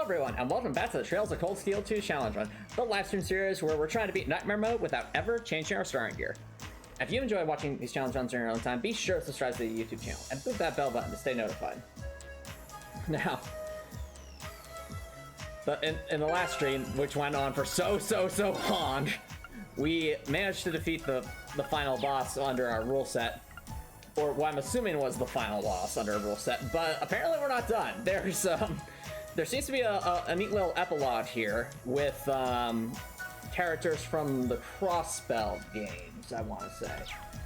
everyone, and welcome back to the Trails of Cold Steel 2 Challenge Run, the livestream series where we're trying to beat Nightmare Mode without ever changing our starting gear. If you enjoy watching these challenge runs during your own time, be sure to subscribe to the YouTube channel and click that bell button to stay notified. Now, in the last stream, which went on for so long, we managed to defeat the final boss under our rule set. Or what I'm assuming was the final boss under a rule set, but apparently we're not done. There seems to be a neat little epilogue here with characters from the Crossbell games, I want to say.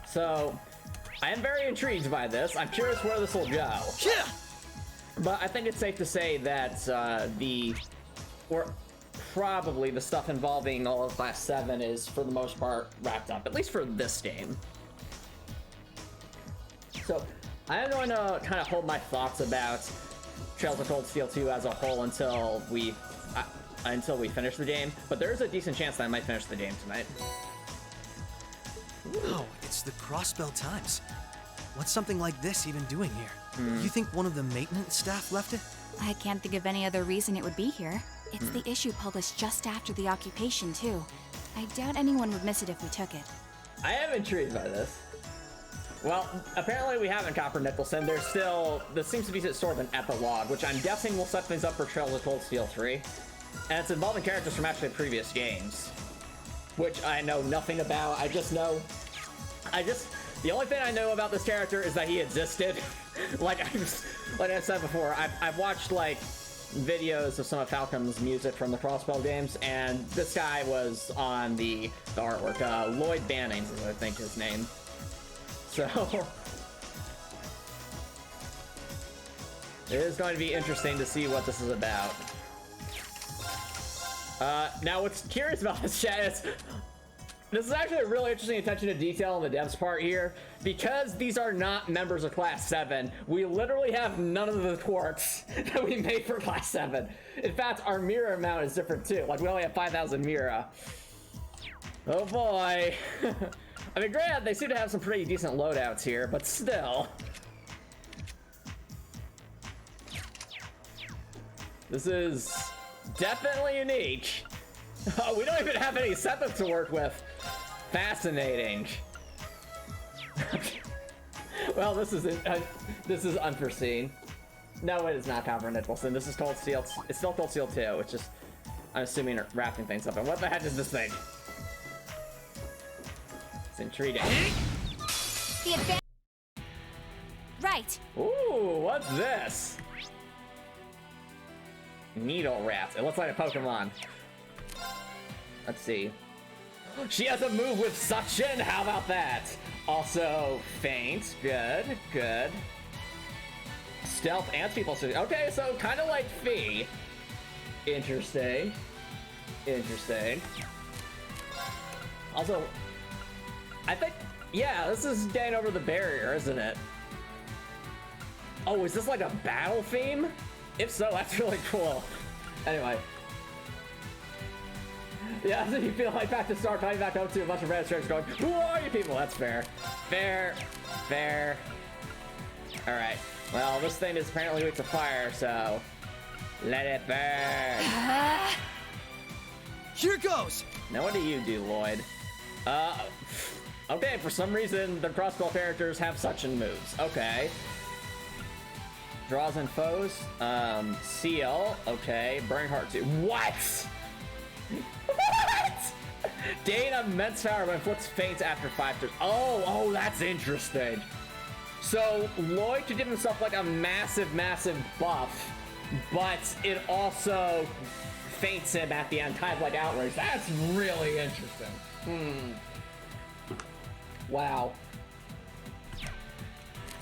So, I am very intrigued by this. I'm curious where this will go. Yeah. But I think it's safe to say that probably the stuff involving all of Class 7 is, for the most part, wrapped up, at least for this game. So, I am going to kind of hold my thoughts about Trails of Cold Steel 2 as a whole until we finish the game, but there is a decent chance that I might finish the game tonight. Oh, it's the Crossbell Times. What's something like this even doing here? You think one of the maintenance staff left it? I can't think of any other reason it would be here. It's the issue published just after the occupation, too. I doubt anyone would miss it if we took it. I am intrigued by this. Well, apparently we haven't Copper Nicholson. This seems to be sort of an epilogue, which I'm guessing will set things up for Trails of Cold Steel 3. And it's involving characters from actually previous games, which I know nothing about. The only thing I know about this character is that he existed. like I said before, I've watched like videos of some of Falcom's music from the Crossbell games, and this guy was on the artwork. Lloyd Banning is, I think, his name. So it is going to be interesting to see what this is about. Now, what's curious about this chat is this is actually a really interesting attention to detail on the devs part here, because these are not members of Class 7. We literally have none of the quirks that we made for Class 7. In fact, our mirror amount is different too. Like, we only have 5,000 mirror. Oh boy. I mean, granted, they seem to have some pretty decent loadouts here, but still. This is definitely unique. Oh, we don't even have any setup to work with. Fascinating. Well, this is unforeseen. No, it is not Copper Nicholson. This is Cold Steel. It's still Cold Steel 2. It's just, I'm assuming, wrapping things up. And what the heck is this thing? It's intriguing. The advance. Right. Ooh, what's this? Needle Rat. It looks like a Pokemon. Let's see. She has a move with Suction. How about that? Also, Faint. Good, good. Stealth and People. Okay, so kind of like Fee. Interesting. Interesting. Also, I think, yeah, this is getting over the barrier, isn't it? Oh, is this like a battle theme? If so, that's really cool. Anyway. Yeah, so you feel like back to start, coming back up to a bunch of red shirts going, who are you people? That's fair. Fair. Fair. Alright. Well, this thing is apparently weak to fire, so let it burn. Here goes! Now what do you do, Lloyd? Okay, for some reason, the Crossbell characters have suction moves. Okay. Draws and foes. Seal. Okay. Burning Heart 2. What? What? Gain immense power when flips faints after 5 turns. Oh, that's interesting. So, Lloyd could give himself like a massive buff, but it also faints him at the end, kind of like Outrage. That's really interesting. Wow.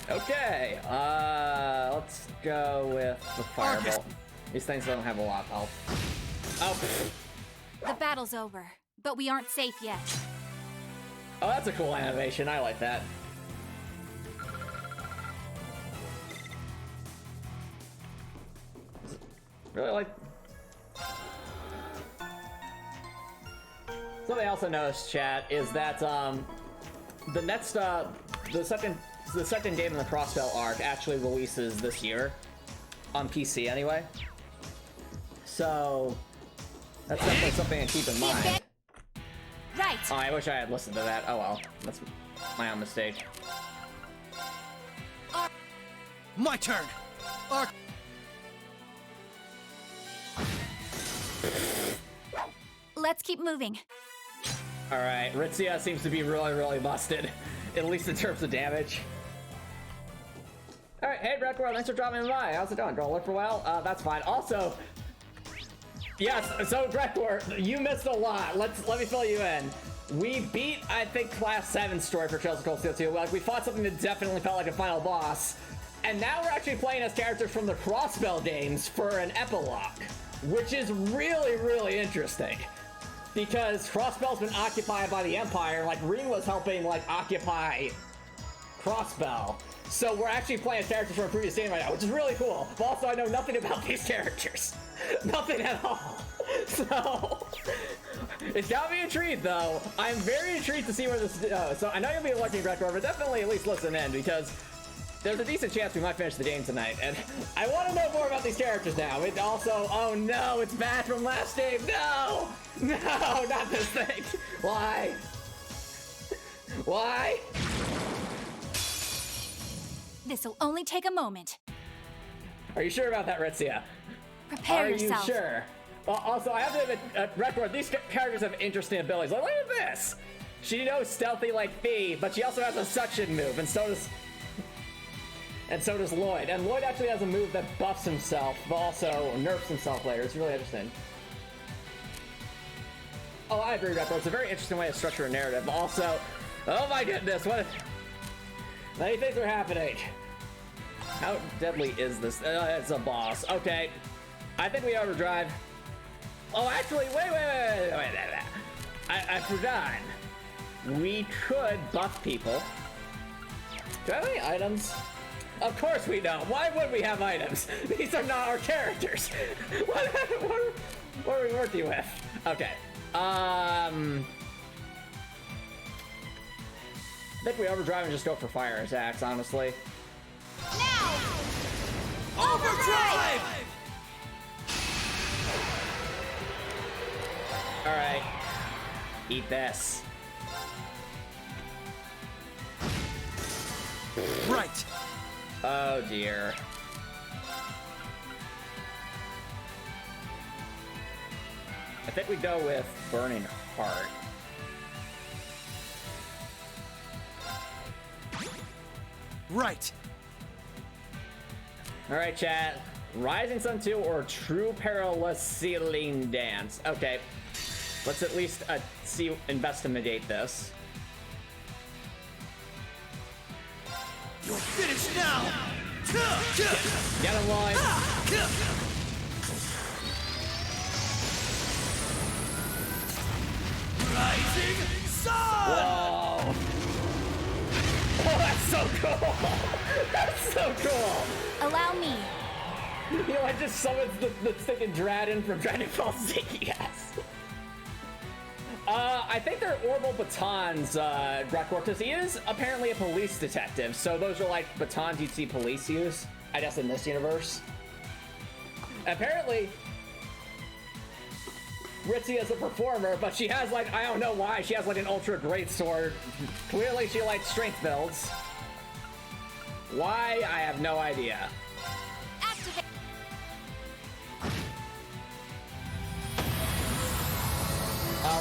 Okay, let's go with the Firebolt. These things don't have a lot of health. Oh, pfft. The battle's over, but we aren't safe yet. Oh, that's a cool animation. I like that. Really like. Something else I noticed, chat, is that the next the second game in the Crossbell arc actually releases this year on PC anyway. so that's definitely something to keep in mind. Right. Oh, I wish I had listened to that. Oh well, that's my own mistake. My turn. Arc. Let's keep moving. All right, Rixia seems to be really, really busted, at least in terms of damage. All right, hey, Breckworld, thanks for dropping by. How's it going? Don't look for a while? That's fine. Also, yes, so Breckworld, you missed a lot. Let me fill you in. We beat, I think, Class 7 story for Trails of Cold Steel 2. Like, we fought something that definitely felt like a final boss. And now we're actually playing as characters from the Crossbell games for an epilogue, which is really, really interesting. Because Crossbell's been occupied by the Empire, like Ring was helping like occupy Crossbell. So we're actually playing as characters from a previous game right now, which is really cool. But also I know nothing about these characters. Nothing at all. So it's got me intrigued though. I'm very intrigued to see where this goes. So I know you'll be watching Record, but definitely at least listen in because there's a decent chance we might finish the game tonight, and I want to know more about these characters now. It also, oh no, it's bad from last game. No, no, not this thing. Why? Why? This'll only take a moment. Are you sure about that, Rixia? Prepare yourself. Are you sure? Well, also, I have to admit, Record, these characters have interesting abilities. Like, look at this. She knows stealthy like Fee, but she also has a suction move, and so does Lloyd. And Lloyd actually has a move that buffs himself, but also nerfs himself later. It's really interesting. Oh, I agree, Repro. It's a very interesting way to structure a narrative. Also, oh my goodness, what many things are happening. How deadly is this? It's a boss. Okay. I think we overdrive. Oh, actually, wait. I forgot. We could buff people. Do I have any items? Of course we don't. Why would we have items? These are not our characters. What are we working with? Okay. I think we overdrive and just go for fire attacks, honestly. Now! Overdrive! Alright. Eat this. Right. Oh dear. I think we go with Burning Heart. Right. Alright, chat. Rising Sun 2 or True Perilous Ceiling Dance. Okay. Let's at least investigate this. You're finished now! Get him, Lloyd! Rising Sun! Whoa! Oh, that's so cool! That's so cool! Allow me. You know, I just summons the stinking Dragon from Dragon Ball Z, yes. I think they're orbital batons, Grekor, because he is apparently a police detective, so those are like batons you'd see police use, I guess, in this universe. Apparently, Ritzy is a performer, but she has like, I don't know why, she has like an ultra great sword. Clearly she likes strength builds. Why? I have no idea. Activate.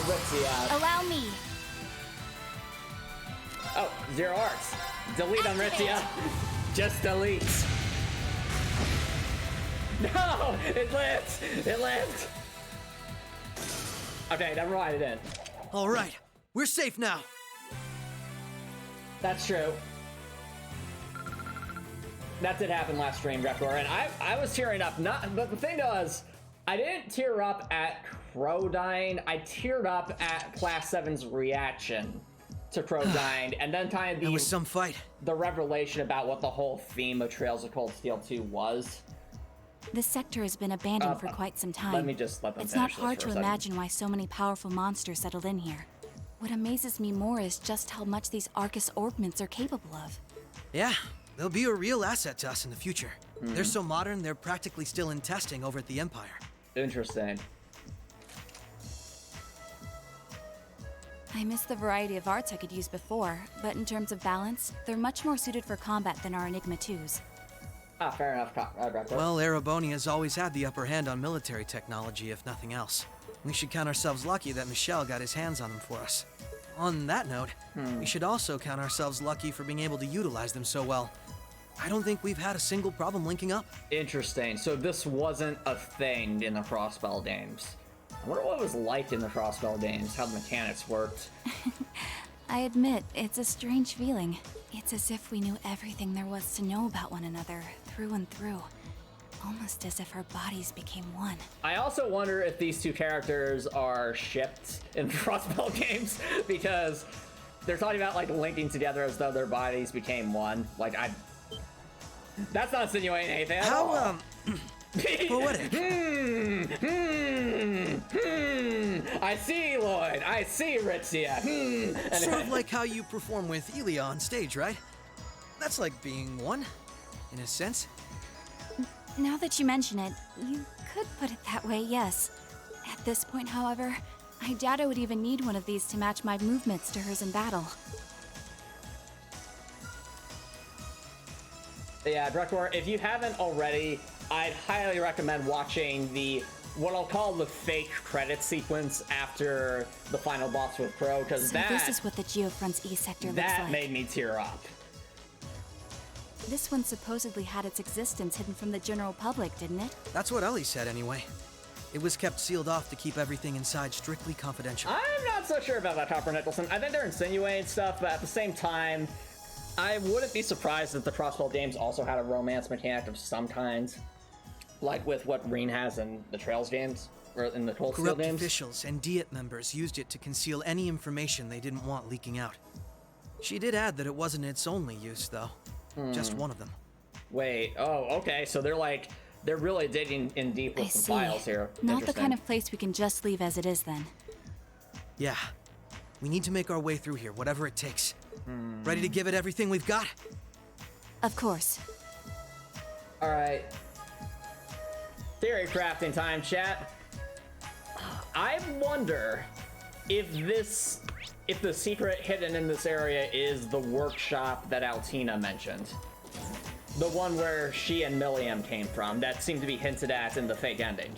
Rixia. Allow me. Oh, 0 arts. Delete on Rixia. Just delete. No! It lived! It lived! Okay, never mind, it didn't. All right, we're safe now. That's true. That did happen last stream, Reptor, and I was tearing up. But the thing was, I didn't tear up at Crow dying. I teared up at Class 7's reaction to Crow dying, and then kind of That was some fight. the revelation about what the whole theme of Trails of Cold Steel 2 was. This sector has been abandoned for quite some time. Let me just let them It's not finish this hard for to a second. imagine why so many powerful monsters settled in here. What amazes me more is just how much these Arcus orbments are capable of. Yeah, they'll be a real asset to us in the future. They're so modern, they're practically still in testing over at the Empire. Interesting. I miss the variety of arts I could use before, but in terms of balance, they're much more suited for combat than our Enigma 2s. Ah, fair enough. Well, Erebonia's always had the upper hand on military technology, if nothing else. We should count ourselves lucky that Michel got his hands on them for us. On that note, we should also count ourselves lucky for being able to utilize them so well. I don't think we've had a single problem linking up. Interesting. So this wasn't a thing in the Crossbell games. I wonder what it was like in the Crossbell games, how the mechanics worked. I admit, it's a strange feeling. It's as if we knew everything there was to know about one another, through and through. Almost as if our bodies became one. I also wonder if these two characters are shipped in the Crossbell games, because they're talking about, like, linking together as though their bodies became one. Like, that's not insinuating anything at all. How, poetic. I see, Lloyd. I see, Rixia. And Sort of like how you perform with Elia on stage, right? That's like being one, in a sense. Now that you mention it, you could put it that way, yes. At this point, however, I doubt I would even need one of these to match my movements to hers in battle. Yeah, Drekor, if you haven't already, I'd highly recommend watching what I'll call the fake credit sequence after the final boss with Crow, because So this is what the Geofront's E sector looks like. that made me tear up. This one supposedly had its existence hidden from the general public, didn't it? That's what Ellie said anyway. It was kept sealed off to keep everything inside strictly confidential. I'm not so sure about that, Copper Nicholson. I think they're insinuating stuff, but at the same time, I wouldn't be surprised if the Crossbell games also had a romance mechanic of some kind. Like with what Reen has in the Trails games, or in the Cold Steel Corrupt games. officials and Diet members used it to conceal any information they didn't want leaking out. She did add that it wasn't its only use, though. Just one of them. Wait, oh, okay, so they're really digging in deep with I some see. files here. Not the kind of place we can just leave as it is, then. Yeah. We need to make our way through here, whatever it takes. Ready to give it everything we've got? Of course. Alright. Theory crafting time, chat. I wonder if the secret hidden in this area is the workshop that Altina mentioned. The one where she and Milliam came from, that seemed to be hinted at in the fake ending.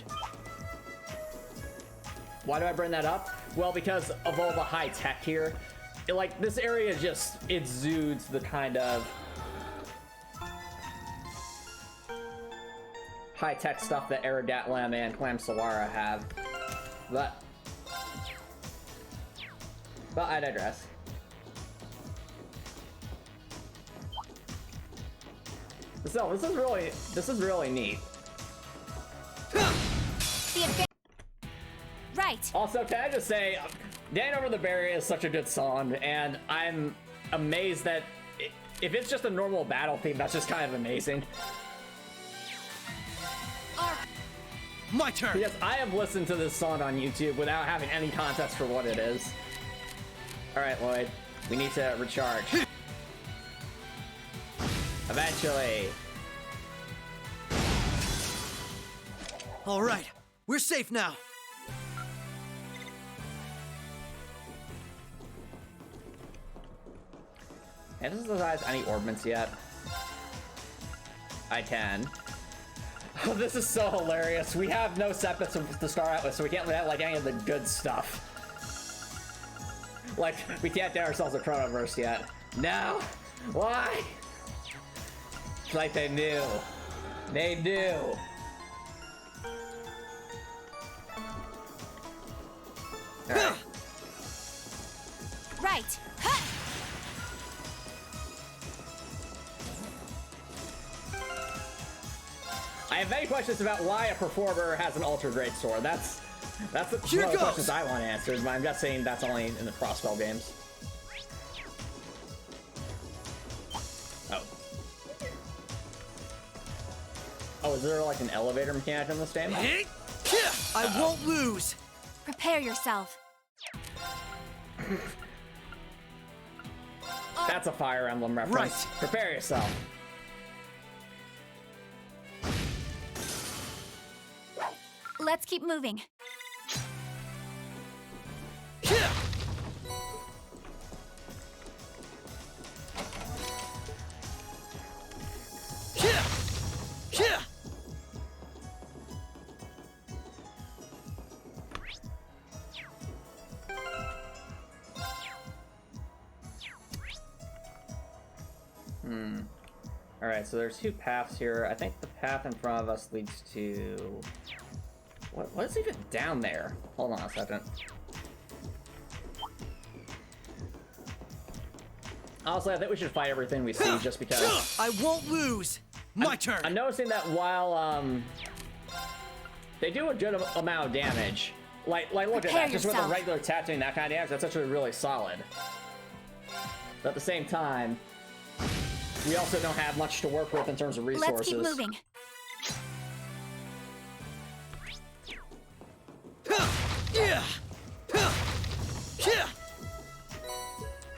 Why do I bring that up? Well, because of all the high tech here. This area just exudes the kind of high-tech stuff that Eridatlem and Clam Solara have. But I digress. So this is really neat. Right. Also, can I just say, Dan Over the Barrier is such a good song, and I'm amazed that if it's just a normal battle theme, that's just kind of amazing. My turn! Because I have listened to this song on YouTube without having any context for what it is. Alright, Lloyd. We need to recharge. Eventually. Alright, we're safe now. Can't synthesize any orbments yet. I can. Oh, this is so hilarious. We have no sepets to start out with, so we can't let like any of the good stuff. Like, we can't get ourselves a Chronoverse yet. No! Why? It's like they knew. They knew. Alright. Right. Ha! I have many questions about why a performer has an Ultra Great Sword. That's one of the questions I want answered, but I'm just saying that's only in the Crossbell games. Oh. Oh, is there like an elevator mechanic in this game? I won't lose! Prepare yourself. That's a Fire Emblem reference. Right. Prepare yourself. Let's keep moving. Alright, so there's two paths here. I think the path in front of us leads to... What is even down there? Hold on a second. Honestly, I think we should fight everything we see just because... I won't lose! My turn! I'm noticing that while, they do a good amount of damage. Like look at that, just with a regular tattooing, that kind of damage, that's actually really solid. But at the same time, we also don't have much to work with in terms of resources. Let's keep moving.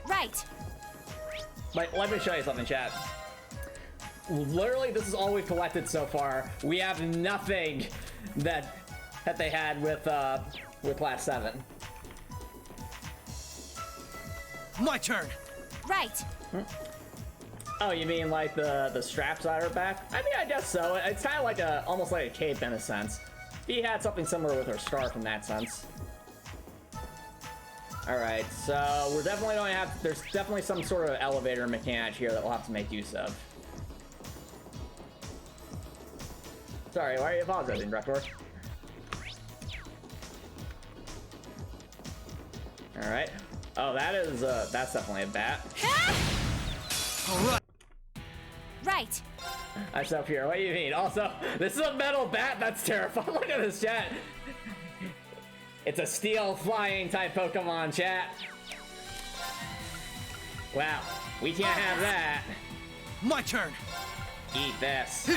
Right. Like, let me show you something, chat. Literally, this is all we've collected so far. We have nothing that they had with Class 7. My turn. Right. Oh, you mean like the straps on her back? I mean, I guess so. It's kind of like almost like a cape in a sense. He had something similar with her scarf in that sense. All right, so we're definitely going to have. There's definitely some sort of elevator mechanic here that we'll have to make use of. Sorry, why are you apologizing, Director? All right. Oh, that's definitely a bat. All right. Right. I'm up here. What do you mean? Also, this is a metal bat? That's terrifying. Look at this, chat. It's a steel flying type Pokemon, chat. Wow, we can't have that. My turn. Eat this.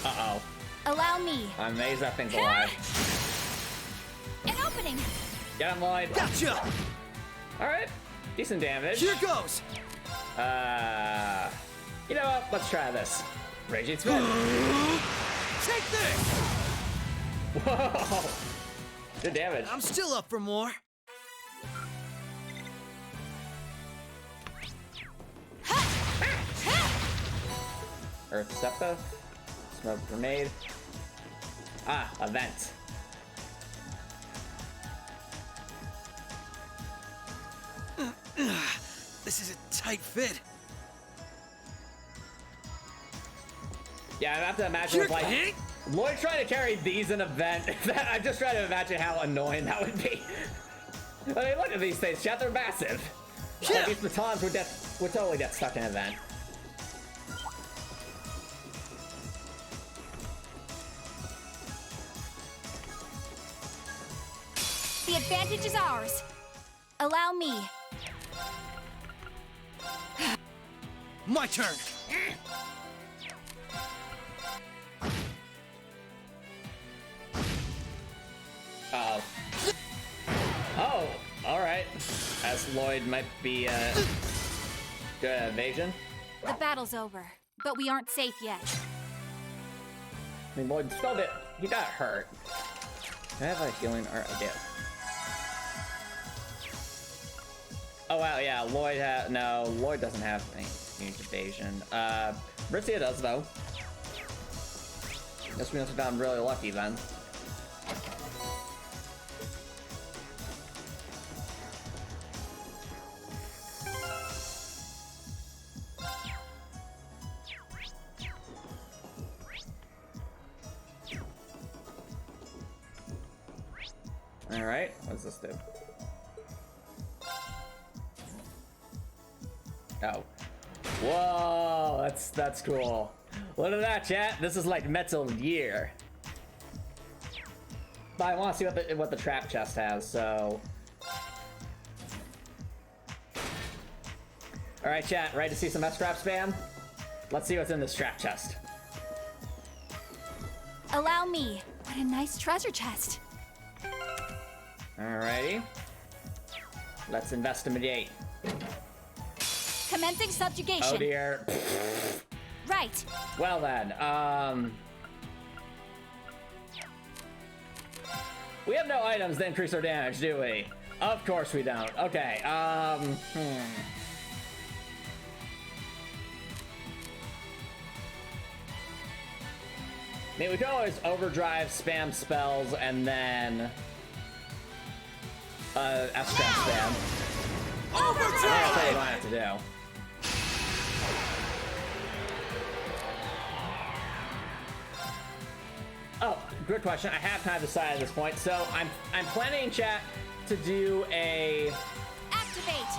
Uh-oh. Allow me. I'm amazed that thing's alive. An opening. Get him, Lloyd. Gotcha. Alright, decent damage. Here goes. You know what? Let's try this. Raging Spin. Take this. Whoa. Good damage. I'm still up for more. Earth Scepter. Smoke Grenade. Ah, a vent. This is a tight fit. Yeah, I have to imagine if, like, Lloyd trying to carry these in a vent. I'm just trying to imagine how annoying that would be. I mean, look at these things, chat, they're massive. Like, these batons would totally get stuck in a vent. The advantage is ours. Allow me. My turn. Uh-oh. Oh, alright. As Lloyd might be, good at evasion. The battle's over, but we aren't safe yet. I mean, Lloyd spelled it. He got hurt. Can I have a healing art? I do. Oh, wow, yeah, Lloyd doesn't have any huge evasion. Rixia does, though. Guess we must have gotten really lucky, then. Alright, what does this do? Oh. Whoa, that's cool. Look at that, chat. This is like Metal Gear. But I want to see what the trap chest has, so... Alright, chat, ready to see some S-Trap spam? Let's see what's in this trap chest. Allow me. What a nice treasure chest. Alrighty. Let's investigate. Commencing subjugation. Oh dear. Right. Well then, we have no items that increase our damage, do we? Of course we don't. Okay, I mean, we can always overdrive, spam spells, and then S-trap spam. Overdrive! That's what I have to do. Oh, good question. I have kind of decided at this point. So I'm planning in chat to do a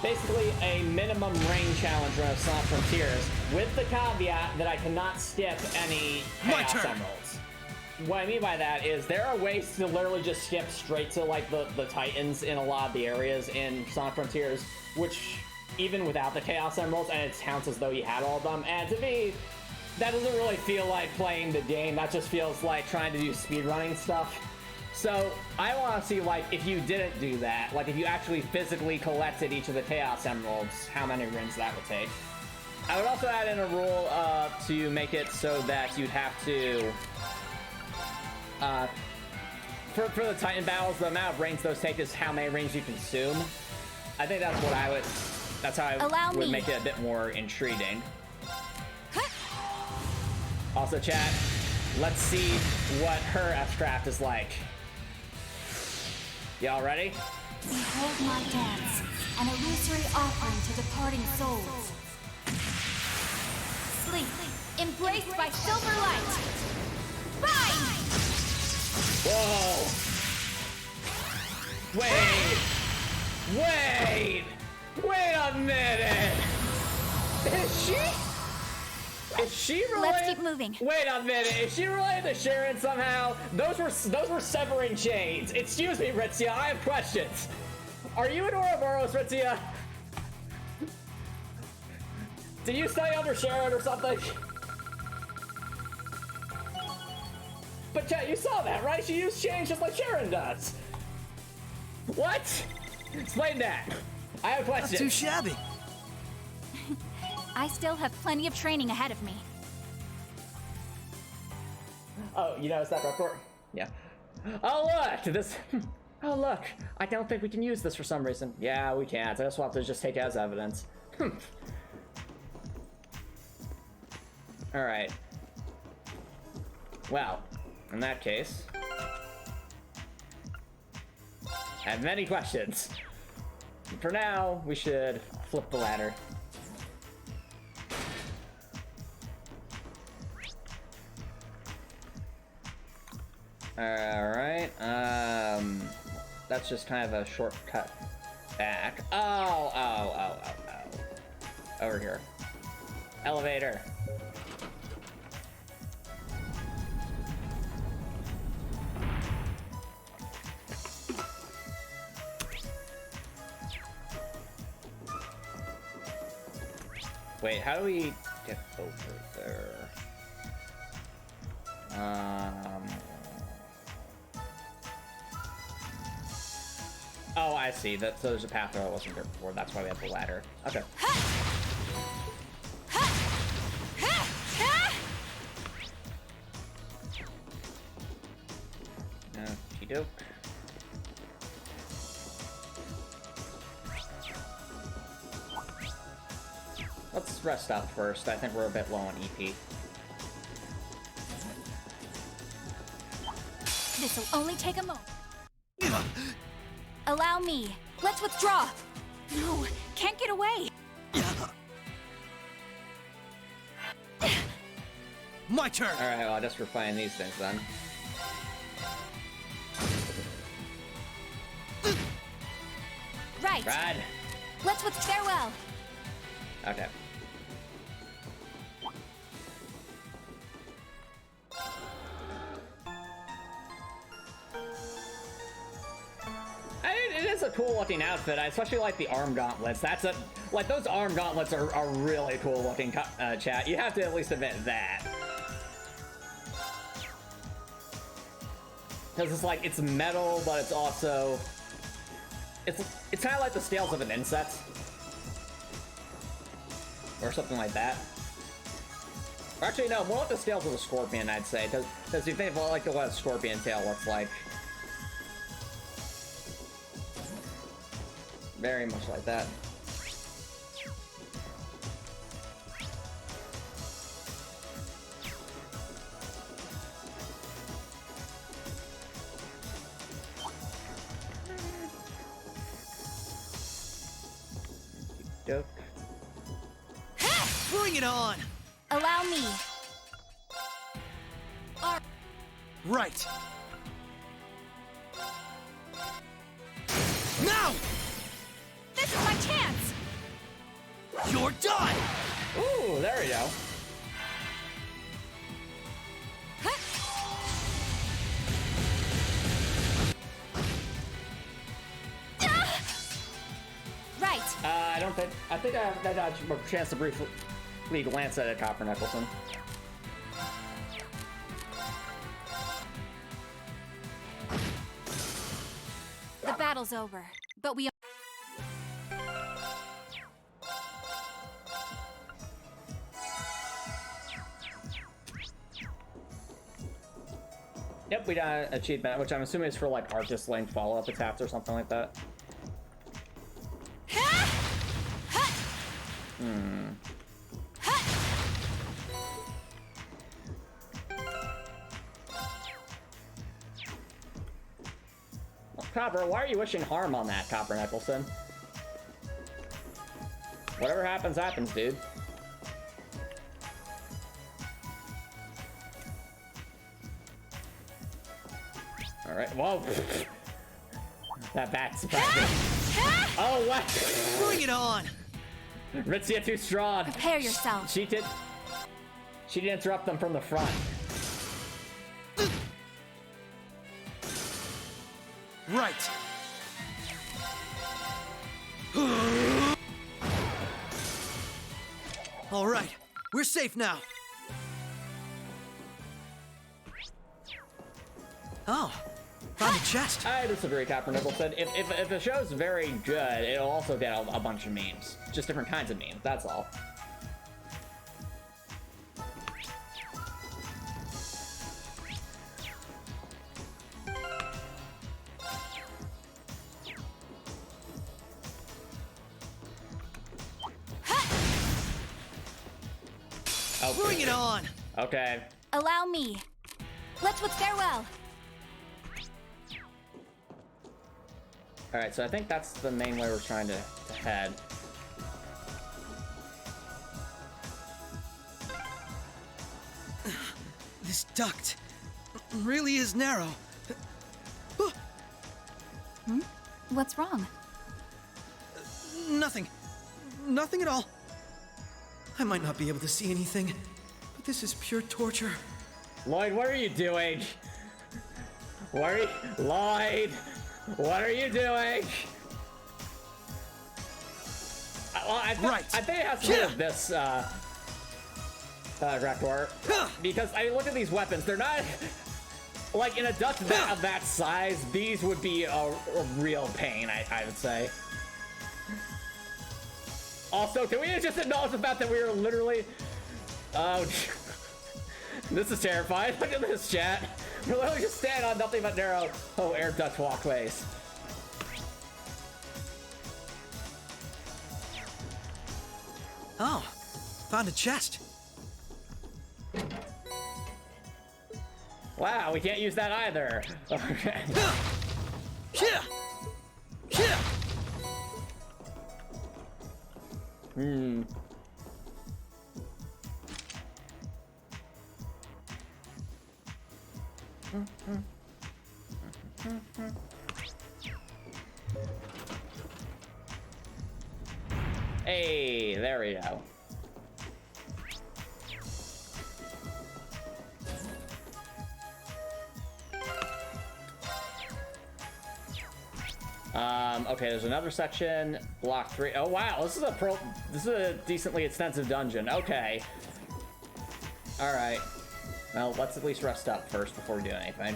basically a minimum rain challenge run of Sonic Frontiers with the caveat that I cannot skip any Chaos Emeralds. What I mean by that is there are ways to literally just skip straight to like the Titans in a lot of the areas in Sonic Frontiers, which even without the Chaos Emeralds, and it counts as though you had all of them. And to me, that doesn't really feel like playing the game. That just feels like trying to do speedrunning stuff. So I want to see, like, if you didn't do that, like if you actually physically collected each of the Chaos Emeralds, how many runs that would take. I would also add in a rule to make it so that you'd have to, for the Titan battles, the amount of rings those take is how many rings you consume. I think that's what I would, that's how I would make it a bit more intriguing. Also, chat, let's see what her S-Craft is like. Y'all ready? Behold my dance, an illusory offering to departing souls. Sleep, embraced by silver light. Bind! Whoa! Wait a minute! Is she related? Let's keep moving. Wait a minute, is she related to Sharon somehow? Those were severing chains. Excuse me, Rixia, I have questions. Are you an Ouroboros, Rixia? Did you study under Sharon or something? But chat, you saw that, right? She used chains just like Sharon does. What? Explain that. I have questions. Not too shabby. I still have plenty of training ahead of me. Oh, you noticed that report? Yeah. Oh, look! This... Oh, look! I don't think we can use this for some reason. Yeah, we can't. I just want to just take it as evidence. Alright. Well, in that case... I have many questions. For now, we should flip the ladder. Alright, that's just kind of a shortcut back. Oh. Over here. Elevator. Wait, how do we get over there? Oh, I see. So there's a path that I wasn't here before. That's why we have the ladder. Okay. Okey-doke. Let's rest up first. I think we're a bit low on EP. This'll only take a moment. Allow me. Let's withdraw. No, can't get away. My turn. All right, well, I guess we're playing these things then. Right. Rad. Let's with farewell. Okay. It is a cool looking outfit. I especially like the arm gauntlets. Like those arm gauntlets are really cool looking, chat. You have to at least admit that. Because it's like, it's metal, but it's also... It's kind of like the scales of an insect. or something like that. Or actually, no, more like the scales of a scorpion, I'd say. Because you think about like what a scorpion tail looks like. Very much like that. Dope. Bring it on! Allow me. Right. Now! This is my chance! You're done! Ooh, there we go. Right. I think I have a chance to briefly glance at a Copper Nicholson. The battle's over, but we... Yep, we got an achievement, which I'm assuming is for like Arctis length follow-up attacks or something like that. Well, Copper, why are you wishing harm on that, Copper Nicholson? Whatever happens, happens, dude. Alright, whoa. That bat surprised me. Oh, what? Bring it on! Rixia too strong. Prepare yourself. She did interrupt them from the front. Right. All right, we're safe now. Oh, found a chest. I disagree, Copper Nicholson. If the show's very good, it'll also get a bunch of memes. Just different kinds of memes, that's all. Okay. Bring it on! Okay. Allow me. Let's with farewell. Alright, so I think that's the main way we're trying to head. This duct really is narrow. What's wrong? Nothing. Nothing at all. I might not be able to see anything, but this is pure torture. Lloyd, what are you doing? Lloyd! What are you doing? Well, I think it has to do with this, Rector. Because, I mean, look at these weapons. They're not... Like, in a duct of that size, these would be a real pain, I would say. Also, can we just acknowledge the fact that we are literally... Oh, this is terrifying. Look at this, chat. We're literally just standing on nothing but narrow air duct walkways. Oh, found a chest. Wow, we can't use that either. Okay. Hey, there we go. Okay, there's another section, block 3. Oh wow, this is a decently extensive dungeon. Okay. All right. Well, let's at least rest up first before we do anything.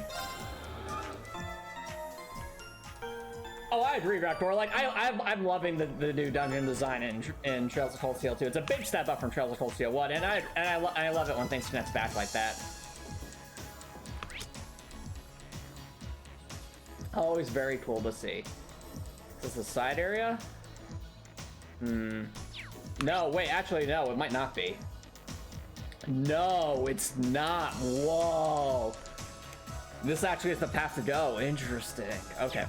Oh, I agree, Raptor. Like, I'm loving the new dungeon design in Trails of Cold Steel 2. It's a big step up from Trails of Cold Steel 1, and I love it when things connect back like that. Always very cool to see. Is this the side area? No, wait, actually, no, it might not be. No, it's not. Whoa. This actually is the path to go. Interesting. Okay.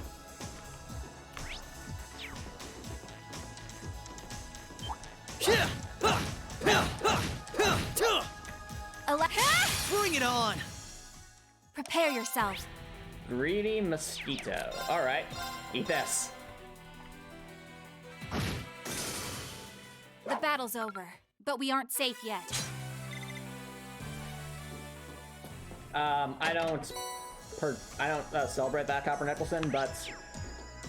Bring it on! Prepare yourself. Greedy mosquito. All right, eat this. The battle's over, but we aren't safe yet. I don't celebrate that Copper Nicholson, but,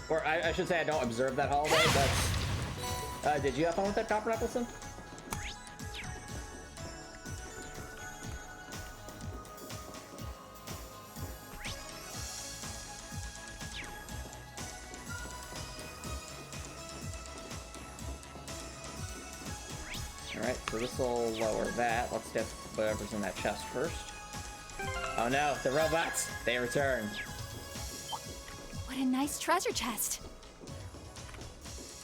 or I should say I don't observe that holiday, but did you have fun with that Copper Nicholson? Alright, so this will lower that. Let's get whatever's in that chest first. Oh no, the robots! They returned. What a nice treasure chest.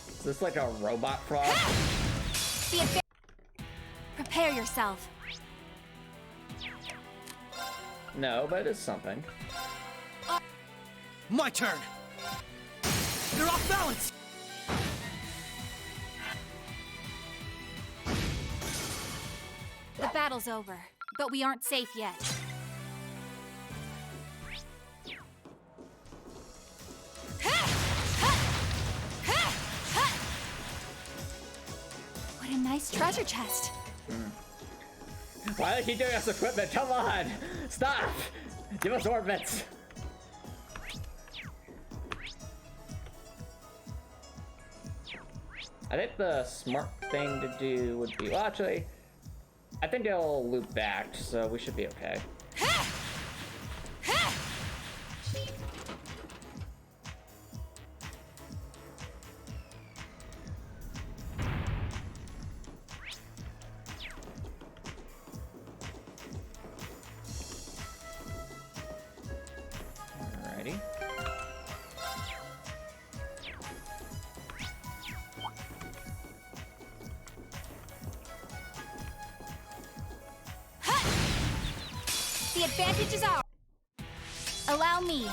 Is this like a robot frog? Prepare yourself. No, but it is something. My turn! They're off balance! The battle's over, but we aren't safe yet. What a nice treasure chest. Why do they keep giving us equipment? Come on! Stop! Give us orbits! I think the smart thing to do would be... Well, actually, I think it'll loop back, so we should be okay. Alrighty. The advantage is ours. Allow me.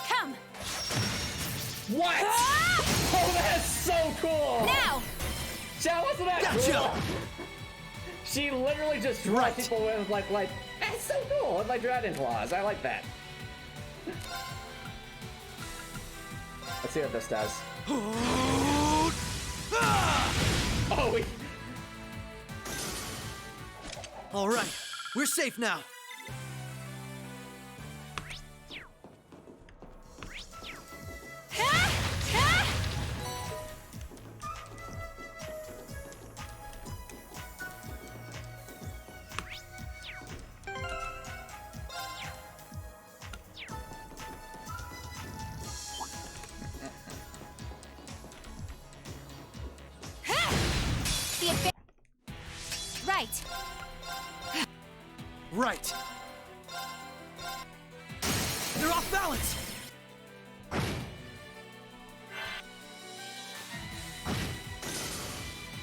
Come. What? Ah! Oh, that's so cool! Now. Chat, wasn't that Gotcha! cool? She literally just draws people with like, that's so cool, with like dragon claws. I like that. Let's see what this does. Oh, we... All right, we're safe now. Right. Right. They're off balance.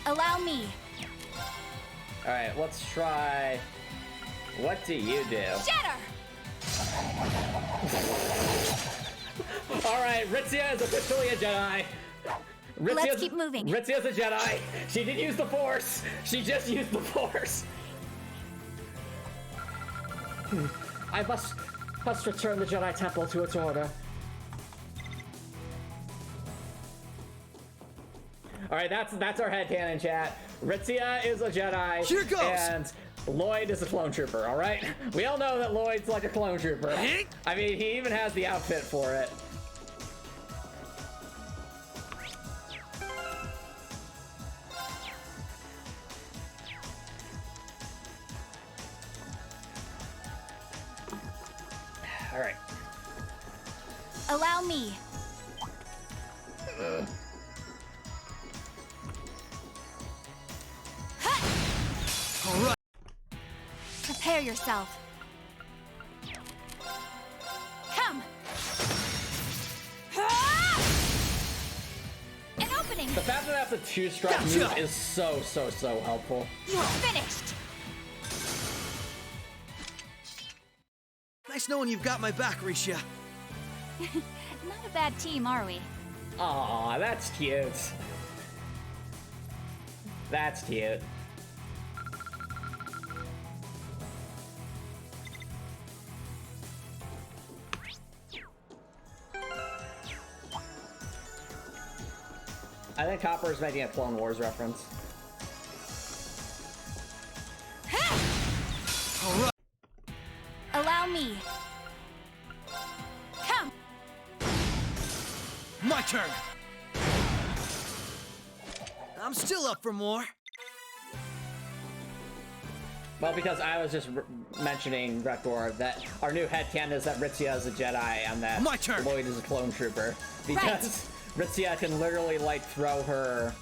Allow me. All right, let's try. What do you do? Shatter. All right, Rixia is officially a Jedi. Let's keep moving. Ritzia's a Jedi. She didn't use the Force. She just used the Force. I must return the Jedi Temple to its order. All right, that's our headcanon, chat. Rixia is a Jedi. Here goes. And Lloyd is a clone trooper. All right, we all know that Lloyd's like a clone trooper. I mean, he even has the outfit for it. Allow me. All right. Prepare yourself. Come. An opening. The fact that that's a two-strike Gotcha. move is so helpful. Finished. Nice knowing you've got my back, Rixia. Not a bad team, are we? Aw, that's cute. That's cute. I think Copper is making a Clone Wars reference. All right. Allow me. Come. My turn. I'm still up for more. Well, because I was just mentioning, Rektor, that our new headcanon is that Rixia is a Jedi and that My turn. Lloyd is a clone trooper. Because Rixia can literally, like, throw her,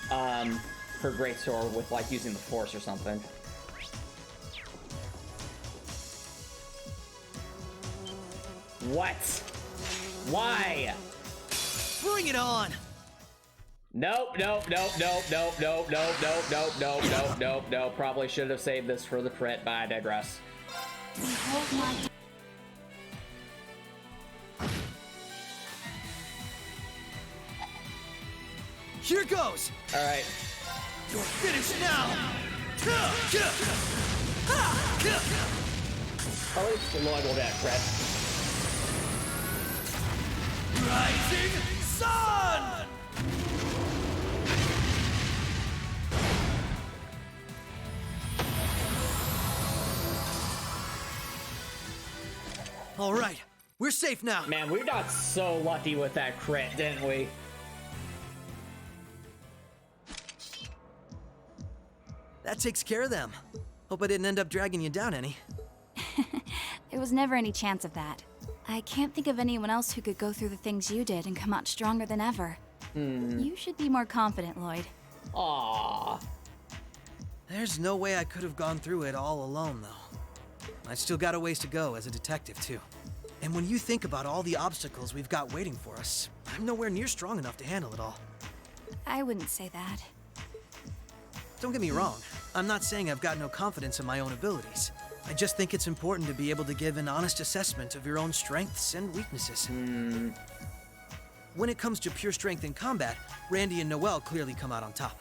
her greatsword with, like, using the Force or something. What? Why? Bring it on. Nope. Probably should have saved this for the crit, but I digress. Behold my. Here goes. All right. You're finished now. At least Lloyd will get a crit. Rising Sun! All right, we're safe now. Man, we got so lucky with that crit, didn't we? That takes care of them. Hope I didn't end up dragging you down any. There was never any chance of that. I can't think of anyone else who could go through the things you did and come out stronger than ever. You should be more confident, Lloyd. Aww. There's no way I could have gone through it all alone, though. I still got a ways to go as a detective, too. And when you think about all the obstacles we've got waiting for us, I'm nowhere near strong enough to handle it all. I wouldn't say that. Don't get me wrong. I'm not saying I've got no confidence in my own abilities. I just think it's important to be able to give an honest assessment of your own strengths and weaknesses. When it comes to pure strength in combat, Randy and Noel clearly come out on top.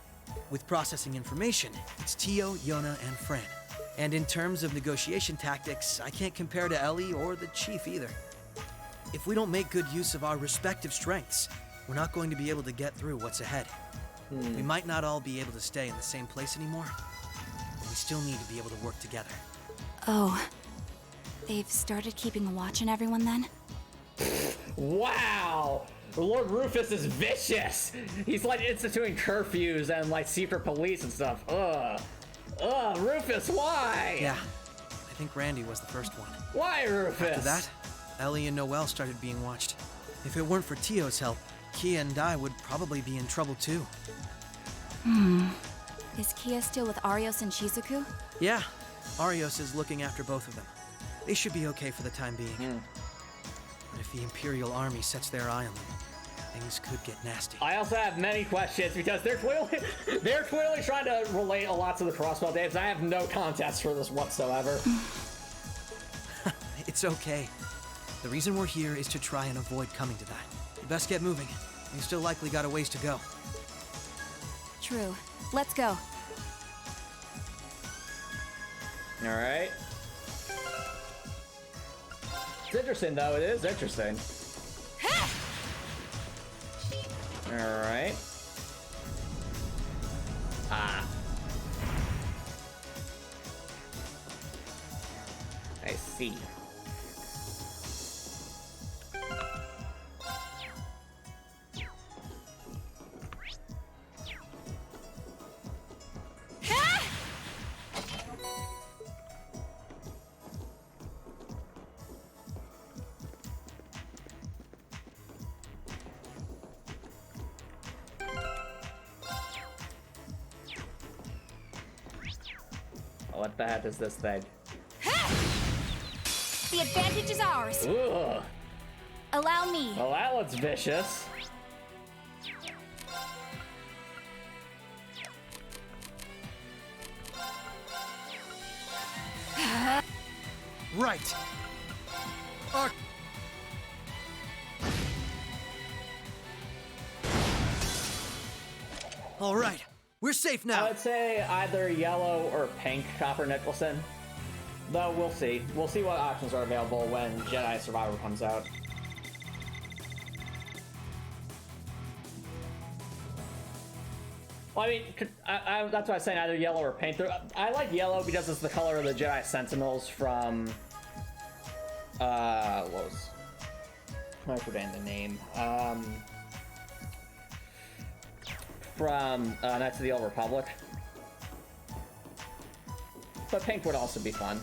With processing information, it's Tio, Yona, and Fran. And in terms of negotiation tactics, I can't compare to Ellie or the Chief either. If we don't make good use of our respective strengths, we're not going to be able to get through what's ahead. We might not all be able to stay in the same place anymore, but we still need to be able to work together. Oh. They've started keeping a watch on everyone then? Wow! Lord Rufus is vicious! He's like instituting curfews and like secret police and stuff. Ugh. Ugh, Rufus, why? Yeah, I think Randy was the first one. Why, Rufus? After that, Ellie and Noel started being watched. If it weren't for Tio's help, Kia and I would probably be in trouble too. Is Kia still with Arios and Shizuku? Yeah, Arios is looking after both of them. They should be okay for the time being. But if the Imperial Army sets their eye on them, things could get nasty. I also have many questions because they're clearly trying to relate a lot to the Crossbell days. I have no context for this whatsoever. It's okay. The reason we're here is to try and avoid coming to that. You best get moving. We've still likely got a ways to go. True. Let's go. All right. It's interesting, though. It is interesting. All right. Ah. I see. What the heck is this thing? The advantage is ours. Ugh. Allow me. Well, that looks vicious. Right. Arc. All right, we're safe I now. would say either yellow or pink Copper Nicholson. Though we'll see. We'll see what options are available when Jedi Survivor comes out. Well, I mean, that's what I was saying, either yellow or pink. I like yellow because it's the color of the Jedi Sentinels from... what was... I'm forgetting the name. From Knights of the Old Republic. But pink would also be fun.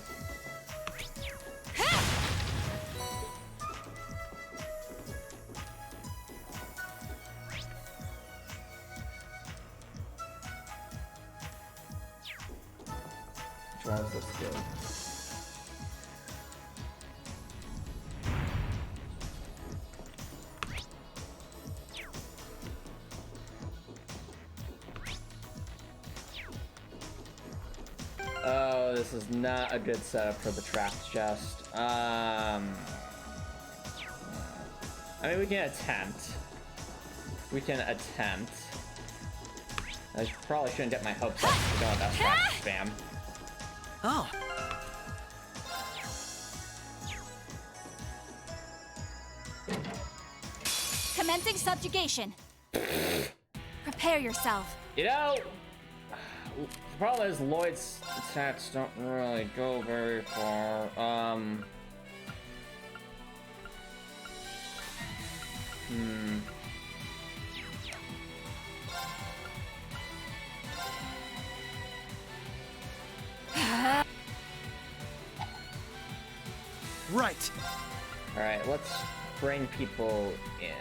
Which one is this good? Oh, this is not a good setup for the trapped chest. I mean, we can attempt. We can attempt. I probably shouldn't get my hopes up for going with that trap spam. Oh, Commencing subjugation. Prepare yourself. You know, the problem is Lloyd's attacks don't really go very far. right. All right, let's bring people in.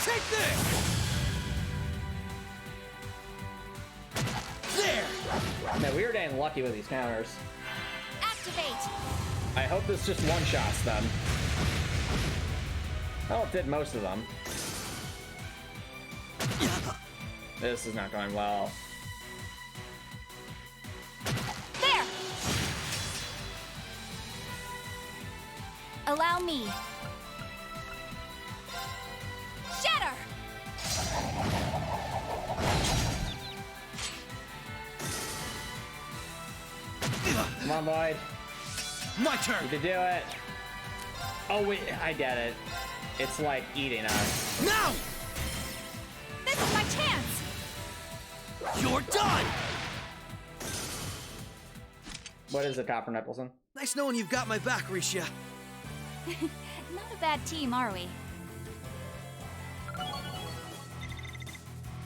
Take this! There! Man, we were getting lucky with these counters. Activate. I hope this just one-shots them. Well, it did most of them. This is not going well. There. Allow me. Shatter. Come on, Lloyd. My turn! You can do it. Oh, wait, I get it. It's like eating us. Now! This is my chance. You're done! What is it, Copper Nicholson? Nice knowing you've got my back, Rixia. Not a bad team, are we?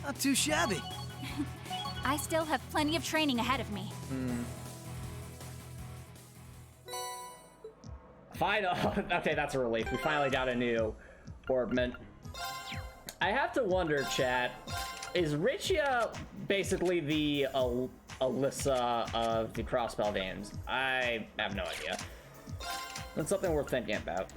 Not too shabby. I still have plenty of training ahead of me. Final. Okay, that's a relief. We finally got a new orbment. I have to wonder, chat, is Rixia basically the Alyssa of the Crossbell games? I have no idea. That's something worth thinking about.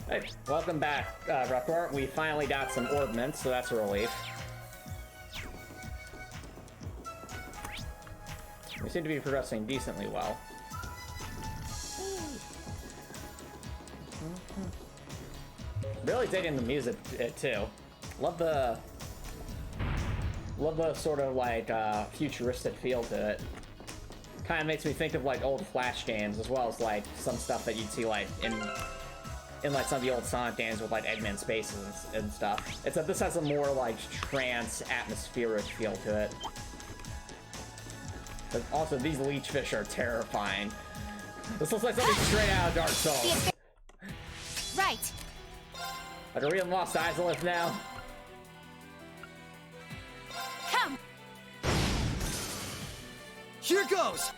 Hey, welcome back, Ruckor. We finally got some orbments, so that's a relief. We seem to be progressing decently well. Really digging the music too. Love the sort of like futuristic feel to it. kind of makes me think of like old Flash games, as well as like some stuff that you'd see like in like some of the old Sonic games with like Eggman spaces and stuff. It's that this has a more like trance atmospheric feel to it. But also, these leech fish are terrifying. This looks like something straight out of Dark Souls. Right. Like, are we in Lost Izalith now? Come. Here goes!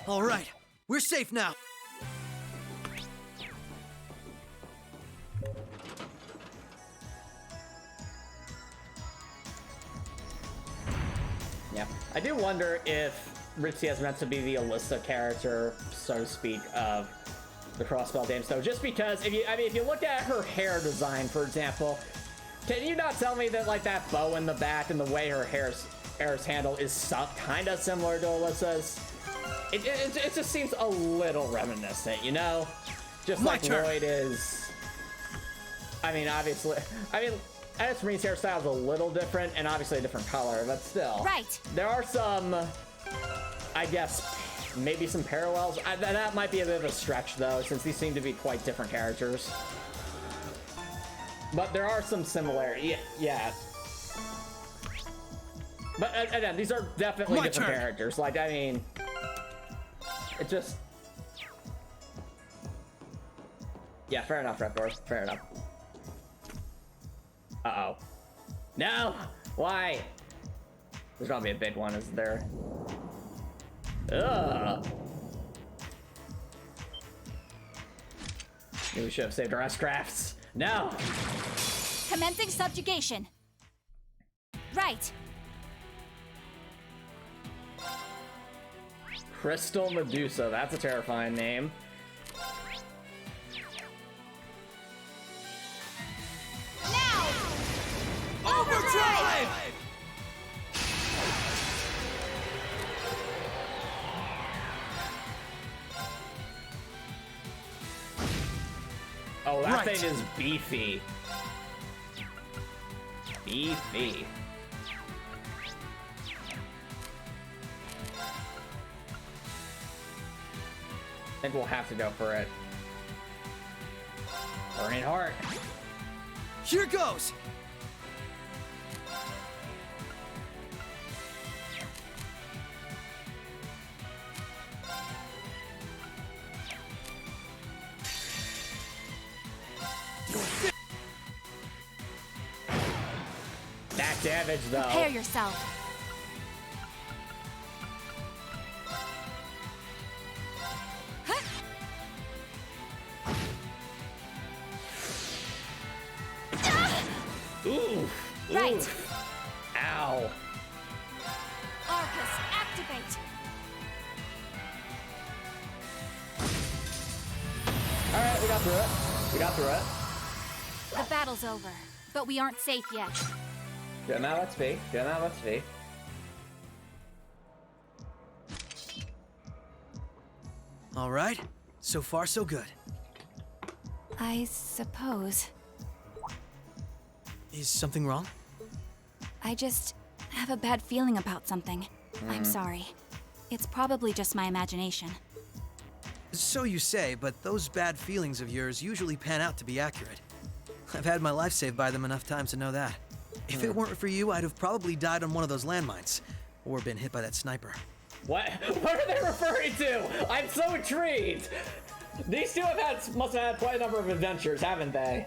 All right, we're safe now. Yeah. I do wonder if Rixia is meant to be the Alyssa character, so to speak, of the Crossbell games, though. Just because, if you look at her hair design, for example, can you not tell me that, like, that bow in the back and the way her hair's handled is kind of similar to Alyssa's? It just seems a little reminiscent, you know? Just like Lloyd is... obviously... Alice Marine's hairstyle is a little different, and obviously a different color, but still. Right. There are some, I guess, maybe some parallels. That might be a bit of a stretch, though, since these seem to be quite different characters. But there are some similarities, yeah. But again, these are definitely different characters. Like, it just... Yeah, fair enough, Red Doors. Fair enough. Uh-oh. No! Why? There's gonna be a big one, isn't there? Ugh! Maybe we should have saved our S-crafts. No! Commencing subjugation. Right. Crystal Medusa, that's a terrifying name. Now! Overdrive! Oh, that thing is beefy. Beefy. I think we'll have to go for it. Burning Heart. Here goes! That damage, though. Prepare yourself. Ooh. Right. Oof. Ow. Arcus, activate. Alright, we got through it. We got through it. The battle's over, but we aren't safe yet. Good now, let's be. Good now, let's be. All right, so far so good. I suppose. Is something wrong? I just have a bad feeling about something. I'm sorry. It's probably just my imagination. So you say, but those bad feelings of yours usually pan out to be accurate. I've had my life saved by them enough times to know that. If it weren't for you, I'd have probably died on one of those landmines, or been hit by that sniper. What? What are they referring to? I'm so intrigued. These two must have had quite a number of adventures, haven't they?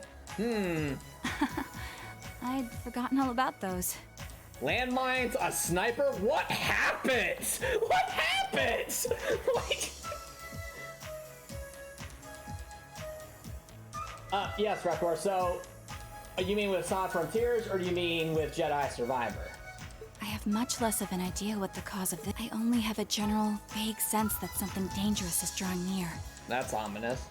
I'd forgotten all about those. Landmines, a sniper? What happened? What happened? Like... yes, Rekor, so you mean with Sonic Frontiers, or do you mean with Jedi Survivor? I have much less of an idea what the cause of this. I only have a general, vague sense that something dangerous is drawing near. That's ominous.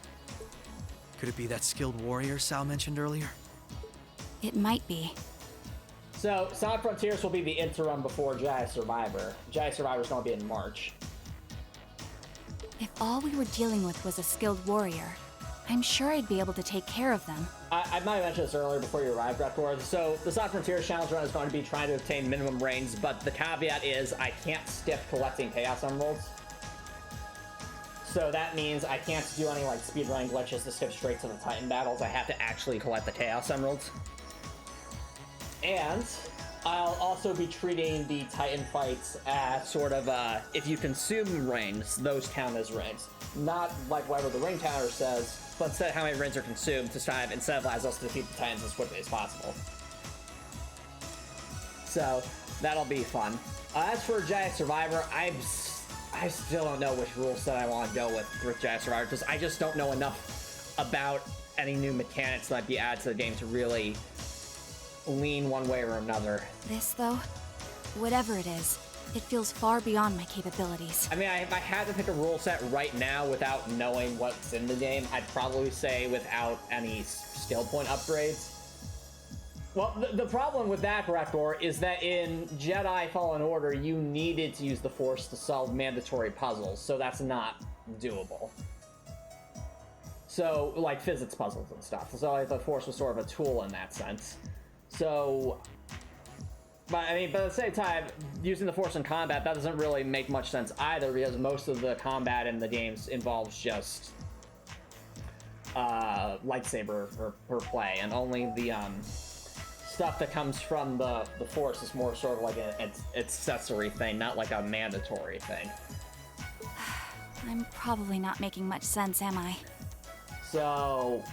Could it be that skilled warrior Sal mentioned earlier? It might be. So, Sonic Frontiers will be the interim before Jedi Survivor. Jedi Survivor is going to be in March. If all we were dealing with was a skilled warrior, I'm sure I'd be able to take care of them. I might have mentioned this earlier before you arrived, Rector. So the Sonic Frontiers challenge run is going to be trying to obtain minimum rings, but the caveat is I can't skip collecting Chaos Emeralds. So that means I can't do any like speedrunning glitches to skip straight to the Titan battles. I have to actually collect the Chaos Emeralds. And I'll also be treating the Titan fights as sort of, if you consume rings, those count as rings. Not like whatever the ring counter says, but instead how many rings are consumed to try and incentivize us to defeat the Titans as quickly as possible. So, that'll be fun. As for Jedi Survivor, I still don't know which rule set I want to go with Jedi Survivor, because I just don't know enough about any new mechanics that might be added to the game to really lean one way or another. This, though, whatever it is, it feels far beyond my capabilities. I mean, if I had to pick a rule set right now without knowing what's in the game, I'd probably say without any skill point upgrades. Well, the problem with that, Rector, is that in Jedi Fallen Order, you needed to use the Force to solve mandatory puzzles, so that's not doable. So, like physics puzzles and stuff. So like, the Force was sort of a tool in that sense. So, but I mean, but at the same time, using the Force in combat, that doesn't really make much sense either, because most of the combat in the games involves just lightsaber for play, and only the stuff that comes from the Force is more sort of like an accessory thing, not like a mandatory thing. I'm probably not making much sense, am I? So,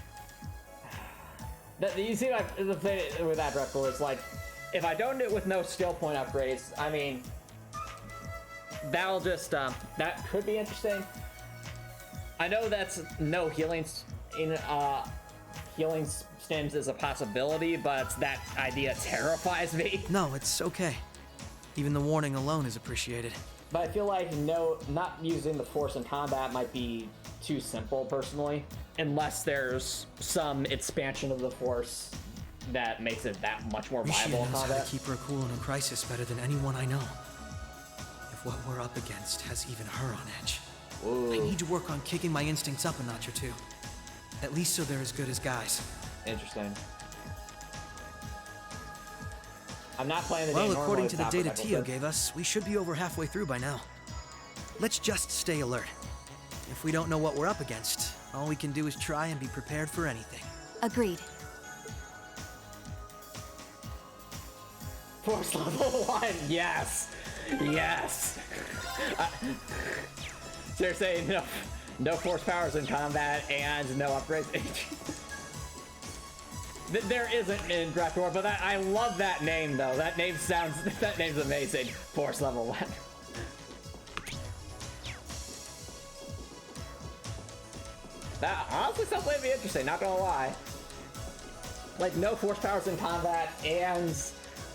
you see, like, the thing with that, Rector, is like, if I don't do it with no skill point upgrades, I mean, that'll just, that could be interesting. I know that's no healing stims is a possibility, but that idea terrifies me. No, it's okay. Even the warning alone is appreciated. But I feel like not using the Force in combat might be too simple, personally, unless there's some expansion of the Force that makes it that much more viable in knows how combat. to keep her cool in a crisis better than anyone I know. If what we're up against has even her on edge, Ooh. I need to work on kicking my instincts up a notch or two. At least so they're as good as guys. Interesting. I'm not playing the game Well, normally according to the without data Rebecca Tio with it. gave us, we should be over halfway through by now. Let's just stay alert. If we don't know what we're up against, all we can do is try and be prepared for anything. Agreed. Force level 1, yes! Yes! So you're saying no Force powers in combat and no upgrades? There isn't in Raptor, but I love that name though. That name's amazing. Force level 1. That honestly sounds like it'd be interesting, not gonna lie. Like, no Force powers in combat and,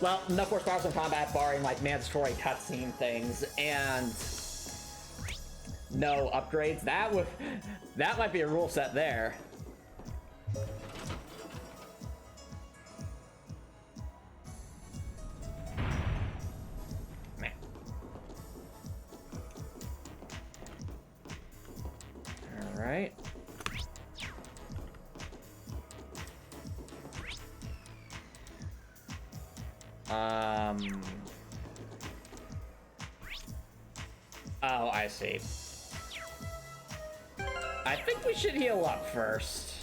well, no Force powers in combat barring like mandatory cutscene things and no upgrades. That might be a rule set there. Meh. All right. Oh, I see. I think we should heal up first.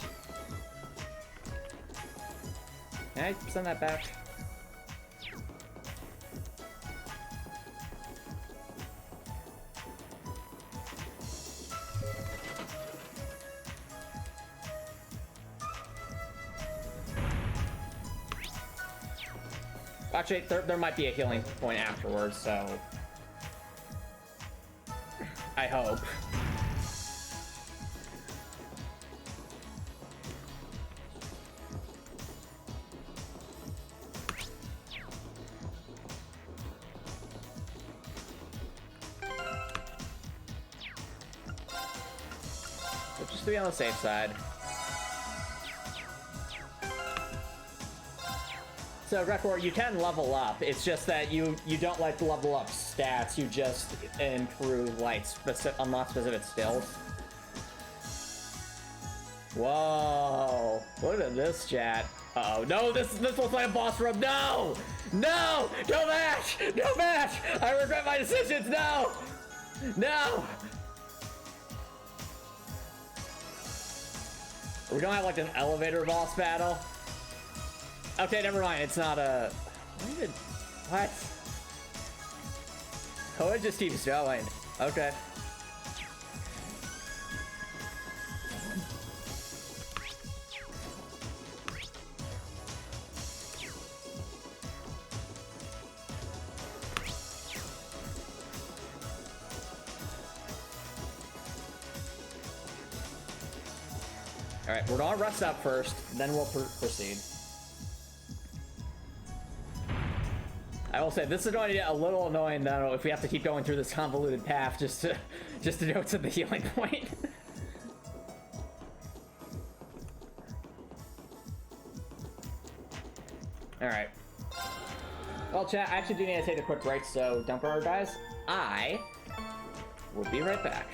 Can I send that back? Actually, there might be a healing point afterwards, so I hope. But just to be on the safe side. So, Recor, you can level up. It's just that you don't like level up stats. You just improve like unlock specific skills. Whoa! Look at this, chat. Uh-oh. No, this looks like a boss room. No! No! Don't match! Don't match! I regret my decisions. No! No! We don't have like an elevator boss battle. Okay, never mind. It's not a. What? Oh, it just keeps going. Okay. Alright, we're gonna rest up first, then we'll proceed. I will say, this is going to get a little annoying though if we have to keep going through this convoluted path just to go to the healing point. Alright. Well, chat, I actually do need to take a quick break, so don't worry, guys. I will be right back.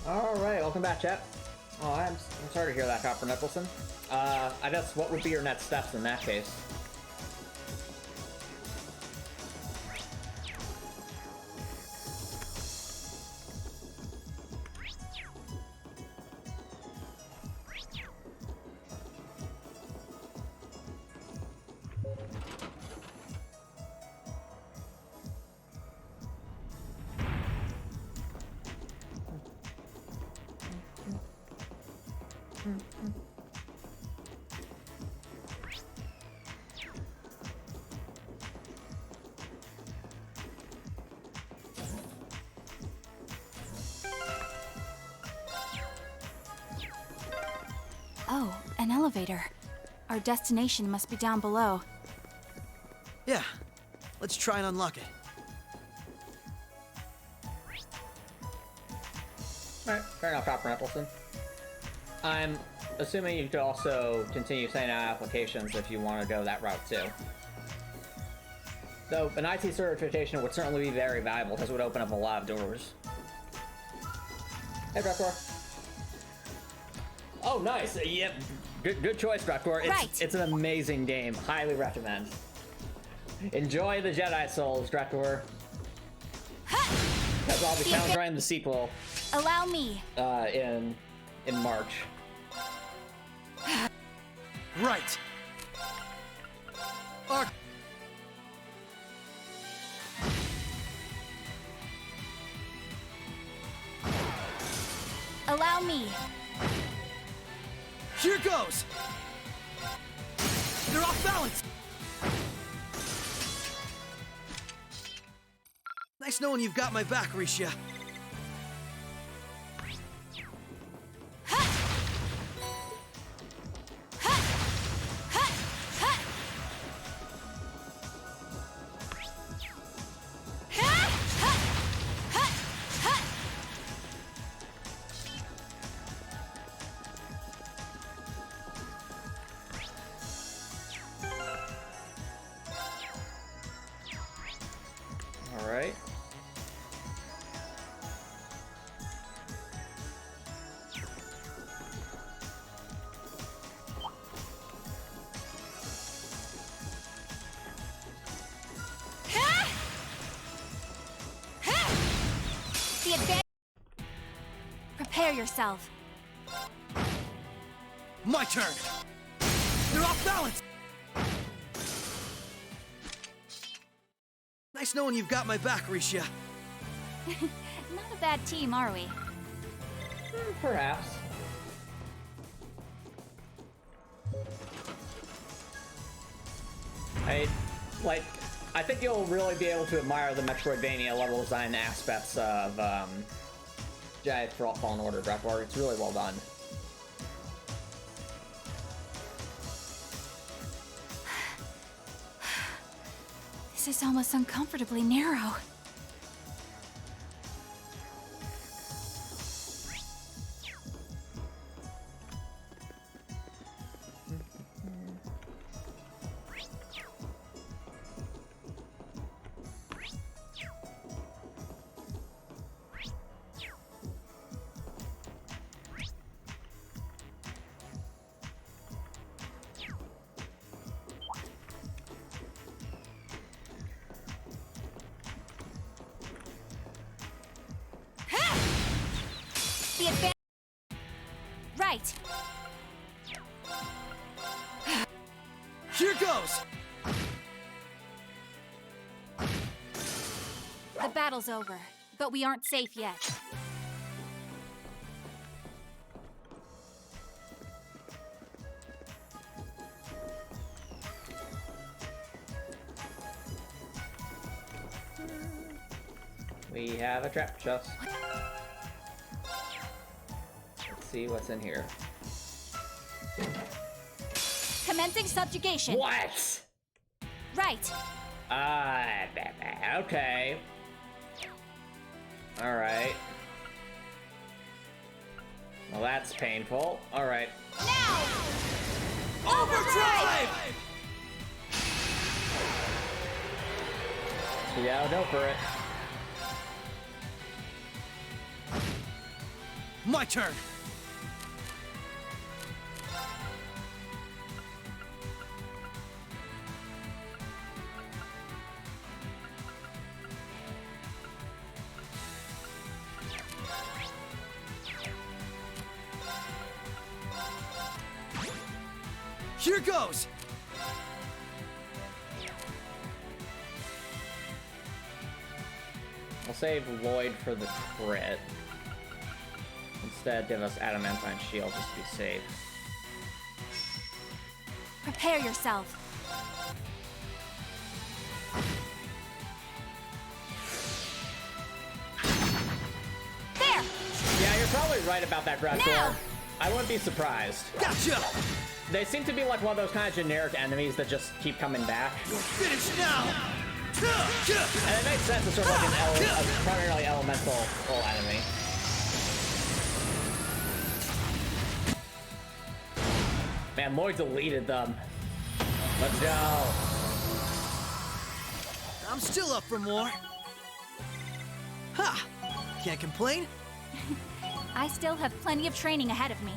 Alright, welcome back, chat. Oh, I'm sorry to hear that, Copper Nicholson. I guess what would be your next steps in that case? Oh, an elevator. Our destination must be down below. Yeah, let's try and unlock it. Alright, fair enough, Copper Nicholson. I'm assuming you could also continue sending out applications if you want to go that route too. Though an IT certification would certainly be very valuable because it would open up a lot of doors. Hey, Drakor. Oh, nice. Yep. Good choice, Drakor. It's an amazing game. Highly recommend. Enjoy the Jedi Souls, Drakor. Because I'll be countering the sequel. Allow me. In March. Right. Allow me. Here goes! They're off balance! Nice knowing you've got my back, Rixia. Alright. The advantage. Prepare yourself. My turn! They're off balance! Nice knowing you've got my back, Rixia. Not a bad team, are we? Perhaps. I think you'll really be able to admire the Metroidvania level design aspects of Jedi Fallen Order Drakor. It's really well done. This is almost uncomfortably narrow. The advantage. Right. Here goes! The battle's over, but we aren't safe yet. We have a trap chest. Let's see what's in here. Commencing subjugation. What? Right. Okay. Alright. Well, that's painful. Alright. Now! Overdrive! Yeah, go for it. My turn! Here goes! We'll save Lloyd for the crit. Instead, give us Adamantine Shield just to be safe. Prepare yourself. There! Yeah, you're probably right about that Grab Now! Door. I wouldn't be surprised. Gotcha! They seem to be like one of those kind of generic enemies that just keep coming back. You're finished now! And it makes sense as sort of like a primarily elemental enemy. Man, Lloyd deleted them. Let's go. I'm still up for more. Ha! Can't complain. I still have plenty of training ahead of me.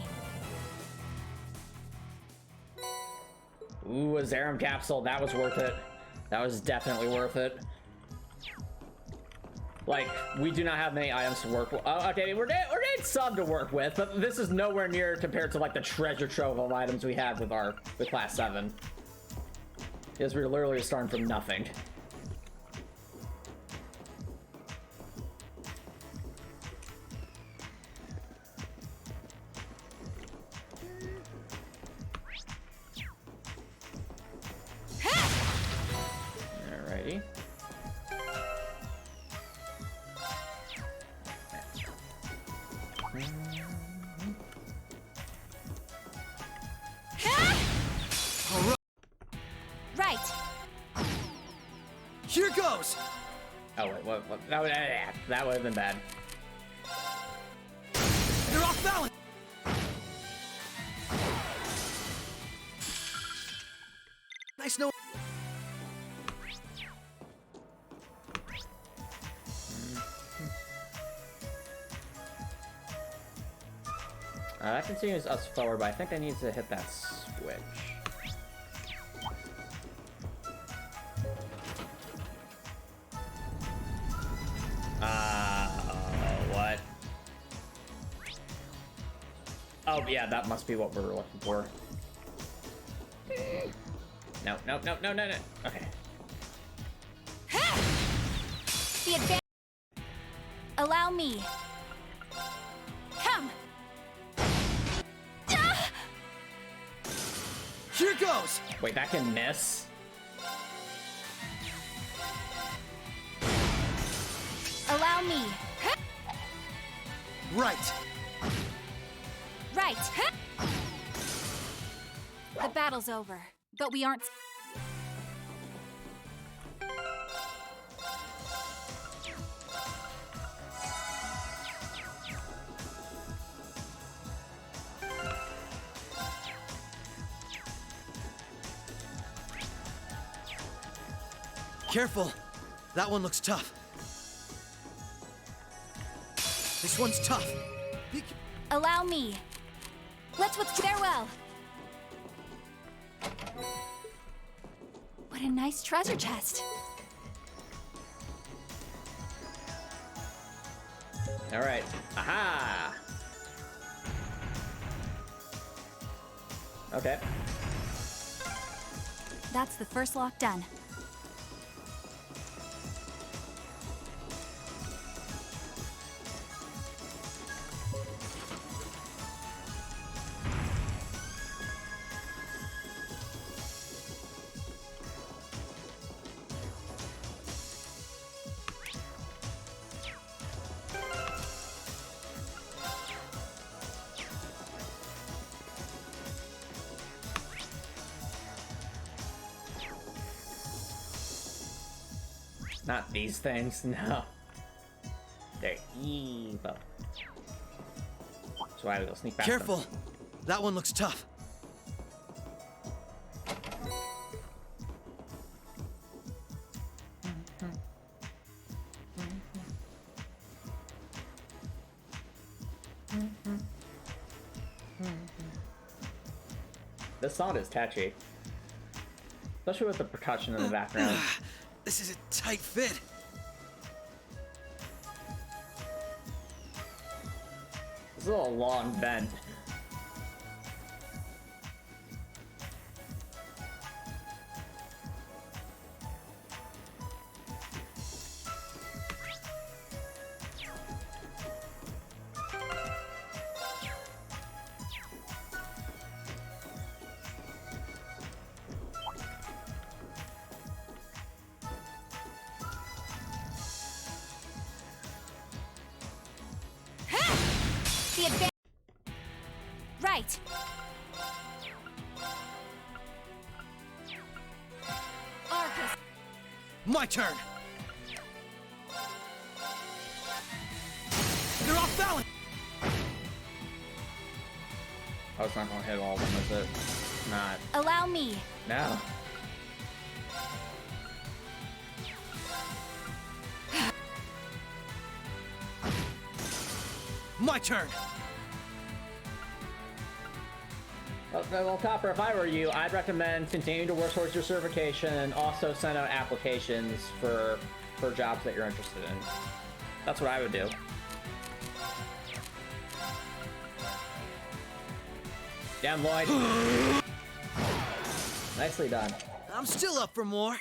Ooh, a Zerum capsule. That was worth it. That was definitely worth it. Like, we do not have many items to work with. Okay, we're getting some to work with, but this is nowhere near compared to like the treasure trove of items we have with class 7. Because we're literally starting from nothing. Alrighty. Right. Here goes! Oh wait, what? That would have been bad. You're off balance! Nice no. That continues us forward, but I think I need to hit that switch. What? Oh, yeah, that must be what we're looking for. No. Okay. The advance. Allow me. Come. Here goes! Wait, that can miss? Allow me. Right. Right. The battle's over, but we aren't. Careful. That one looks tough. This one's tough. Allow me. Let's with farewell. What a nice treasure chest. All right. Aha! Okay. That's the first lock done. Not these things, no. They're evil. So I will sneak past Careful. them. That one looks tough. This sound is catchy. Especially with the percussion in the background. This is a tight fit. It's a little long bend. The advan- Right. Arcus. My turn. They're off balance. Oh, it's not gonna hit all of them, is it? Not. Allow me. No. My turn. Well, Copper, if I were you, I'd recommend continuing to work towards your certification and also send out applications for jobs that you're interested in. That's what I would do. Damn, Lloyd. Nicely done. I'm still up for more.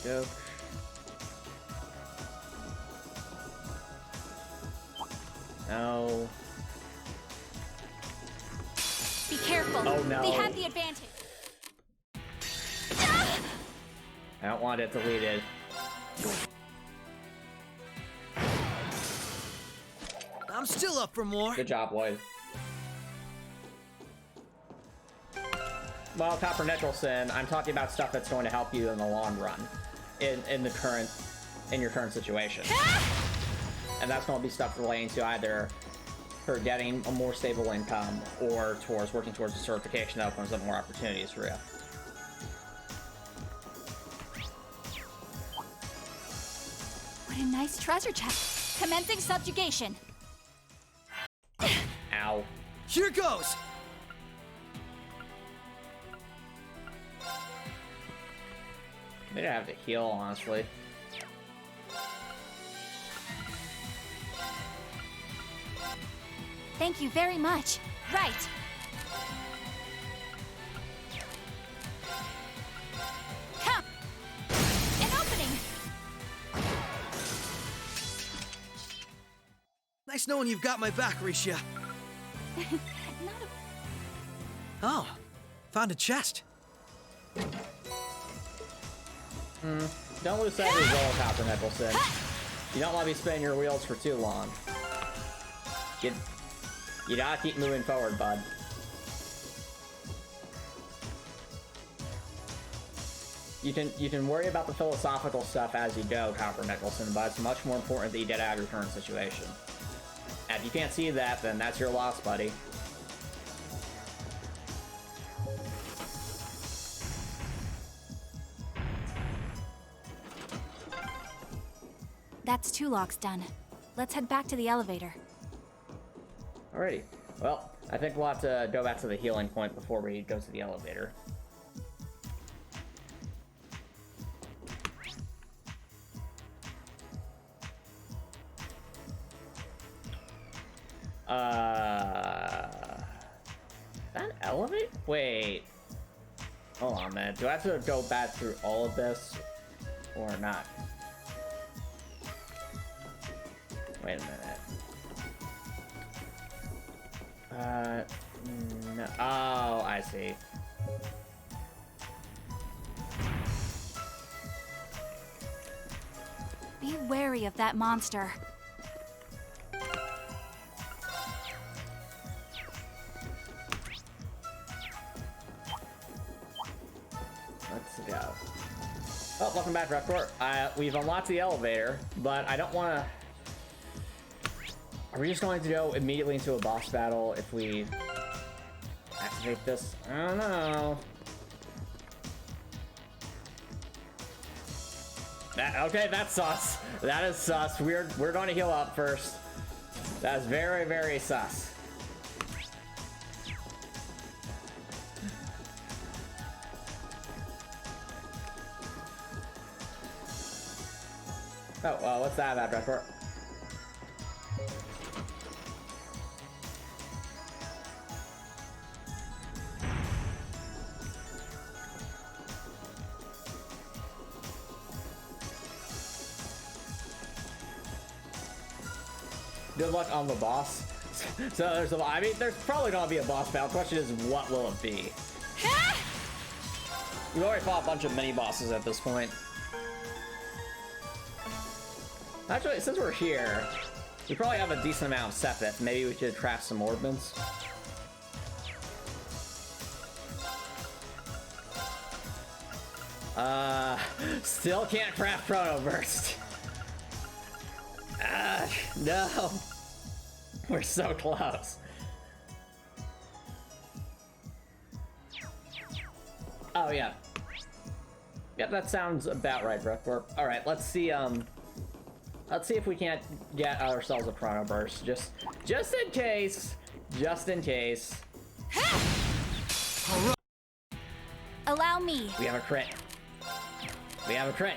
Go. No. Be careful. Oh, no. They have the advantage. I don't want it deleted. I'm still up for more. Good job, Lloyd. Well, Copper Nicholson, I'm talking about stuff that's going to help you in the long run, in your current situation, and that's going to be stuff relating to either her getting a more stable income or towards working towards a certification that opens up more opportunities for you. What a nice treasure chest. Commencing subjugation. Ow. Here goes. Maybe I have to heal, honestly. Thank you very much. Right. Come. An opening. Nice knowing you've got my back, Rixia. Not a... Oh, found a chest. Don't lose sight of your goal, Copper Nicholson. You don't want to be spinning your wheels for too long. You gotta keep moving forward, bud. You can worry about the philosophical stuff as you go, Copper Nicholson, but it's much more important that you get out of your current situation. And if you can't see that, then that's your loss, buddy. That's 2 locks done. Let's head back to the elevator. Alrighty. Well, I think we'll have to go back to the healing point before we go to the elevator. That elevate? Wait. Hold on, man. Do I have to go back through all of this or not? Wait a minute. No. Oh, I see. Be wary of that monster. Let's go. Oh, welcome back, Report. We've unlocked the elevator, but I don't want to... Are we just going to go immediately into a boss battle if we activate this? I don't know. Okay, that's sus. That is sus. We're going to heal up first. That's very, very sus. Oh, well, what's that about, Dreadport? Good luck on the boss. So there's probably gonna be a boss battle. The question is, what will it be? We've already fought a bunch of mini bosses at this point. Actually, since we're here, we probably have a decent amount of Sepith. Maybe we should craft some orbments. Still can't craft Chrono Burst. No. We're so close. Oh, yeah. Yep, that sounds about right, Brookthorpe. Alright, let's see if we can't get ourselves a Chrono Burst. Just in case. Just in case. Allow me. We have a crit. We have a crit.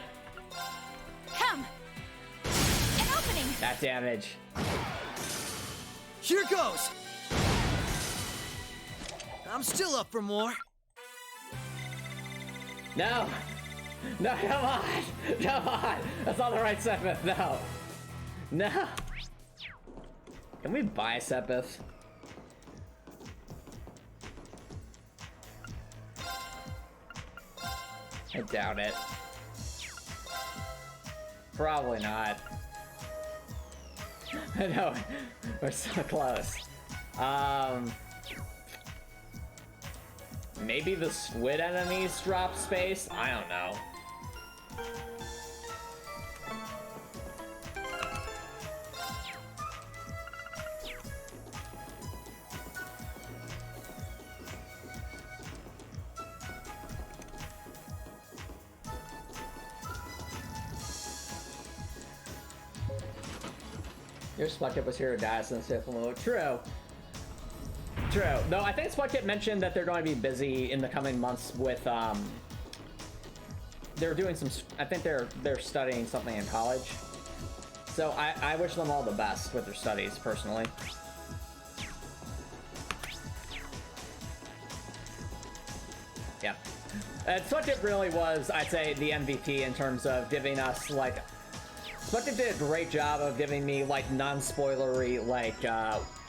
Come. An opening. That damage. Here goes! I'm still up for more. No! No, come on! Come on! That's not the right Sepith, no! No! Can we buy Sepith? I doubt it. Probably not. I know, we're so close. Maybe the squid enemies drop space? I don't know. Your Spudkip was here to die since the mode. True. True. Though I think Spudkip mentioned that they're going to be busy in the coming months with they're doing some. I think they're studying something in college. So I wish them all the best with their studies, personally. Yeah. And Spudkip really was, I'd say, the MVP in terms of giving us like. Spudkip did a great job of giving me like non-spoilery like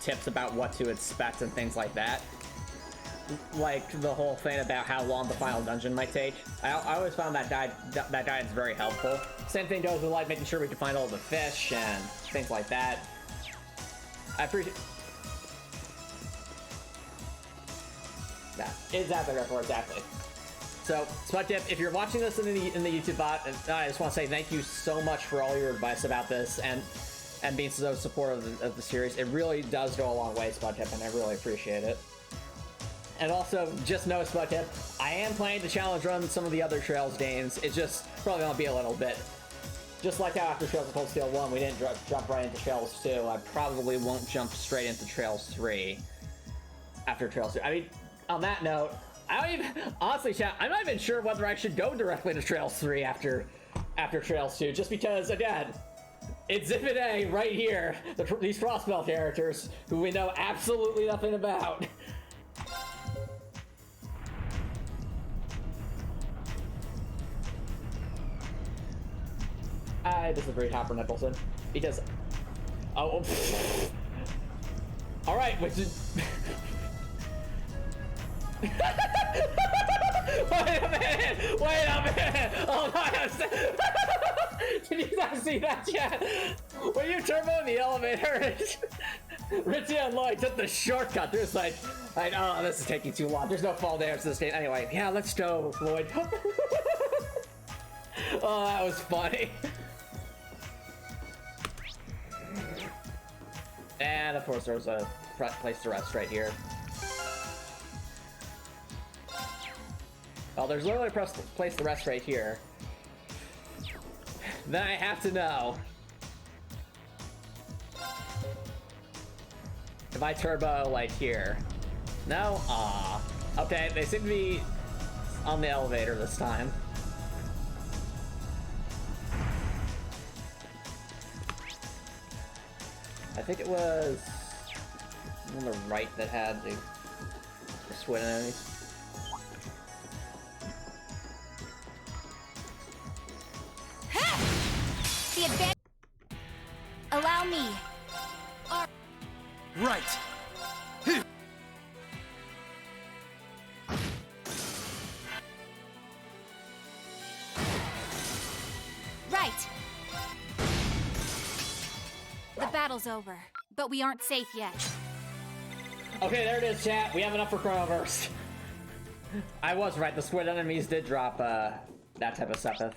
tips about what to expect and things like that. Like the whole thing about how long the final dungeon might take. I always found that guidance very helpful. Same thing goes with like making sure we can find all the fish and things like that. I appreciate. Yeah, exactly, therefore, exactly. So, Spudkip, if you're watching this in the YouTube bot, I just want to say thank you so much for all your advice about this and being so supportive of the series. It really does go a long way, Spudkip, and I really appreciate it. And also, just know, Spudkip, I am planning to challenge run some of the other Trails games. It's just probably going to be a little bit. Just like how after Trails of Cold Steel 1, we didn't jump right into Trails 2, I probably won't jump straight into Trails 3 after Trails 2. I mean, on that note, I don't even, honestly, chat, I'm not even sure whether I should go directly to Trails 3 after Trails 2, just because, again, Exhibit A right here, these Crossbell characters, who we know absolutely nothing about. I disagree, Hopper Nicholson, because, oh, all right, which is, wait a minute! Wait a minute! Oh no! Did you guys see that yet? When you turbo in the elevator, Rixia and Lloyd took the shortcut. There's like, oh, this is taking too long. There's no fall damage to this game. Anyway, yeah, let's go, Lloyd. Oh, that was funny. And of course, there's a place to rest right here. Well, there's literally a place to rest right here. Then I have to know. If I turbo, like, here. No? Aw. Okay, they seem to be on the elevator this time. I think it was on the right that had the squid enemies. The advantage. Allow me. Right. Right. The battle's over, but we aren't safe yet. Okay, there it is, chat. We have enough for Chrono Burst. I was right. The squid enemies did drop that type of sepith.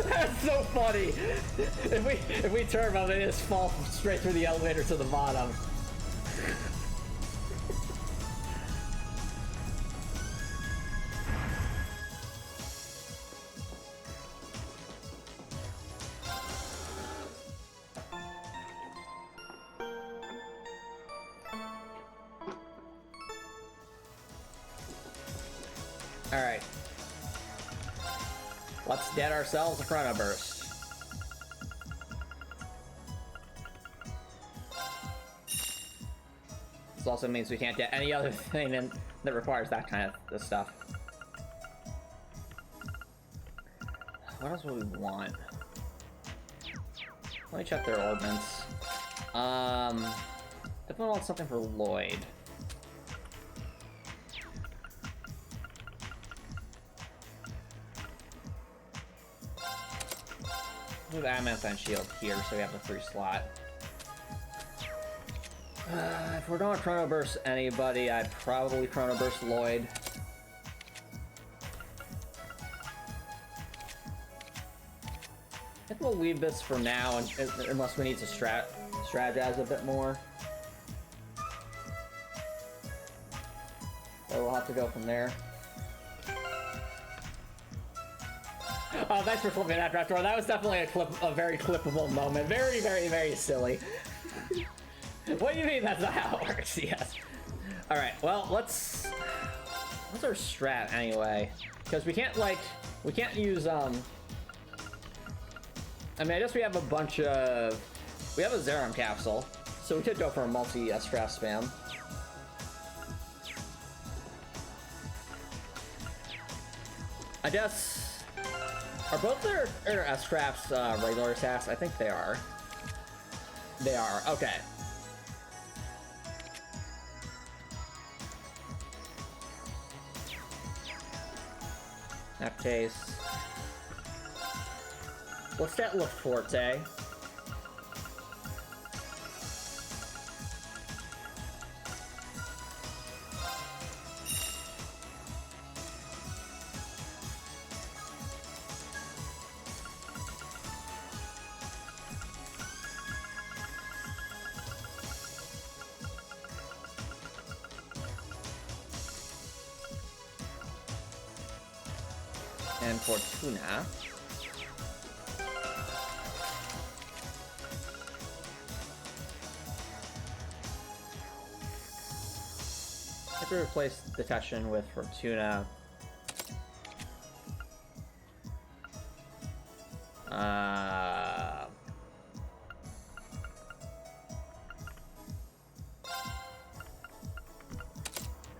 That's so funny. If we turbo, they just fall straight through the elevator to the bottom. All right. Let's get ourselves a Chrono Burst. This also means we can't get any other thing that requires that kind of stuff. What else would we want? Let me check their ordnance. Definitely want something for Lloyd. Move Adamantine Shield here so we have the free slot. If we're going to Chrono Burst anybody, I'd probably Chrono Burst Lloyd. I think we'll leave this for now unless we need to strategize a bit more. So we'll have to go from there. Oh, thanks for flipping that Raptor. That was definitely a very clippable moment. Very, very, very silly. What do you mean that's not how it works? Yes. Alright, well, what's our strat anyway? Because we can't use, I mean, I guess we have a bunch of... We have a Zerum capsule, so we could go for a multi-strat spam. I guess... Are both their S-traps regular attacks? I think they are. They are, okay. In that case... Let's get La Forte. And Fortuna. If we replace Detection with Fortuna.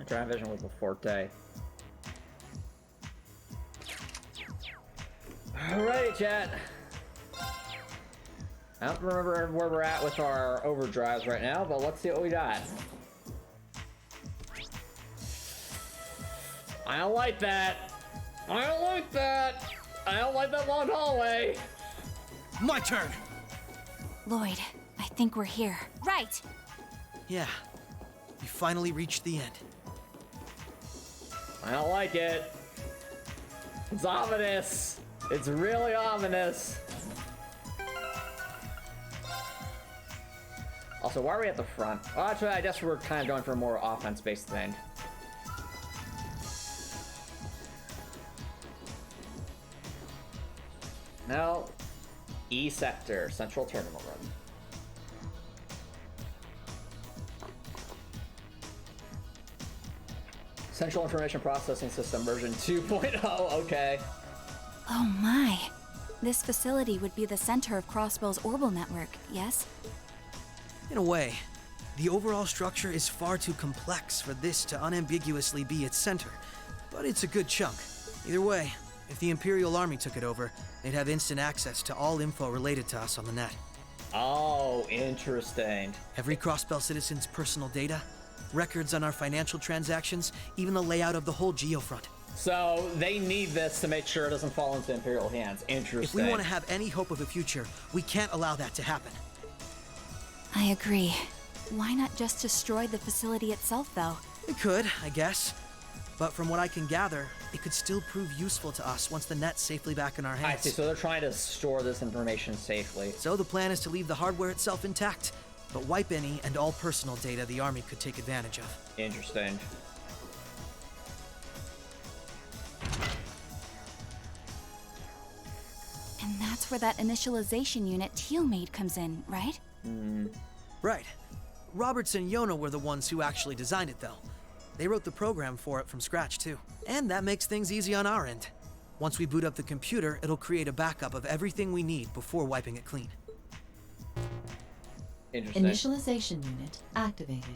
Giant Vision with the Forte. Alrighty, chat. I don't remember where we're at with our overdrives right now, but let's see what we got. I don't like that. I don't like that. I don't like that long hallway. My turn. Lloyd, I think we're here. Right. Yeah. We finally reached the end. I don't like it. It's ominous. It's really ominous. I'll Also, why are we at the front? Well, actually, I guess we're kind of going for a more offense-based thing. Now, E sector, central terminal room. Central Information Processing System version 2.0, okay. Oh my. This facility would be the center of Crossbell's orbital network, yes? In a way, the overall structure is far too complex for this to unambiguously be its center, but it's a good chunk. Either way, if the Imperial Army took it over, they'd have instant access to all info related to us on the net. Oh, interesting. Every Crossbell citizen's personal data, records on our financial transactions, even the layout of the whole Geofront. So they need this to make sure it doesn't fall into Imperial hands. Interesting. If we want to have any hope of a future, we can't allow that to happen. I agree. Why not just destroy the facility itself, though? We could, I guess. But from what I can gather, it could still prove useful to us once the net's safely back in our hands. I see, so they're trying to store this information safely. So the plan is to leave the hardware itself intact, but wipe any and all personal data the Army could take advantage of. Interesting. And that's where that initialization unit Teal made comes in, right? Right. Roberts and Yona were the ones who actually designed it, though. They wrote the program for it from scratch, too. And that makes things easy on our end. Once we boot up the computer, it'll create a backup of everything we need before wiping it clean. Interesting. Initialization unit activated.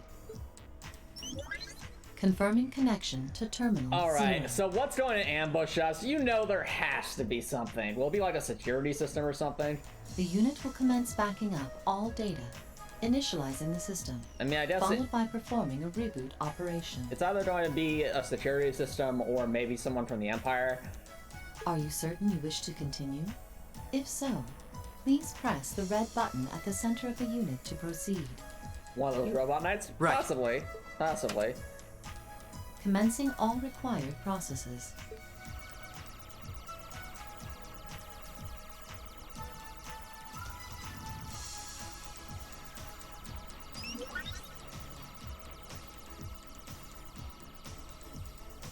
Confirming connection to terminal. Alright, 0. so what's going to ambush us? You know there has to be something. Will it be like a security system or something? The unit will commence backing up all data, initializing the system. I mean, I guess followed by performing a reboot operation. it's either going to be a security system or maybe someone from the Empire. Are you certain you wish to continue? If so, please press the red button at the center of the unit to proceed. One of those robot knights? Right. Possibly. Possibly. Commencing all required processes.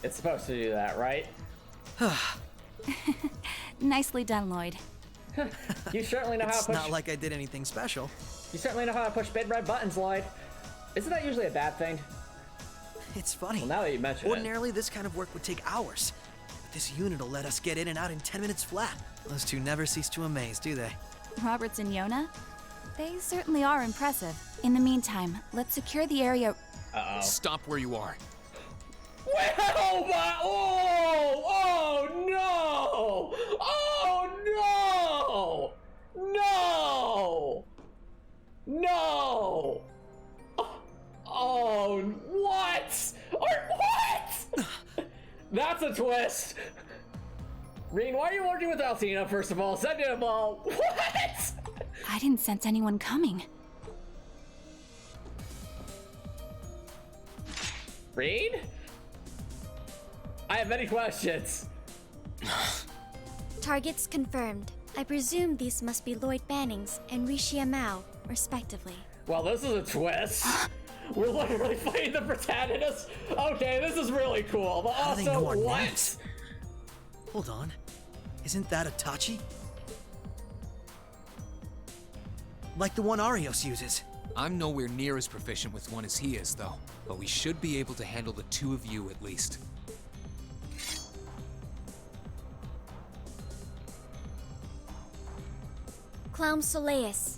It's supposed to do that, right? Nicely done, Lloyd. You certainly know how to It's push. not like I did anything special. You certainly know how to push big red buttons, Lloyd. Isn't that usually a bad thing? It's funny. Well, now that you mention it. Ordinarily, this kind of work would take hours. But this unit will let us get in and out in 10 minutes flat. Those two never cease to amaze, do they? Roberts and Yona? They certainly are impressive. In the meantime, let's secure the area. Uh-oh. Stop where you are. Wait, oh my, oh no! Oh no! No! Oh, what? What? That's a twist. Reen, why are you working with Altina, first of all? Second of all, what? I didn't sense anyone coming. Reen? I have many questions. Targets confirmed. I presume these must be Lloyd Bannings and Rixia Mao, respectively. Well, this is a twist. We're literally fighting the protagonist. Okay, this is really cool. But How do they also, know our what? names? Hold on. Isn't that a Tachi? Like the one Arios uses. I'm nowhere near as proficient with one as he is, though. But we should be able to handle the two of you at least. Clown Soleus.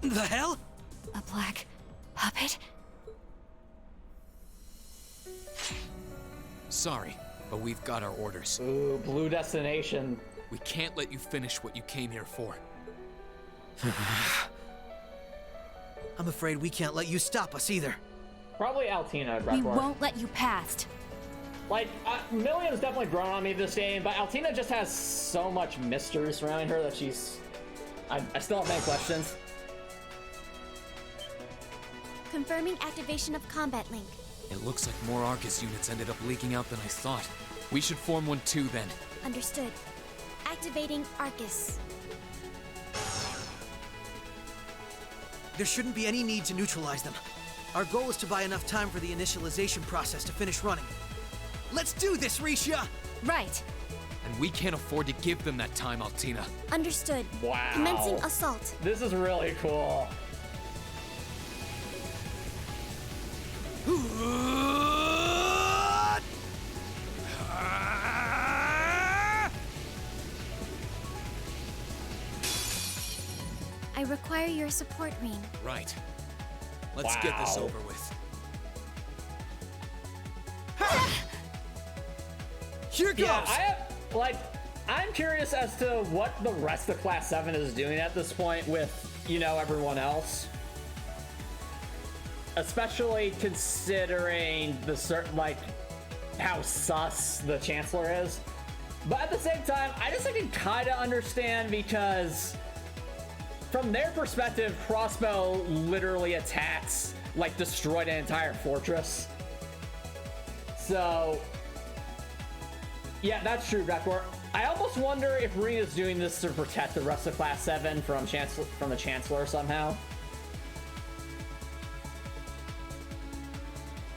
The hell? A black puppet? Sorry, but we've got our orders. Ooh, blue destination. We can't let you finish what you came here for. I'm afraid we can't let you stop us either. Probably Altina, We Gregor. won't let you past. Like, Milliam's definitely grown on me this game, but Altina just has so much mystery surrounding her that she's... I still have many questions. Confirming activation of combat link. It looks like more Arcus units ended up leaking out than I thought. We should form one too, then. Understood. Activating Arcus. There shouldn't be any need to neutralize them. Our goal is to buy enough time for the initialization process to finish running. Let's do this, Rixia! Right. And we can't afford to give them that time, Altina. Understood. Wow. Commencing assault. This is really cool. I require your support, Reen. Right. Let's get this Wow. over with. Here goes! Yeah, I'm curious as to what the rest of Class 7 is doing at this point with, you know, everyone else. Especially considering the certain, like, how sus the Chancellor is. But at the same time, I can kind of understand because from their perspective, Crossbell literally attacks, like, destroyed an entire fortress. So, yeah, that's true, Vector. I almost wonder if Reen is doing this to protect the rest of Class 7 from the Chancellor somehow.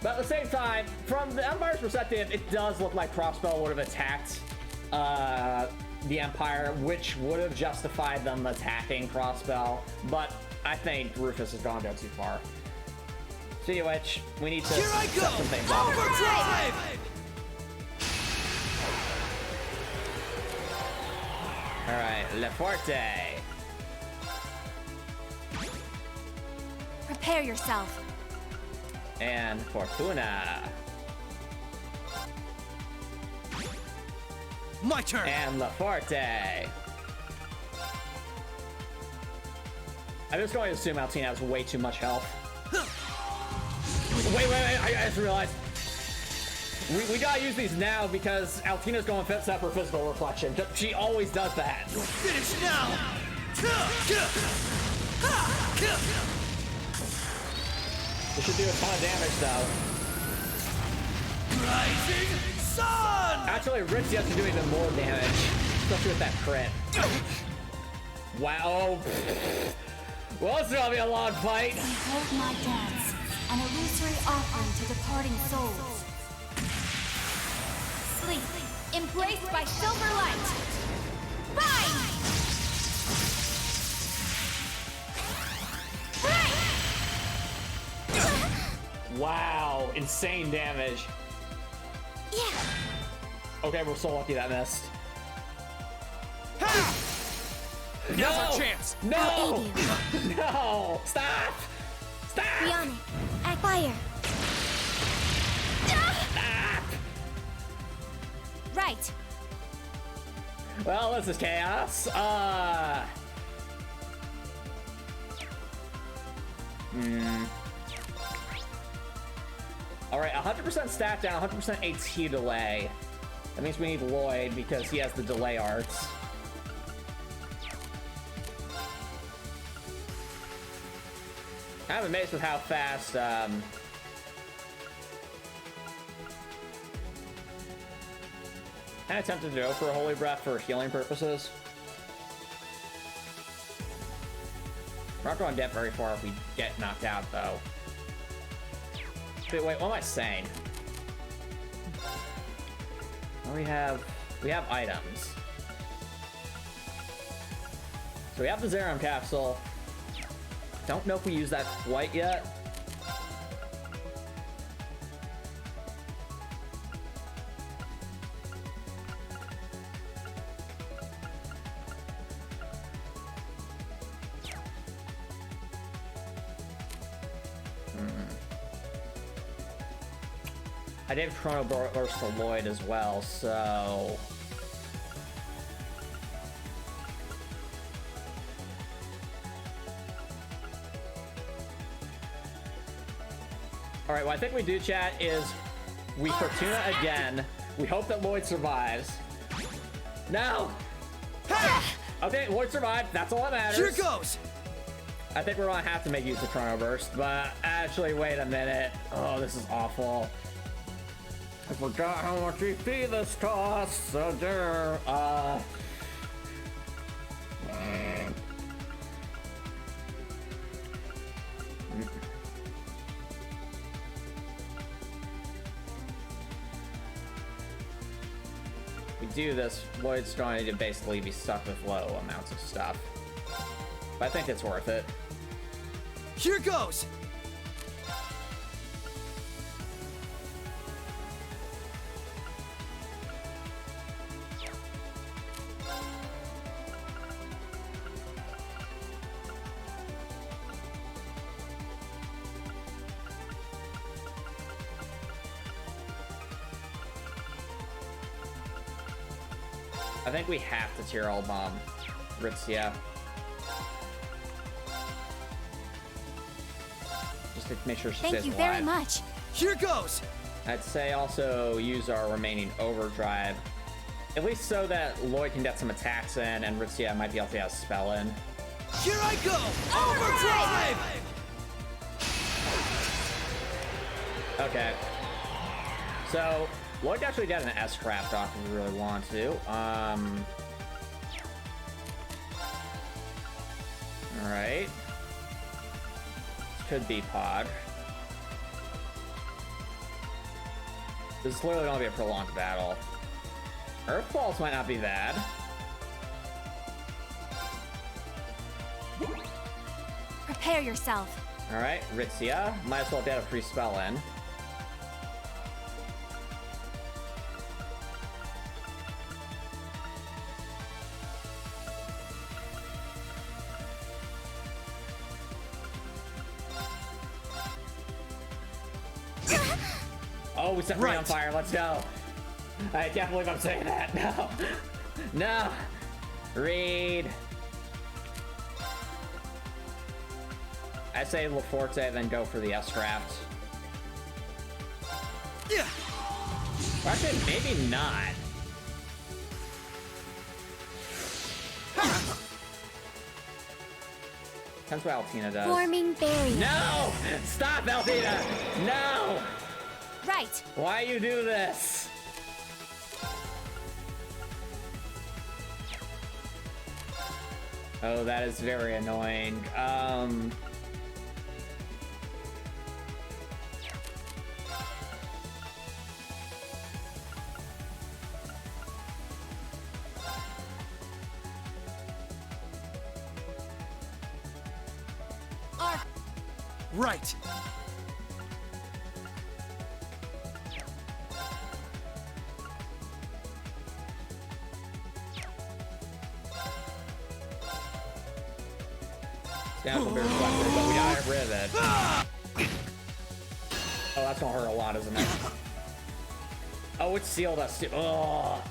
But at the same time, from the Empire's perspective, it does look like Crossbell would have attacked the Empire, which would have justified them attacking Crossbell. But I think Rufus has gone down too far. Speaking of which, we need to Here I go! set some things up. Overdrive! Alright, Le Forte. Prepare yourself. And Fortuna. My turn! And Le Forte. I'm just going to assume Altina has way too much health. Wait, I just realized. We gotta use these now because Altina's going to set for physical reflection. She always does that. Finish now! It should do a ton of damage though. Rising Sun! Actually, Rixia has to do even more damage, especially with that crit. Wow. Well, it's gonna be a long fight. Behold my dance, an illusory offering to departing souls. Sleep, embraced by silver light. Rise! Wow, insane damage. Yeah. Okay, we're so lucky that missed. Now's our chance! No! I'll aid you. No! Stop! Stop! Bionic. At fire. Stop! Right. Well, this is chaos. Alright, 100% stat down, 100% AT delay. That means we need Lloyd because he has the delay arts. I'm amazed with how fast, I attempted to go for a Holy Breath for healing purposes. We're not going dead very far if we get knocked out, though. Wait, what am I saying? Well, we have items. So we have the Zerum capsule. Don't know if we use that quite yet. I did Chrono Burst to Lloyd as well, so... Alright, what I think we do, chat, is we Fortuna again. We hope that Lloyd survives. No! Okay, Lloyd survived. That's all that matters. Here goes! I think we're gonna have to make use of Chrono Burst, but actually, wait a minute. Oh, this is awful. I forgot how much EP this costs. So there. We do this, Lloyd's going to basically be stuck with low amounts of stuff. But I think it's worth it. Here goes! I think we have to tier all bomb Rixia. Just to make sure she stays alive. Thank you very much. Here goes! I'd say also use our remaining overdrive. At least so that Lloyd can get some attacks in and Rixia might be able to get a spell in. Here I go! Overdrive! Okay. So, Lloyd actually got an S-craft off if we really want to. Alright. This could be Pod. This is clearly going to be a prolonged battle. Earth Balls might not be bad. Prepare yourself. Alright, Rixia. Might as well get a free spell in. Oh, we set Reed on fire. Let's go. I can't believe I'm saying that. No. No. Reed. I say LaForte, then go for the S-Craft. Yeah. Or actually, maybe not. Depends what Altina does. Forming barrier. No! Stop, Altina! No! Right. Why you do this? Oh, that is very annoying. Right. Down to Bear Reflector, but we gotta get rid of it. Oh, that's gonna hurt a lot, isn't it? Oh, it sealed us too. Oh,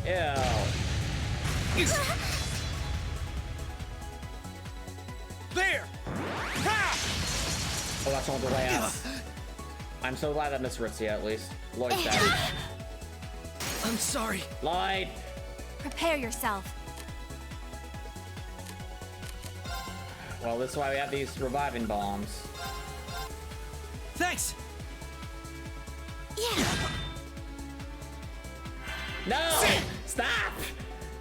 ew. There! Oh, that's gonna delay us. I'm so glad I missed Rixia at least. Lloyd's dead. I'm sorry. Lloyd! Prepare yourself. Well, this is why we have these reviving bombs. Thanks! Yeah. No! Stop!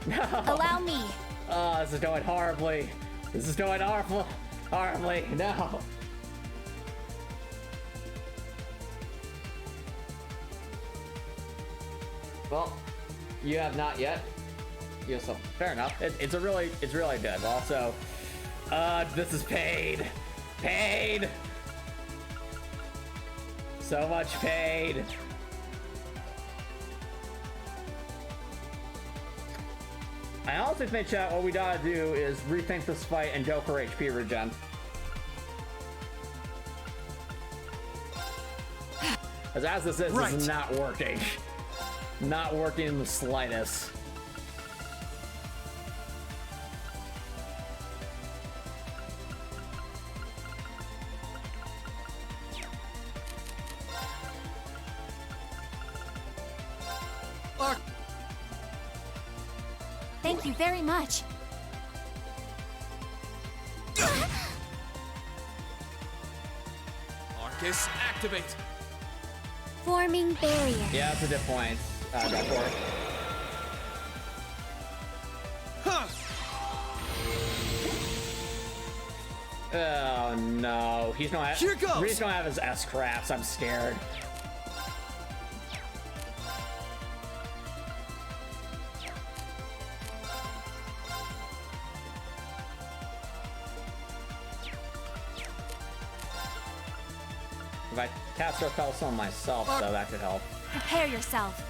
No! Allow me. Oh, this is going horribly. This is going horribly. No! Well, you have not yet. Yes, so fair enough. It's really good. Also, this is pain. Pain! So much pain. I honestly think, chat, what we gotta do is rethink this fight and go for HP regen. As this is, this is not working. Not working in the slightest. Thank you very much. Arcus, activate. Forming barrier. Yeah, that's a good point. Go for it. Oh no, he's not. Here goes. He's gonna have his S crafts. I'm scared. If I cast or spell on myself, though, that could help. Prepare yourself.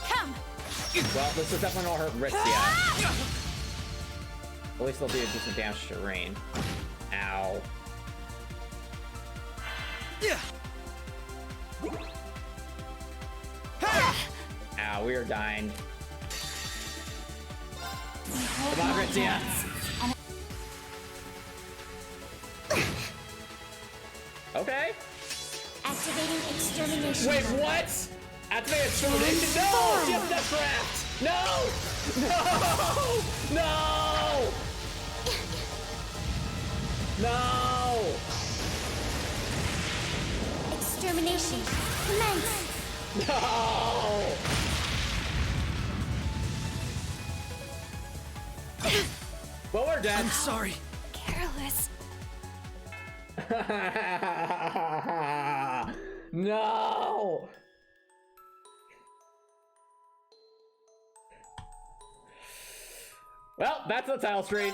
Come. Well, this is definitely not hurt Rixia. At least they'll do decent damage to Rain. Ow. Yeah. Ow, we are dying. Come on, Rixia. Okay. Activating extermination. Wait, mode. what? Activate extermination? No! She has Death Craft! No! No! No! No! Extermination. Commence. No! Well, we're dead. I'm sorry. Careless. No! Well, that's the title screen.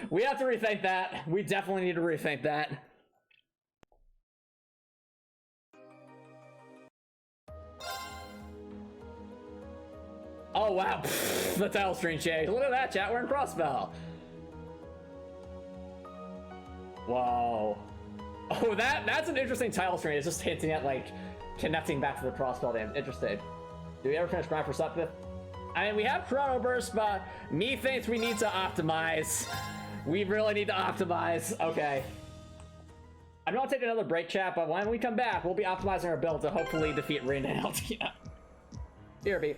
We have to rethink that. We definitely need to rethink that. Oh wow, the title screen changed. Look at that, chat. We're in Crossbell. Whoa. Oh, that's an interesting title screen. It's just hinting at like connecting back to the Crossbell damage. Interesting. Do we ever finish Grind for Sutcliffe? I mean, we have Chrono Burst, but me thinks we need to optimize. We really need to optimize. Okay. I'm gonna take another break, chat, but when we come back, we'll be optimizing our build to hopefully defeat Rain and LT. Here, B.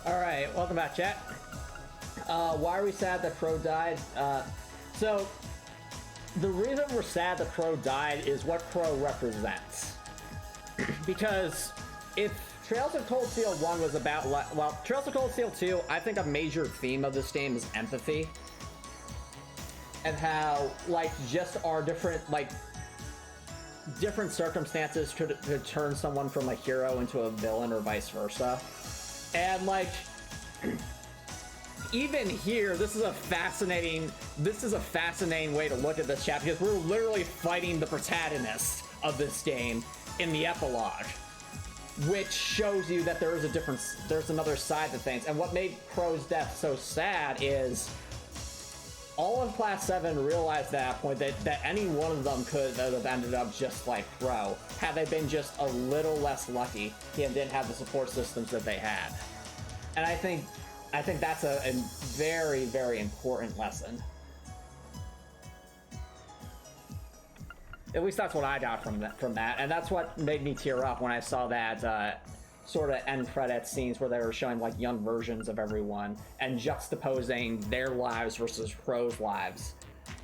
Alright, welcome back, chat. Why are we sad that Crow died? So, the reason we're sad that Crow died is what Crow represents. Because if Trails of Cold Steel 1 was about, well, Trails of Cold Steel 2, I think a major theme of this game is empathy. And how, like, just our different, like, different circumstances could turn someone from a hero into a villain or vice versa. And, like, even here, this is a fascinating way to look at this chapter, because we're literally fighting the protagonist of this game in the epilogue, which shows you that there's another side to things. And what made Crow's death so sad is all of Class 7 realized at that point that any one of them could have ended up just like Crow, had they been just a little less lucky and didn't have the support systems that they had. And I think that's a very, very important lesson. At least that's what I got from that, and that's what made me tear up when I saw that sort of end credits scenes where they were showing like young versions of everyone and juxtaposing their lives versus Crow's lives,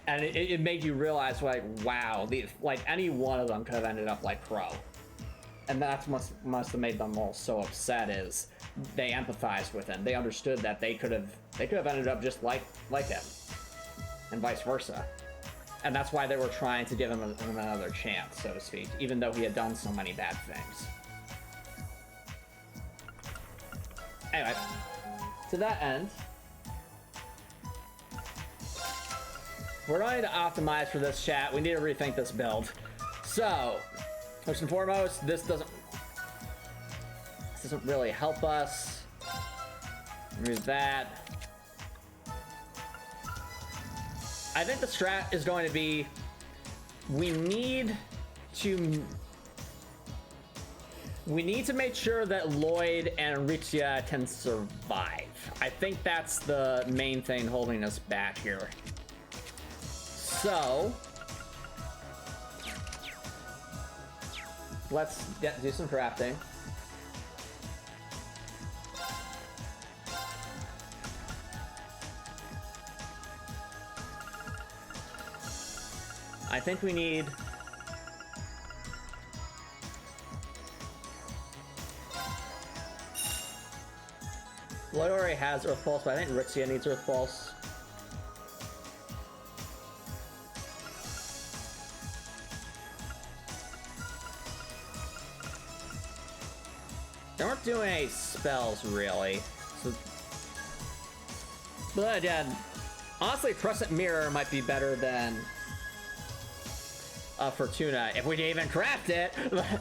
and it made you realize, like, wow, like any one of them could have ended up like Crow, and that's must have made them all so upset. Is they empathized with him, they understood that they could have ended up just like him, and vice versa. And that's why they were trying to give him another chance, so to speak, even though he had done so many bad things. Anyway, to that end, we're going to optimize for this chat. We need to rethink this build. So, first and foremost, this doesn't really help us. Remove that. I think the strat is going to be, we need to make sure that Lloyd and Rixia can survive. I think that's the main thing holding us back here. So, let's do some crafting. I think we need... Lloyd already has Earth Pulse, but I think Rixia needs Earth Pulse. They weren't doing any spells, really. So... But again, honestly, Crescent Mirror might be better than... Fortuna, if we didn't even craft it. I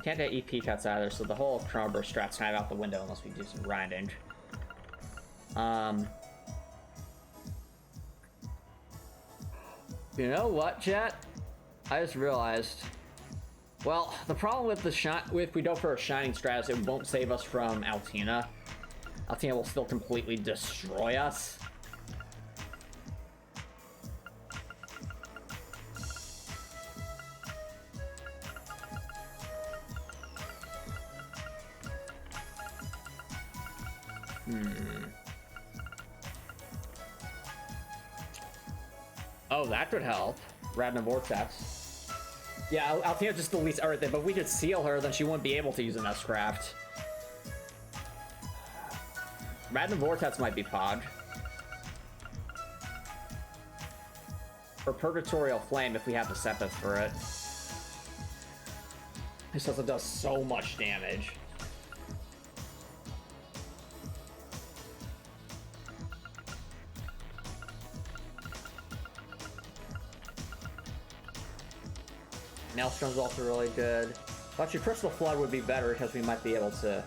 can't get EP cuts either, so the whole Chronoburst strat's kind of out the window unless we do some grinding. You know what, chat? I just realized. Well, the problem with if we go for a Shining strat is it won't save us from Altina. Altina will still completely destroy us. Oh, that could help. Radna Vortex. Yeah, Altina just deletes everything, but if we could seal her, then she wouldn't be able to use an S-Craft. Radna Vortex might be Pog. Or Purgatorial Flame if we have the Sepith for it. This also does so much damage. Maelstrom's also really good. Actually, Crystal Flood would be better because we might be able to...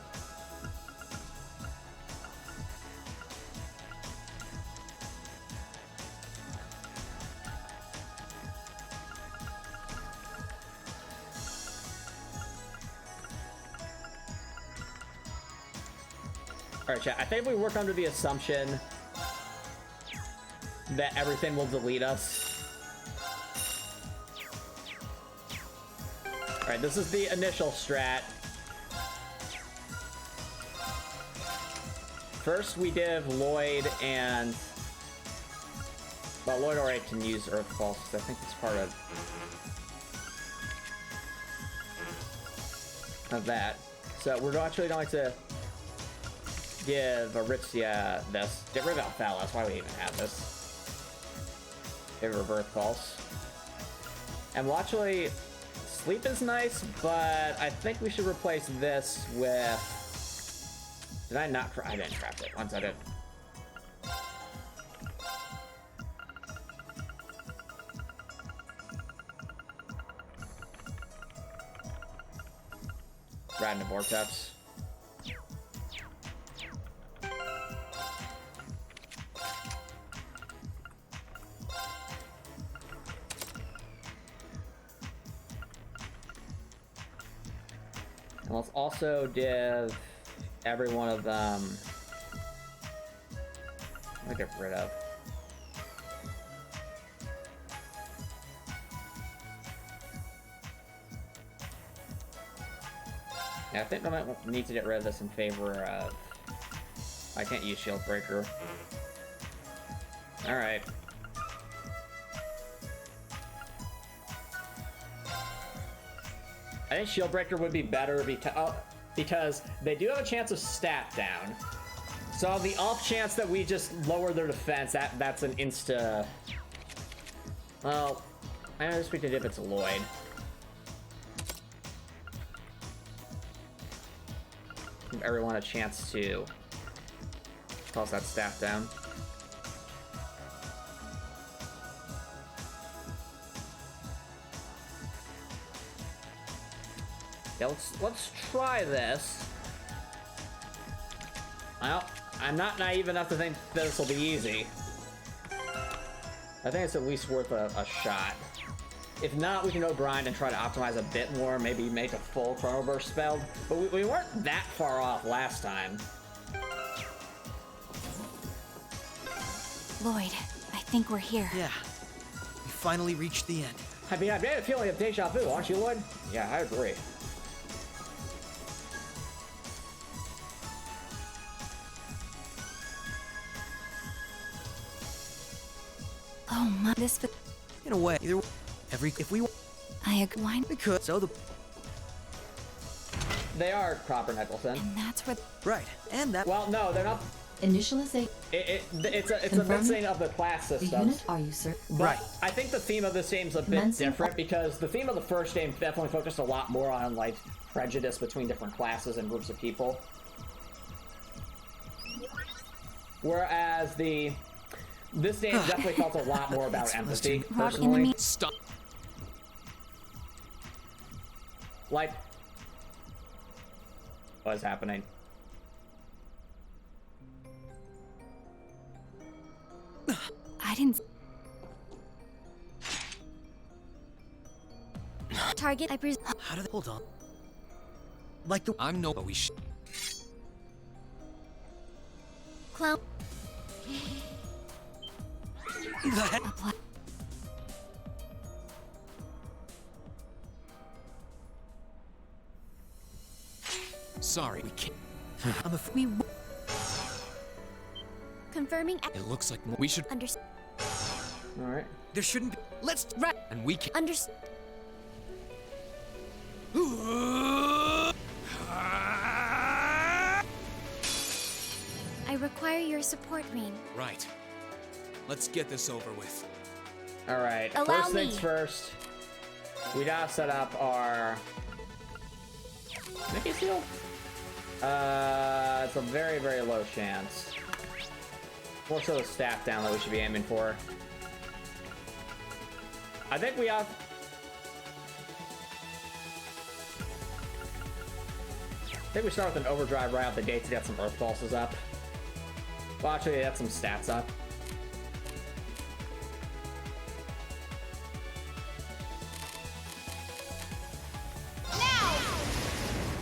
Alright, chat. I think we work under the assumption that everything will delete us. Alright, this is the initial strat. First, we div Lloyd and... Well, Lloyd already can use Earth Pulse, I think it's part of that. So we're actually going to give Rixia this. Get rid of Alphala, that's why we even have this. Give her Earth Pulse. And we'll actually... Sleep is nice, but I think we should replace this with... Did I not... I didn't craft it. Once I did. Ride in the Vortex. And let's also div every one of them. What do I get rid of? Yeah, I think I might need to get rid of this in favor of... I can't use Shield Breaker. Alright. I think Shield Breaker would be better because they do have a chance of stat down. So the off chance that we just lower their defense, that's an insta... Well, I know this we could if it's a Lloyd. Give everyone a chance to cause that staff down. Yeah, let's try this. Well, I'm not naive enough to think this will be easy. I think it's at least worth a shot. If not, we can go grind and try to optimize a bit more, maybe make a full Chrono Burst spell. But we weren't that far off last time. Lloyd, I think we're here. Yeah. We finally reached the end. I mean, I've got a feeling of deja vu, aren't you, Lloyd? Yeah, I agree. Oh my, this... In a way, either if we I agree. Why? we could. So the They are Cropper Nicholson. And that's where... right, and that. Well, no, they're not. Initialization. It's a Confirming mixing of the class The systems. unit, are you certain? But Right. I think the theme of this game's a bit Commencing different op- because the theme of the first game definitely focused a lot more on like prejudice between different classes and groups of people. Whereas this game definitely felt a lot more about empathy, personally. Stop. Like, what is happening? I didn't... Target, I presume. How do they hold on? Like the I'm no, but we should. Clown. Apply... Sorry, we can't. I'm a We... Confirming. It looks like we should. Understand. Alright. There shouldn't be. Let's Right. And we can. Understand. I require your support, Rean. Right. Let's get this over with. Alright, Allow first things me. first. We gotta set up our... Mickey Seal? It's a very, very low chance. More so the staff down that we should be aiming for. I think we have... I think we start with an overdrive right out the gate to get some earth pulses up. Well, actually, get some stats up.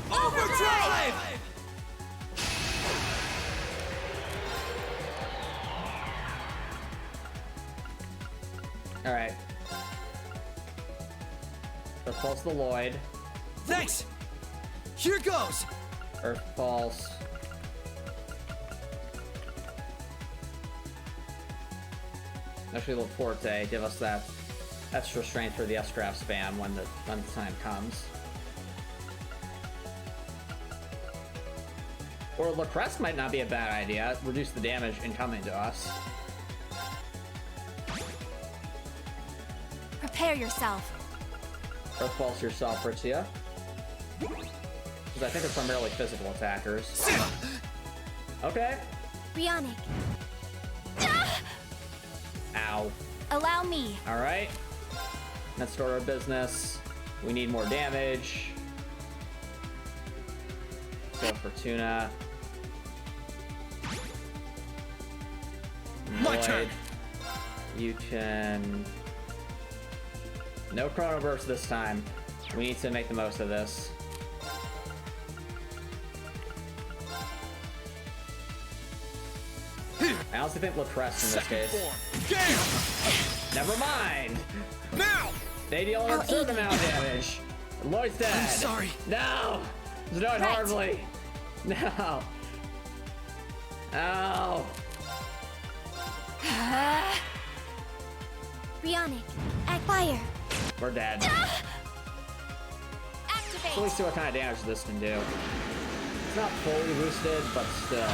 overdrive! Alright. Earth Pulse the Lloyd. Thanks! Here goes! Earth Pulse. Actually, La Forte, give us that extra strength for the S-Craft spam when the time comes. Or La Crest might not be a bad idea. Reduce the damage incoming to us. Prepare yourself. Earth Pulse yourself, Rixia. Because I think it's primarily physical attackers. Okay. Bionic. Ow. Allow me. Alright. Let's start our business. We need more damage. So Fortuna. My Lloyd, turn. You can... No Chrono Burst this time. We need to make the most of this. I honestly think La Crest in this case. Never mind! Now! They deal an absurd amount of damage. Lloyd's dead. I'm sorry. No! There's no Right. Hardly. No. Oh. Bionic. Act fire. We're dead. Activate. Let me see what kind of damage this can do. It's not fully boosted, but still.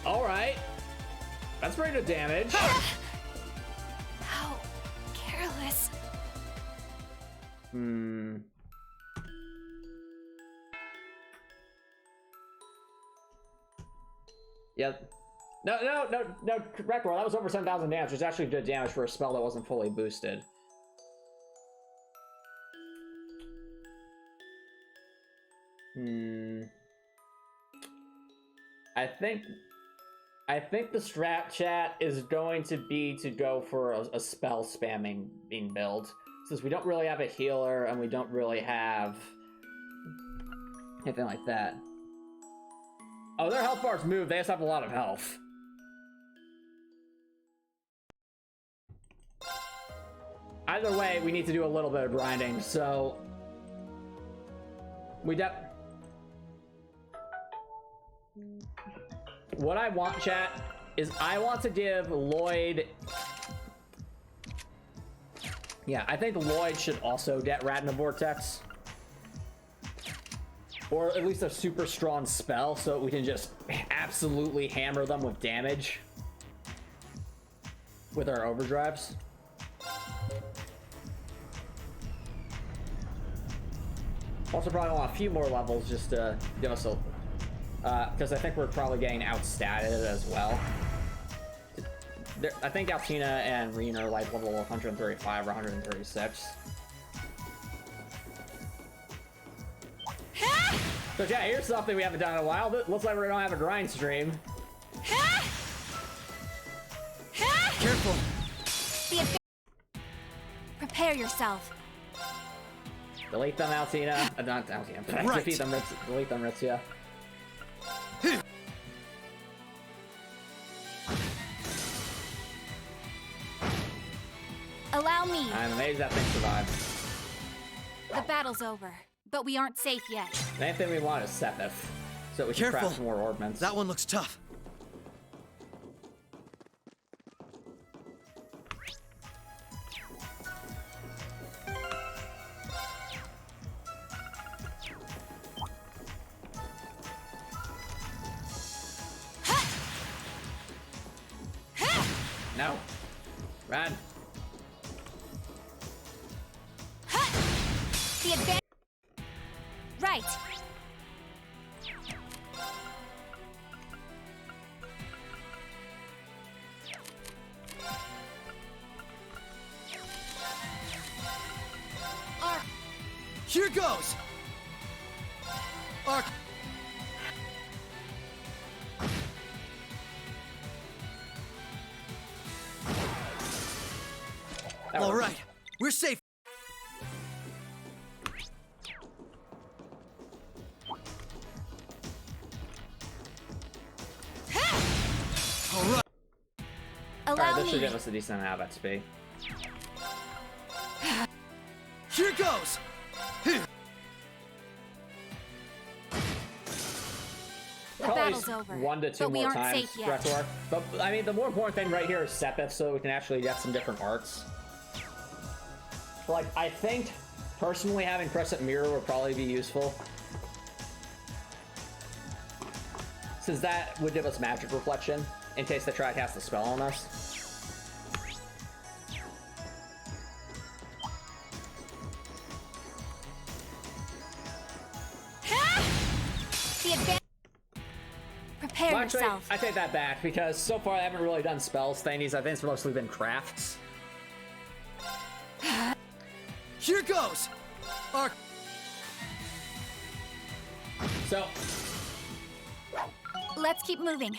Alright. That's pretty good damage. How careless. Yep. No, Record, that was over 7,000 damage. It's actually good damage for a spell that wasn't fully boosted. I think the strat chat is going to be to go for a spell spamming being build. Since we don't really have a healer and we don't really have anything like that. Oh, their health bars move, they just have a lot of health. Either way, we need to do a little bit of grinding, so... What I want, chat, is I want to give Lloyd... Yeah, I think Lloyd should also get Radna Vortex. Or at least a super strong spell, so we can just absolutely hammer them with damage. With our overdrives. Also probably want a few more levels just to give us a... because I think we're probably getting outstatted as well. I think Altina and Reen are like level 135 or 136. So yeah, here's something we haven't done in a while. Looks like we don't have a grind stream. Careful. Prepare yourself. Delete them, Altina. Not Altina. Right. Defeat them, delete them, Rixia. Allow me. I'm amazed that thing survived. The battle's over, but we aren't safe yet. The main thing we want is Sepith, so that we can Careful. craft more ordnance. That one looks tough. No. Run. The advantage. Right. Here goes. Arc. All right, we're safe. Alright, Allow this should me. give us a decent amount of XP. Here goes! The Probably battle's over. 1 to 2 but we more aren't times, safe yet. Retor. But, I mean, the more important thing right here is Sepith, so we can actually get some different arts. Like, I think, personally, having Crescent Mirror would probably be useful. Since that would give us magic reflection, in case they try to cast a spell on us. The advan- Prepare Well, actually, yourself. I take that back, because so far I haven't really done spells thingies. I think it's mostly been crafts. Here goes! Arc. So, Let's keep moving.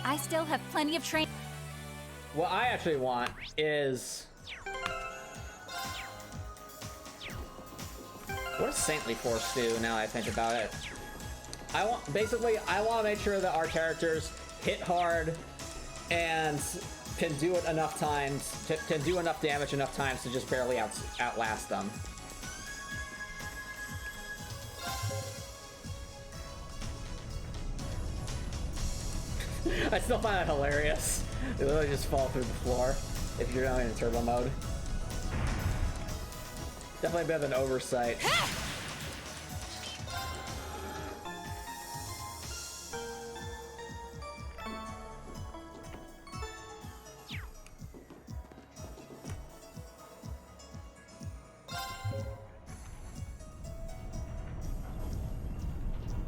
I still have plenty of train. what I actually want is... What does Saintly Force do now I think about it? I want to make sure that our characters hit hard and can do it enough times, can do enough damage enough times to just barely outlast them. I still find that hilarious. They literally just fall through the floor if you're going in turbo mode. Definitely a bit of an oversight.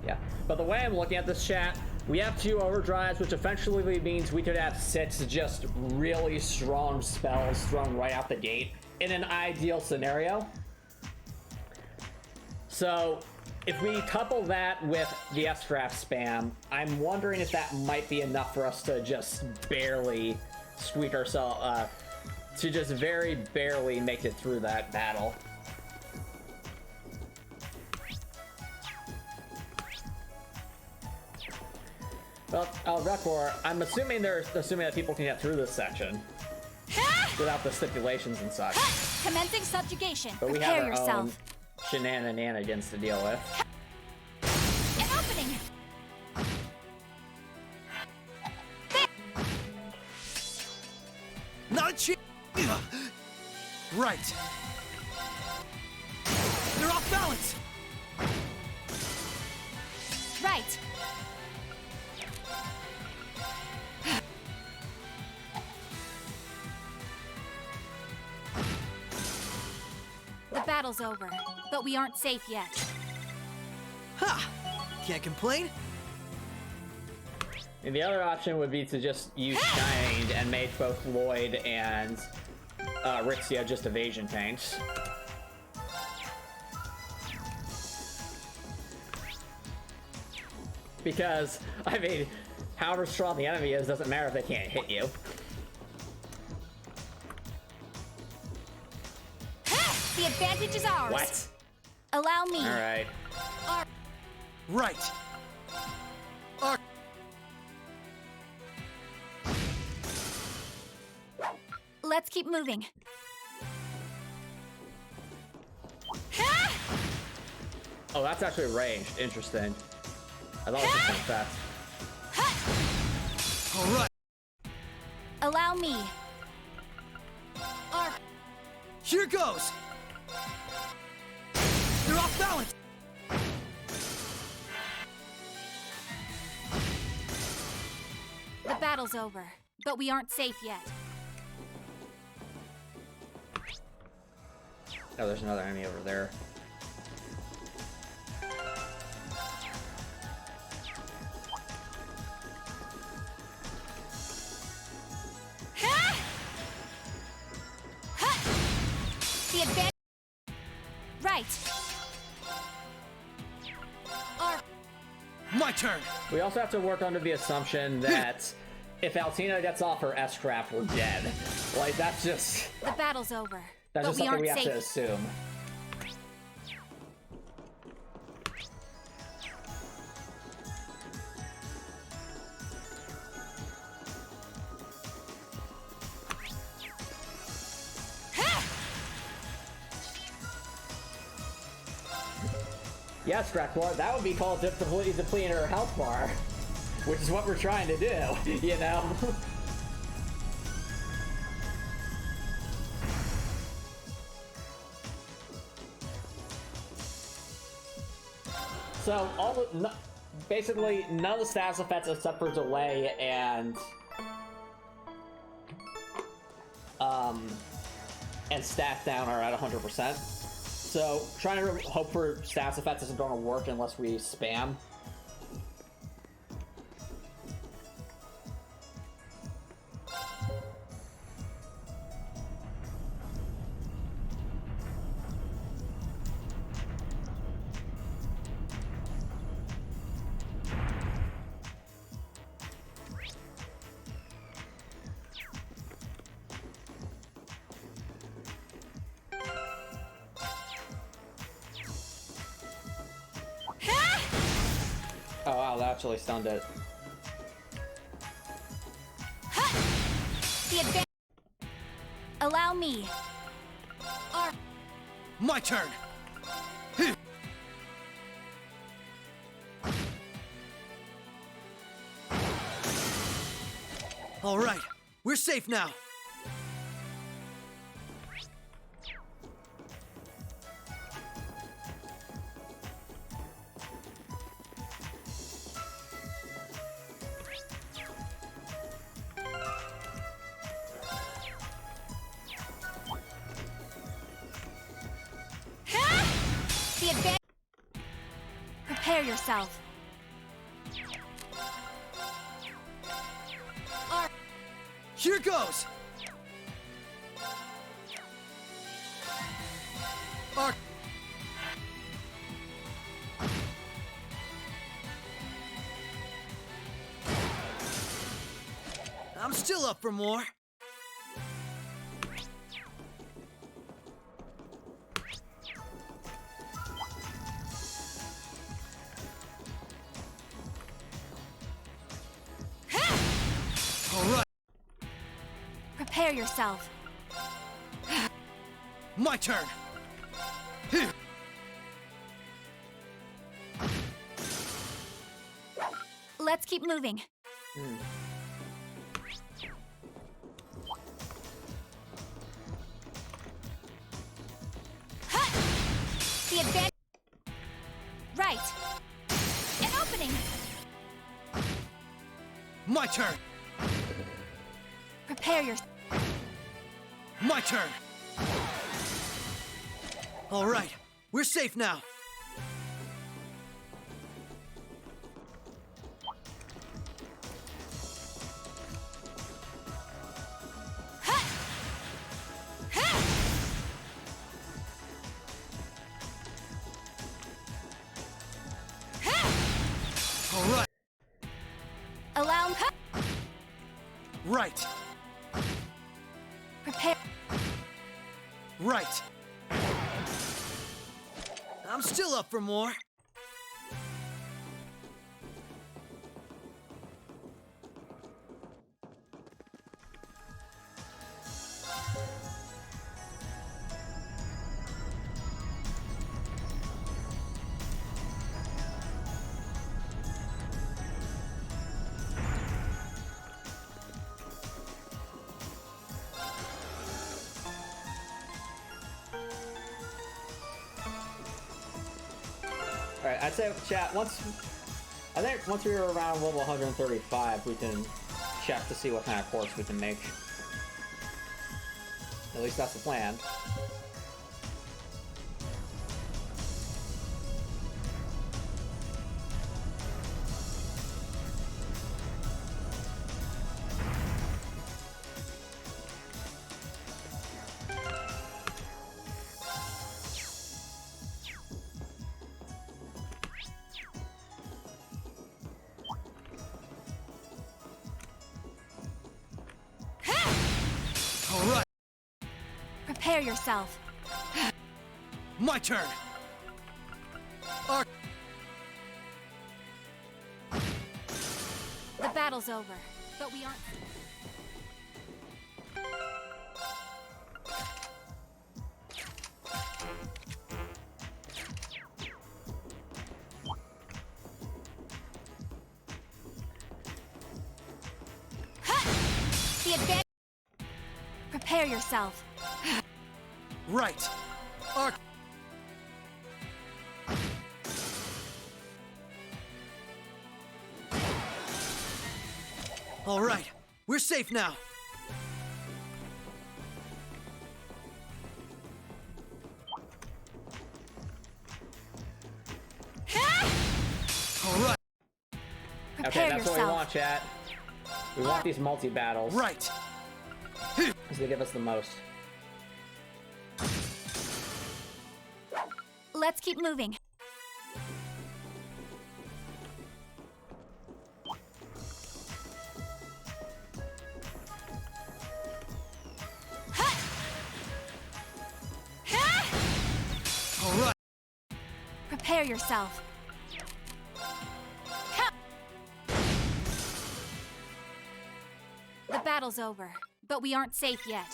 Yeah, but the way I'm looking at this chat, we have 2 overdrives, which eventually means we could have 6 just really strong spells thrown right out the gate in an ideal scenario. So if we couple that with the S-Craft spam, I'm wondering if that might be enough for us to just barely squeak ourselves, to just very barely make it through that battle. Well, Retor, I'm assuming they're assuming that people can get through this section without the stipulations and such. Commencing subjugation. But we Prepare have our yourself. own shenanigans to deal with. An opening. Not a chance! Right. They're off balance! Right. The battle's over, but we aren't safe yet. Ha! Can't complain? And the other option would be to just use Shined and make both Lloyd and Rixia just evasion tanks. Because, I mean, however strong the enemy is, doesn't matter if they can't hit you. The advantage is ours. What? Allow me. Alright. Right. Arc. Let's keep moving. Oh, that's actually ranged. Interesting. I thought it was just an effect. All right. Allow me. Here goes! They're off balance! The battle's over, but we aren't safe yet. Oh, there's another enemy over there. The advantage. Right. My turn! We also have to work under the assumption that if Altina gets off her S-Craft, we're dead. Like, that's just... The battle's over, That's but just we something aren't we have safe. to assume. Yes, Drekor, that would be called depleting her health bar, which is what we're trying to do, you know? So, basically, none of the status effects except for delay and stack down are at 100%. So, trying to hope for status effects isn't going to work unless we spam. Oh wow, that actually stunned it. The advantage. Allow me. My turn! All right, we're safe now. The advantage. Prepare yourself. Here goes! Arc. I'm still up for more. All right. Prepare yourself. My turn. Let's keep moving. The advantage. Right. An opening. My turn. Prepare your. My turn. All right, we're safe now. All right. Allow. Right. Prepare. Right. I'm still up for more. Alright, I'd say, chat, once we were around level 135, we can check to see what kind of course we can make. At least that's the plan. All right. Prepare yourself. My turn. Arc. The battle's over, but we aren't. Prepare yourself. Right. Arc. All right, we're safe now. All right. Prepare Okay, that's yourself. what we want, chat. We want these multi-battles. Right. Because they give us the most. Let's keep moving. All right. Prepare yourself. The battle's over, but we aren't safe yet.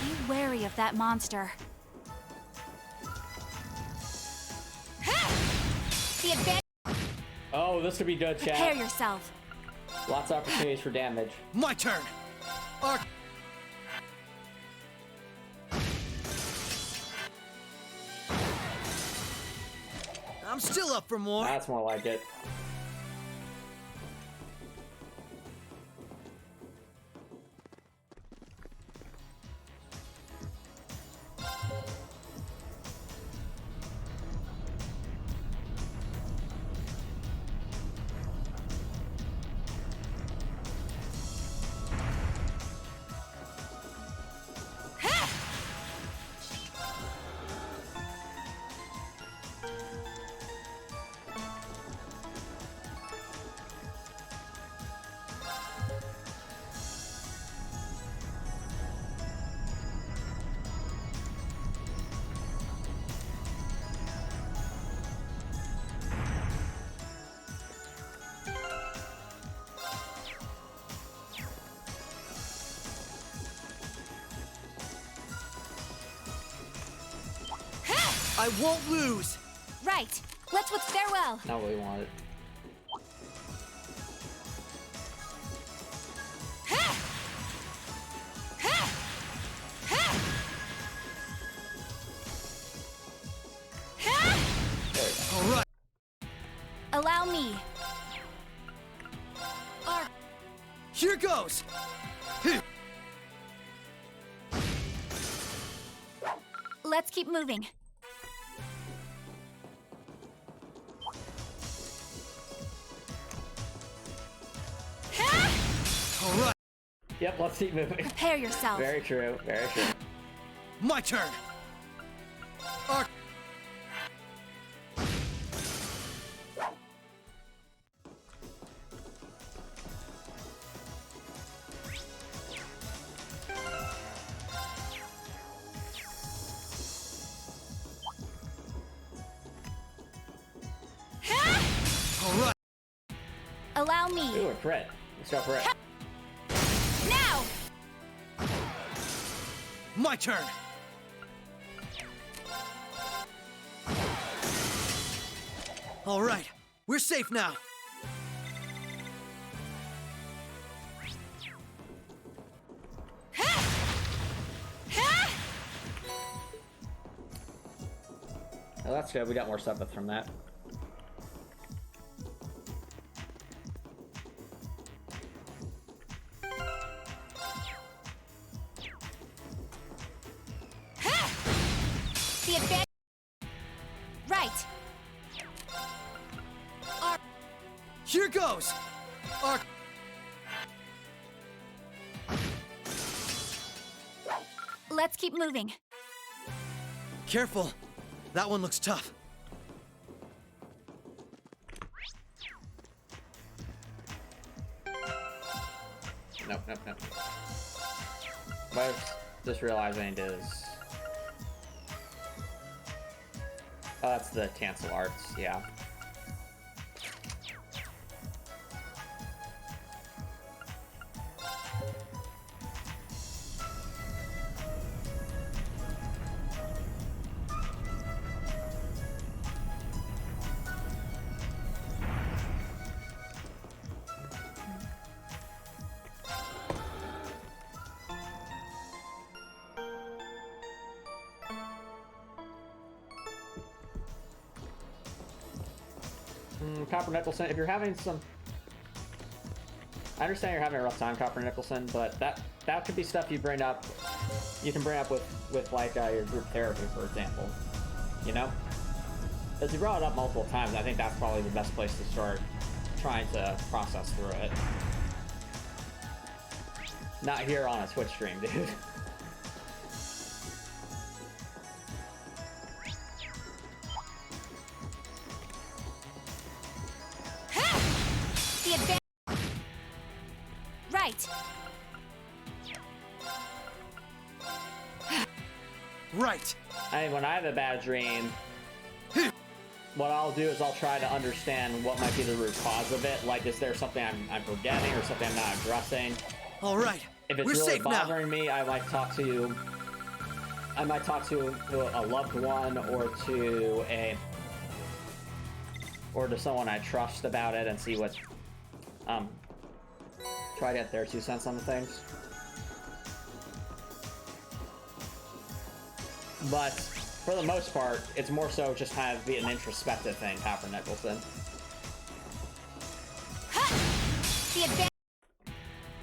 Be wary of that monster. The advantage. Oh, this could be good, Prepare chat. yourself. Lots of opportunities for damage. My turn. Arc. I'm still up for more. That's more like it. I won't lose. Right. Let's with farewell. Not what we wanted. There we go. All right. Allow me. Here goes. Let's keep moving. All right. Yep, let's keep moving. Prepare yourself. Very true, very true. My turn. Arc. All right. Allow me. Ooh, a crit. Let's go for it. Now. My turn. All right. We're safe now. Oh, that's good. We got more Sabbath from that. The advantage. Right. Here goes. Arc. Let's keep moving. Careful. That one looks tough. Nope, nope, nope. What I was just realizing is... Oh, that's the cancel arts, yeah. Copper Nicholson, if you're having some... I understand you're having a rough time, Copper Nicholson, but that could be stuff you bring up. You can bring up with like your group therapy, for example. You know? As you brought it up multiple times, I think that's probably the best place to start trying to process through it. Not here on a Twitch stream, dude. The advance. Right. Right. When I have a bad dream, what I'll do is I'll try to understand what might be the root cause of it. Like, is there something I'm forgetting or something I'm not addressing? All right. If it's We're really safe bothering me, I might talk to a loved one or to someone I trust about it and see what try to get their 2 cents on the things. But for the most part, it's more so just kind of be an introspective thing, Copper Nicholson. The advance.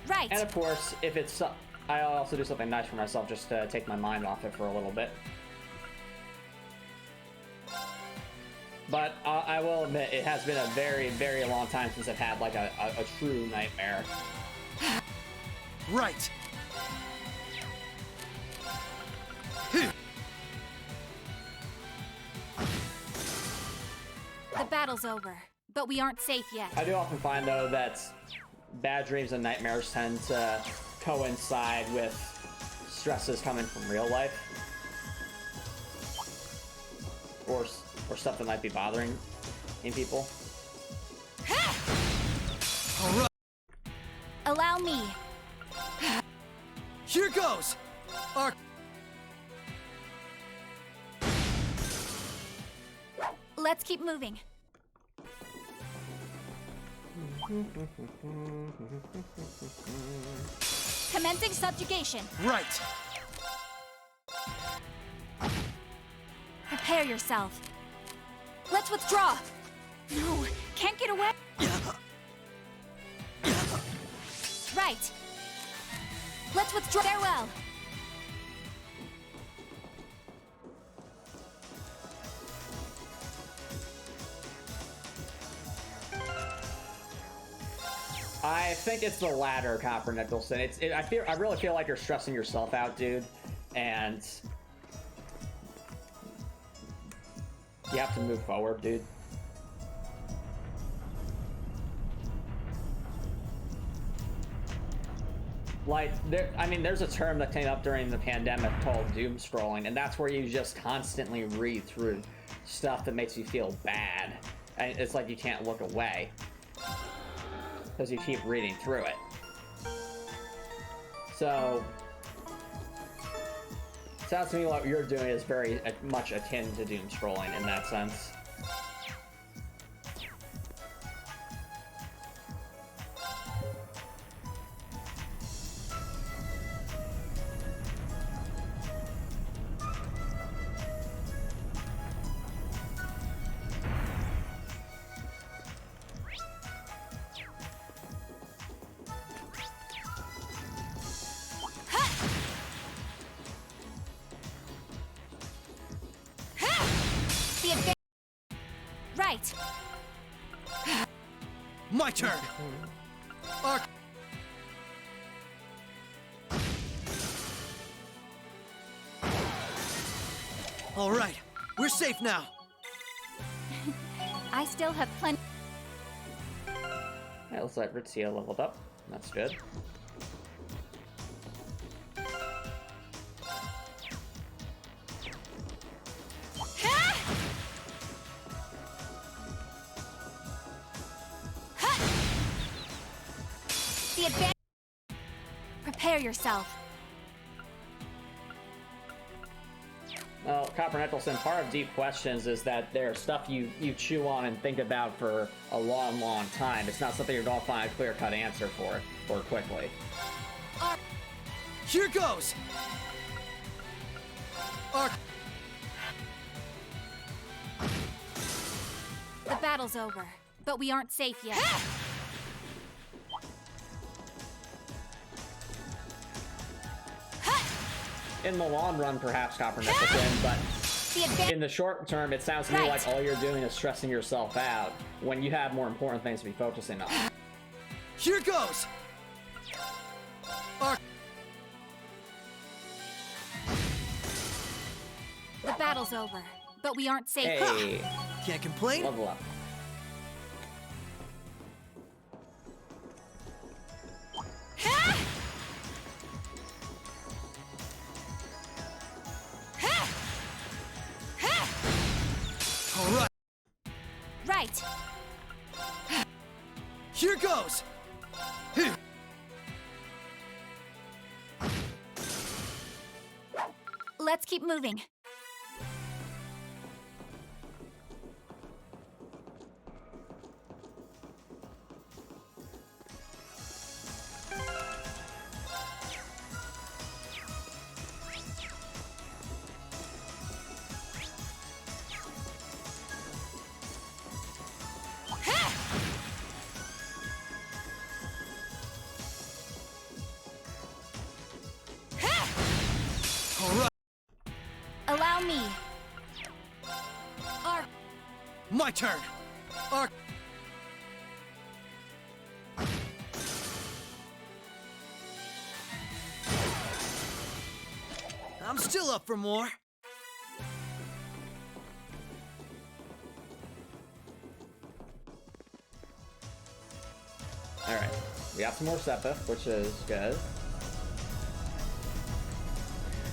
Right. And of course, if it's, I also do something nice for myself just to take my mind off it for a little bit. But I will admit, it has been a very, very long time since I've had like a true nightmare. Right. The battle's over, but we aren't safe yet. I do often find, though, that bad dreams and nightmares tend to coincide with stresses coming from real life. Or stuff that might be bothering in people. All right. Allow me. Here goes. Our Let's keep moving. Commencing subjugation. right. Prepare yourself. Let's withdraw. No, can't get away. Right. Let's withdraw. Farewell. I think it's the latter, Copper Nicholson. I really feel like you're stressing yourself out, dude, and you have to move forward, dude. Like, there's a term that came up during the pandemic called doom scrolling, and that's where you just constantly read through stuff that makes you feel bad, and it's like you can't look away because you keep reading through it. So, sounds to me what you're doing is very much akin to doom scrolling in that sense. Right. My turn. Our All right. We're safe now. I still have plenty. Yeah, looks like Rixia leveled up. That's good. The advantage. Prepare yourself. Well, Copper Nicholson, part of Deep Questions is that there's stuff you chew on and think about for a long, long time. It's not something you're going to find a clear-cut answer for quickly. Here goes. Our The battle's over, but we aren't safe yet. In the long run, perhaps Copperneck will win, but in the short term, it sounds to me like all you're doing is stressing yourself out when you have more important things to be focusing on. Here goes! The battle's over, but we aren't safe. Hey, Can't complain. level up. All right, Right. here goes! Let's keep moving. All right, Allow me. my turn! Arc. I'm still up for more. Alright, we got some more Sepith, which is good.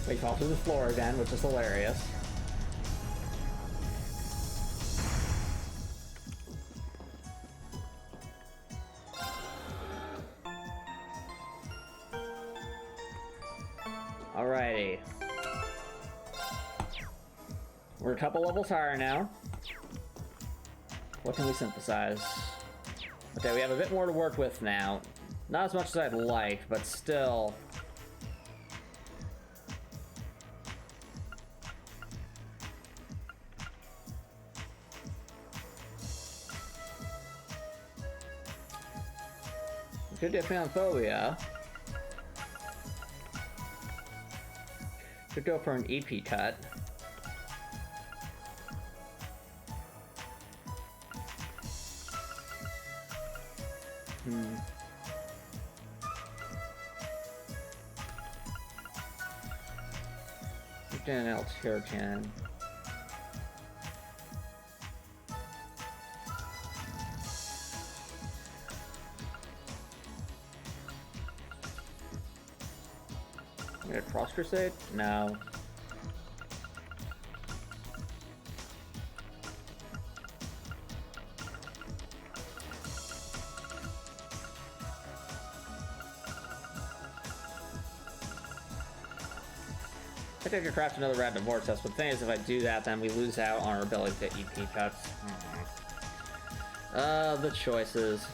We fall through the floor again, which is hilarious. Alrighty. We're a couple levels higher now. What can we synthesize? Okay, we have a bit more to work with now. Not as much as I'd like, but still. We could get Phanphobia. Could go for an EP cut. An Altercan. We got a Cross Crusade? No. I think I could craft another random vortex, but the thing is, if I do that, then we lose out on our ability to EP cuts. The choices.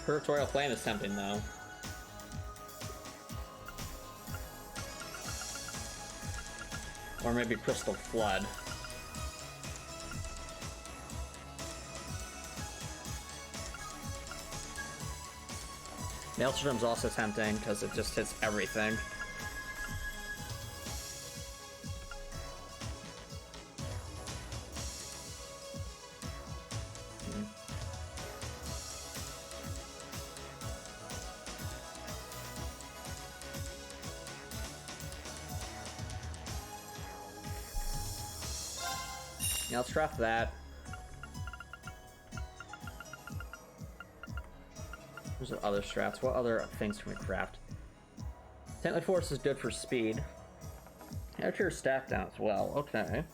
Purgatorial Flame is tempting, though. Or maybe Crystal Flood. Maelstrom's also tempting because it just hits everything. Yeah, let's draft that. There's other strats. What other things can we craft? Saintly Force is good for speed. Archer stack down as well. Okay.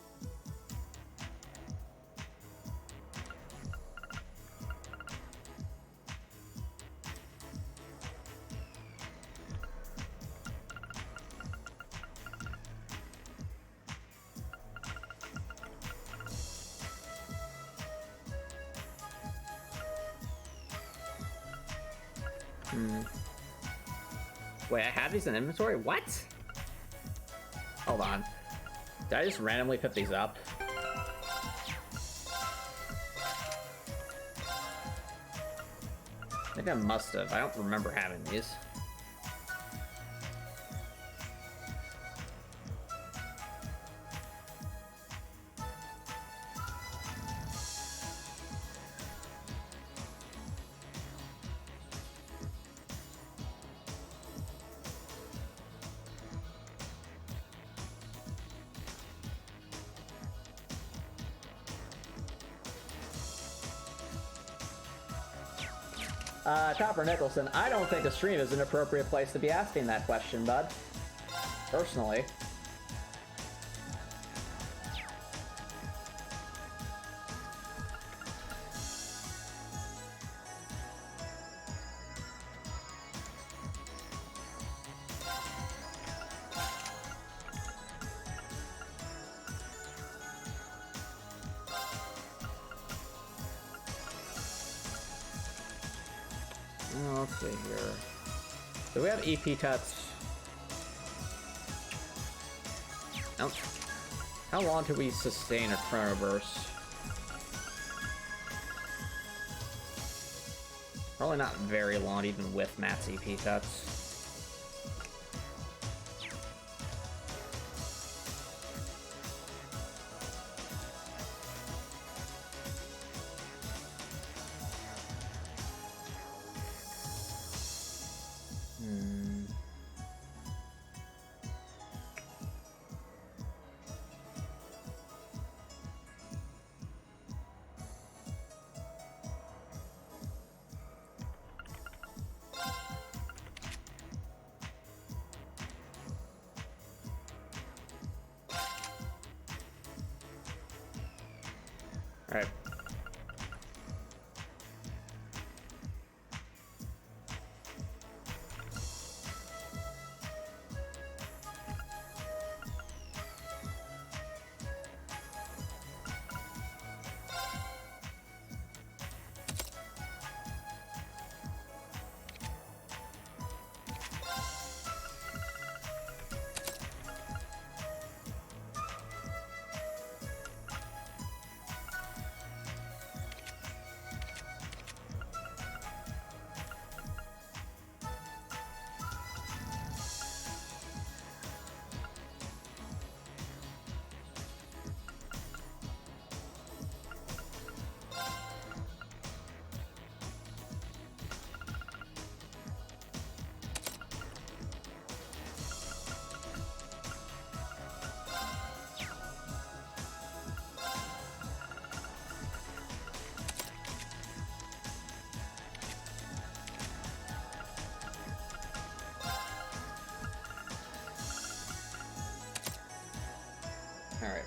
Wait, I have these in inventory? What? Hold on. Did I just randomly put these up? I think I must have. I don't remember having these. Topper Nicholson, I don't think a stream is an appropriate place to be asking that question, bud. Personally. Let's see here. Do we have EP tuts? Nope. How long do we sustain a chronoburst? Probably not very long, even with Matt's EP tuts. Alright. Alright.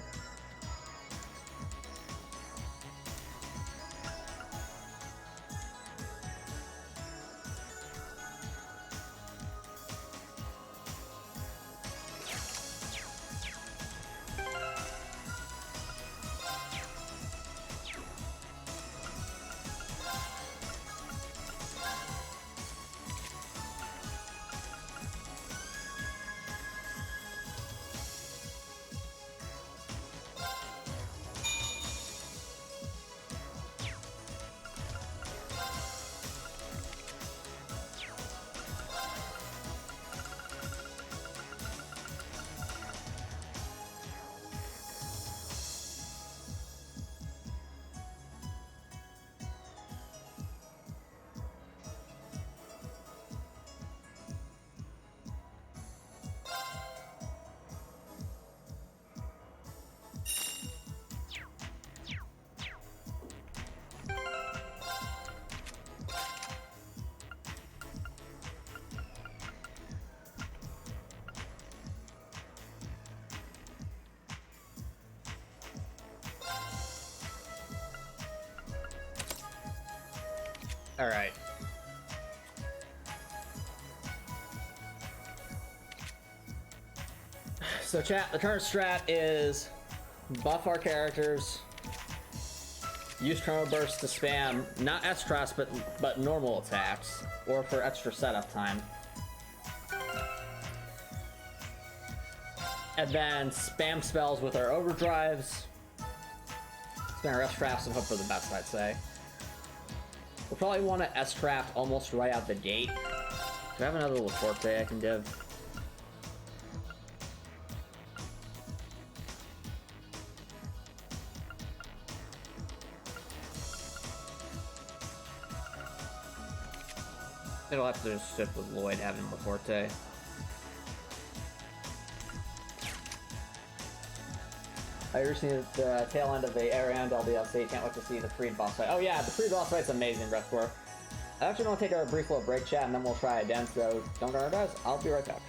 All right. So chat, the current strat is buff our characters, use Chrono Burst to spam not S-Cross but normal attacks, or for extra setup time. and then spam spells with our overdrives. Spam our S-crafts and hope for the best, I'd say. We'll probably want to S-craft almost right out the gate. Do I have another little forte I can give? It'll have to just stick with Lloyd having the forte. I recently the tail end of the Ariane DLC. Can't wait to see the Freed boss fight. Oh yeah, the Freed boss fight's amazing, Breathcore. I actually want to take a brief little break chat and then we'll try again, so don't go guys. I'll be right back.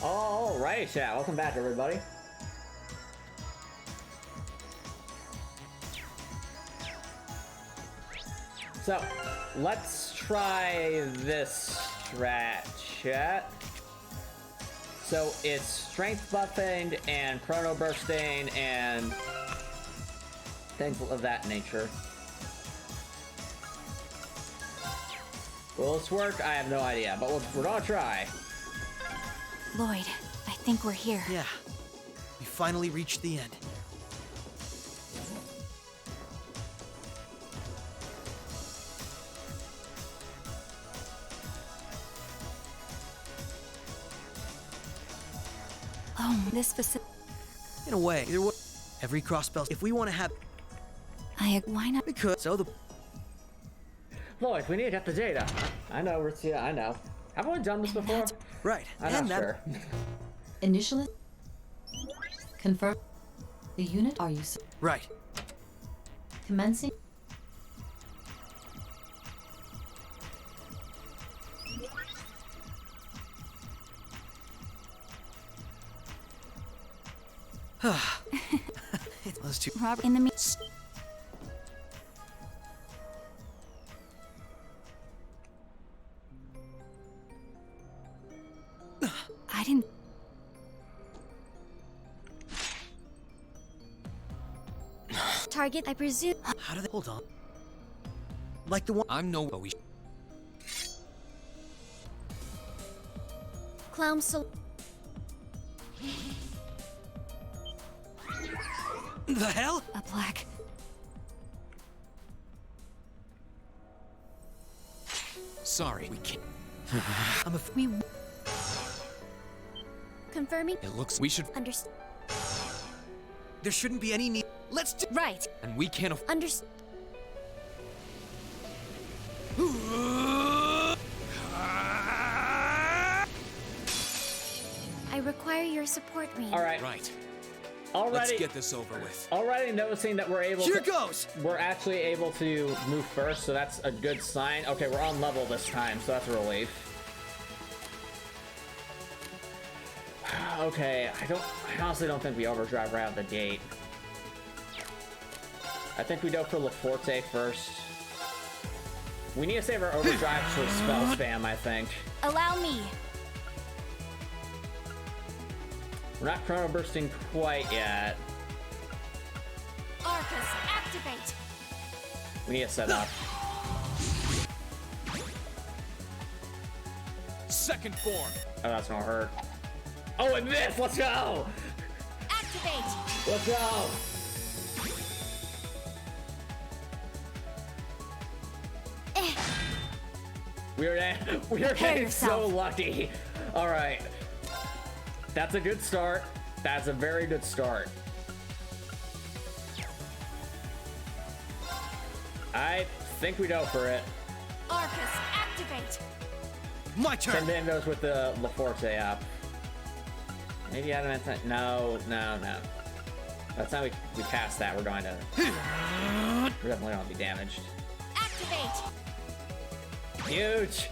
Alright, chat. Welcome back, everybody. So, let's try this strat, chat. So, it's strength buffing and chrono bursting and things of that nature. Will this work? I have no idea, but we're gonna try. Lloyd, I think we're here. Yeah. We finally reached the end. Oh, this facility. In a way, either way, every Crossbell. If we want to have, Why not? we could. So the Lloyd, we need to get the data. I know, Rixia, I know. Haven't we done this before? right, I'm and not that. sure. Initial. Confirm. The unit are you Right. commencing? It was too. Robert, in the I didn't. Target, I presume. How do they hold on? Like the one. I'm no. But we. Clown Sol. The hell? A plaque. Sorry, we can't. I'm a. We. Confirming. It looks we should. Understood. There shouldn't be any need. Let's do. Right. And we can't. Understood. I require your support, Rean. All right. Right. Already, Let's get this over with. already noticing that we're able Here to. goes. We're actually able to move first, so that's a good sign. Okay, we're on level this time, so that's a relief. Okay, I honestly don't think we overdrive right out the gate. I think we go for Laforte first. We need to save our overdrive for spell spam, I think. Allow me. We're not chrono bursting quite yet. Arcus, activate. We need to set up. Second form. Oh, that's gonna hurt. Oh, and this! Let's go! Activate. Let's go! We're getting so yourself. lucky. All right. That's a good start. That's a very good start. I think we go for it. Arcus, activate. My turn. Send Dandos with the Laforte app. Maybe Adamant. No. By the time we cast that, we're going to. We're definitely going to be damaged. Activate. Huge.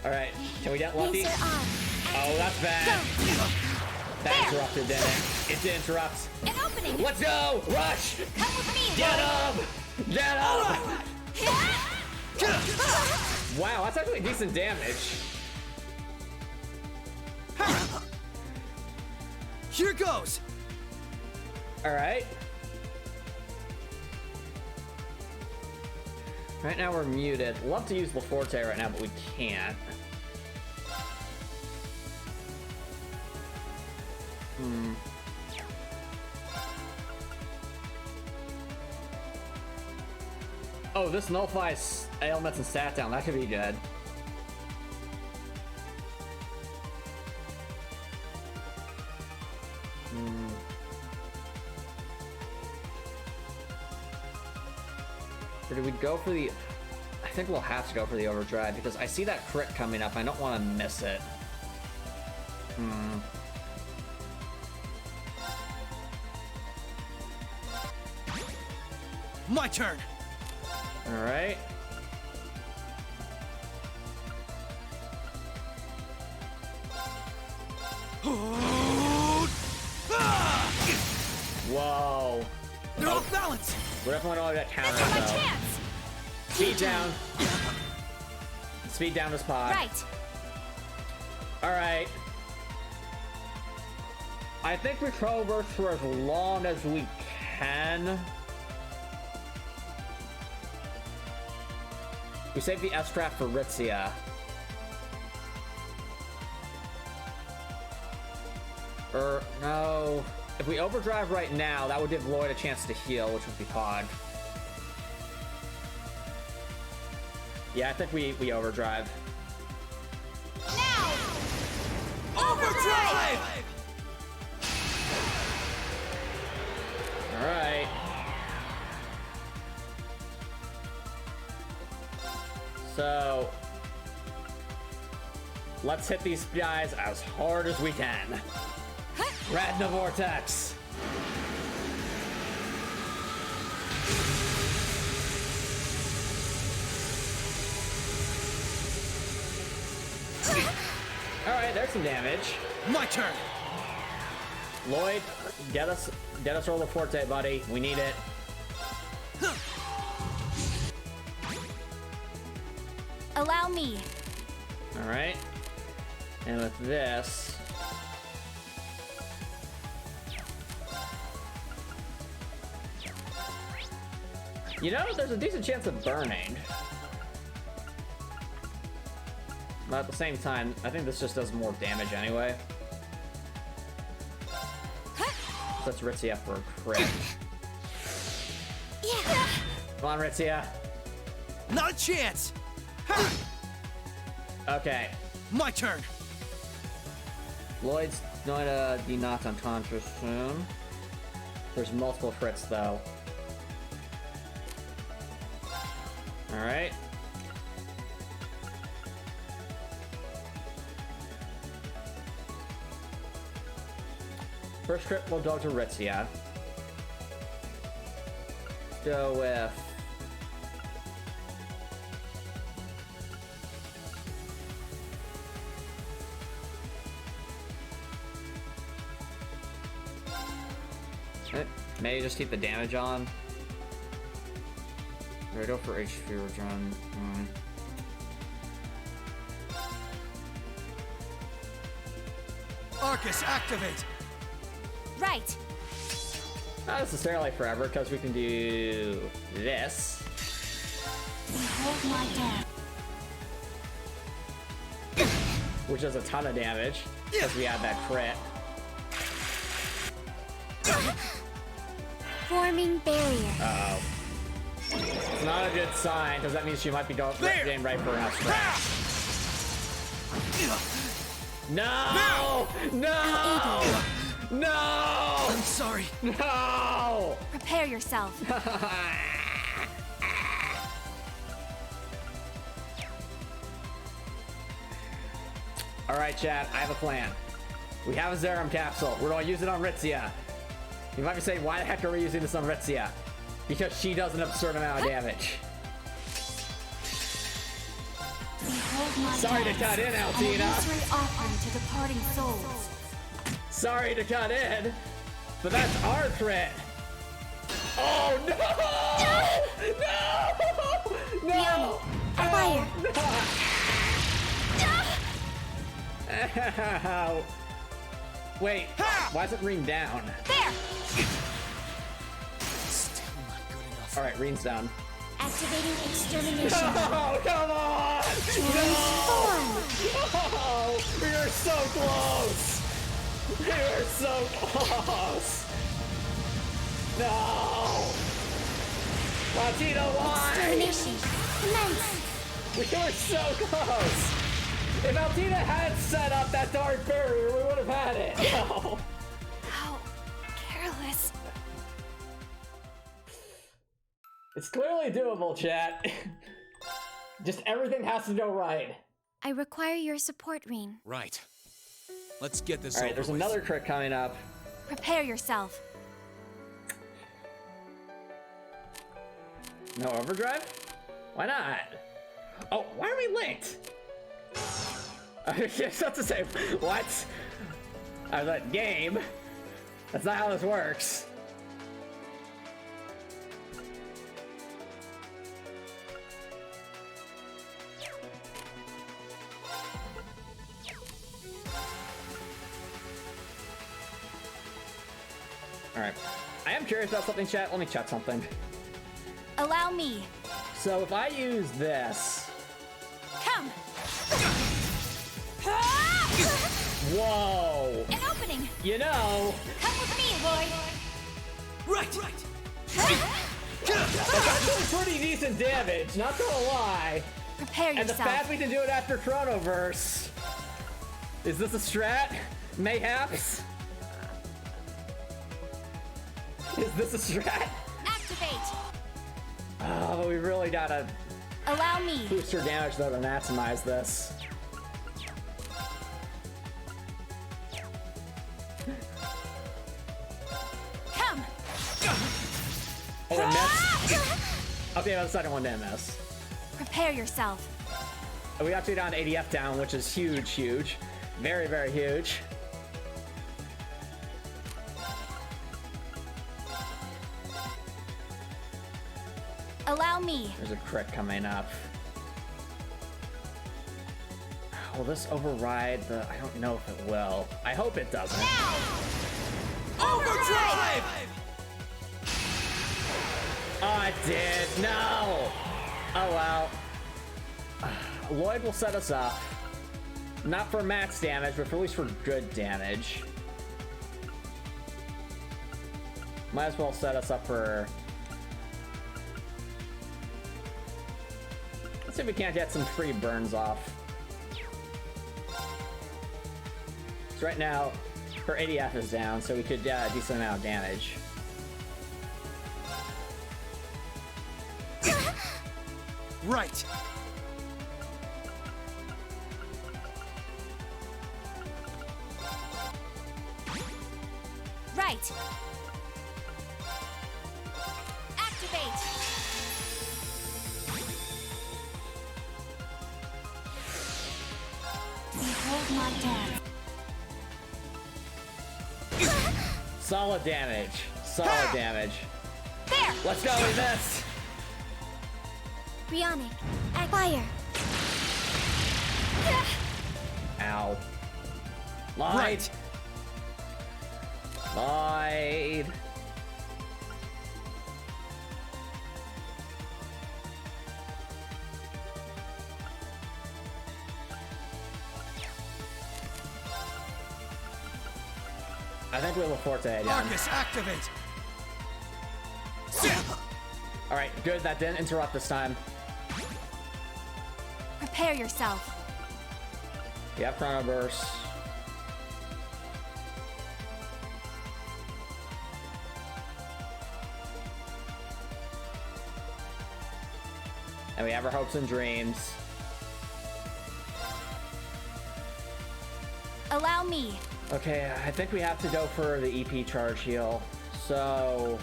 All right. Can we get lucky? Laser on. Oh, that's bad. That interrupted, didn't it? It did interrupt. An opening. Let's go! Rush! Come with me. Get up! Get up! Wow, that's actually decent damage. Here goes. All right. Right now we're muted. Love to use Laforte right now, but we can't. Oh, this nullifies ailments and stat down. That could be good. Or do we go for the... I think we'll have to go for the overdrive because I see that crit coming up. I don't want to miss it. My turn. All right. Whoa. They're off balance. We're definitely going to get counter This is my though. chance. Speed down. Speed down this pod. Right. All right. I think we chrono burst for as long as we can. We save the S-trap for Rixia. Or, no. If we overdrive right now, that would give Lloyd a chance to heal, which would be Pod. Yeah, I think we overdrive. Now. Overdrive. All right. So, let's hit these guys as hard as we can. Radna Vortex. All right, there's some damage. My turn. Lloyd, get us roll the Forte, buddy. We need it. Allow me. All right. And with this, you know, there's a decent chance of burning. But at the same time, I think this just does more damage anyway. So that's Rixia for a crit. Yeah. Come on, Rixia. Not a chance. Okay. My turn. Lloyd's going to be knocked unconscious soon. There's multiple crits though. Alright. First crit will go to Rixia. Go with... Maybe just keep the damage on. Or go for HP return. Arcus, activate! Right. Not necessarily forever, because we can do this. Behold my death. Which does a ton of damage, because we have that crit. Forming barrier. Uh-oh. It's not a good sign, because that means she might be getting right for her No! No! No! I'm sorry. No! Prepare yourself. Alright, chat, I have a plan. We have a Zerum capsule. We're gonna use it on Rixia. You might be saying, why the heck are we using this on Rixia? Because she does an absurd amount of damage. Sorry to cut in, Altina. Offering to departing souls. Sorry to cut in, but that's our crit. Oh no! No! No! Fire. Ow. Wait, why is it ring down? There! Still not good enough. Alright, ring's down. Activating extermination. Oh, come on! Transform. Oh, we are so close! We are so close! No! Latino, why? Extermination. Commence. We were so close! If Altina had set up that dark barrier, we would have had it. No. How careless. It's clearly doable, chat. Just everything has to go right. I require your support, Reen. Right. Let's get this Alright, over there's with. another crit coming up. Prepare yourself. No overdrive? Why not? Oh, why are we linked? I was about to say, what? I was like, game? That's not how this works. Alright. I am curious about something, chat. Let me check something. Allow me. So if I use this... Come. Whoa! An opening. You know... Come with me, Lloyd. Right! That's actually pretty decent damage, not gonna lie. Prepare And the yourself. fact we can do it after Chronoverse. Is this a strat? Mayhaps? Is this a strat? Activate. Oh, but we really gotta Allow me. boost her damage though to maximize this. Come. Oh, it missed? Okay, the second one didn't miss. Prepare yourself. We actually got an ADF down, which is huge, huge. Very, very huge. Allow me. There's a crit coming up. Will this override the... I don't know if it will. I hope it doesn't. Overdrive! Oh, it did. No! Oh, well. Lloyd will set us up. Not for max damage, but at least for good damage. Might as well set us up for... Let's see if we can't get some free burns off. So right now, her ADF is down, so we could do a decent amount of damage. Right. Right. Activate. Behold my dance. Solid damage. Solid damage. There. Let's go, we missed. Bionic. Fire. Ow. Lied. Right. Lied. I think we have a Forte down. Marcus, activate. Alright, good. That didn't interrupt this time. Prepare yourself. Yep, Chrono Burst. And we have our hopes and dreams. Allow me. Okay, I think we have to go for the EP charge heal. So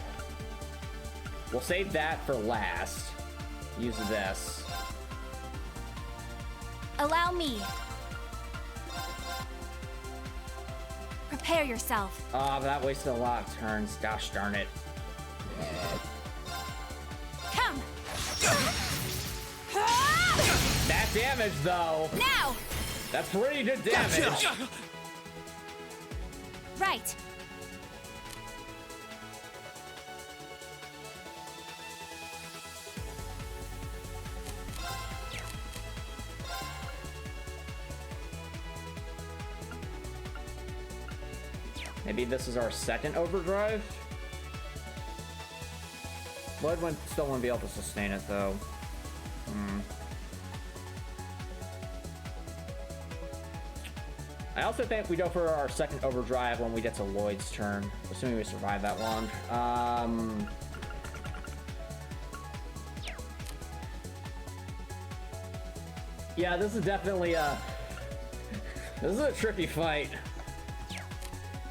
we'll save that for last. Use this. Allow me. Prepare yourself. Ah, but that wasted a lot of turns. Gosh darn it. Come. That damage though. Now. That's pretty good damage. Right. Maybe this is our second overdrive. Lloyd still won't be able to sustain it though. I also think we go for our second overdrive when we get to Lloyd's turn, assuming we survive that long. Yeah, this is definitely this is a tricky fight.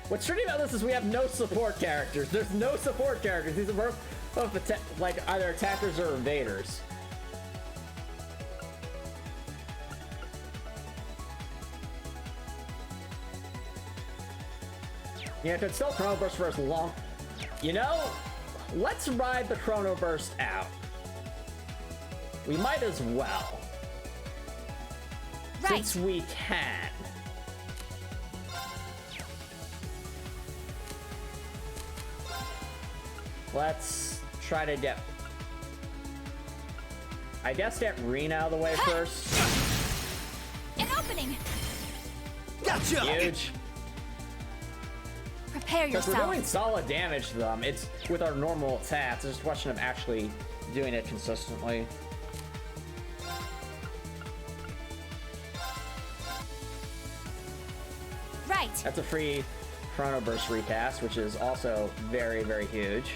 What's tricky about this is we have no support characters. There's no support characters. These are both like either attackers or invaders. Yeah, it could still Chrono Burst for as long. You know, let's ride the Chrono Burst out. We might as well. Right. Since we can. Let's try to get... I guess get Reen out of the way first. An opening. Gotcha. Huge. Prepare Because we're yourself. doing solid damage to them. It's with our normal attacks. It's just a question of actually doing it consistently. Right. That's a free Chrono Burst recast, which is also very, very huge.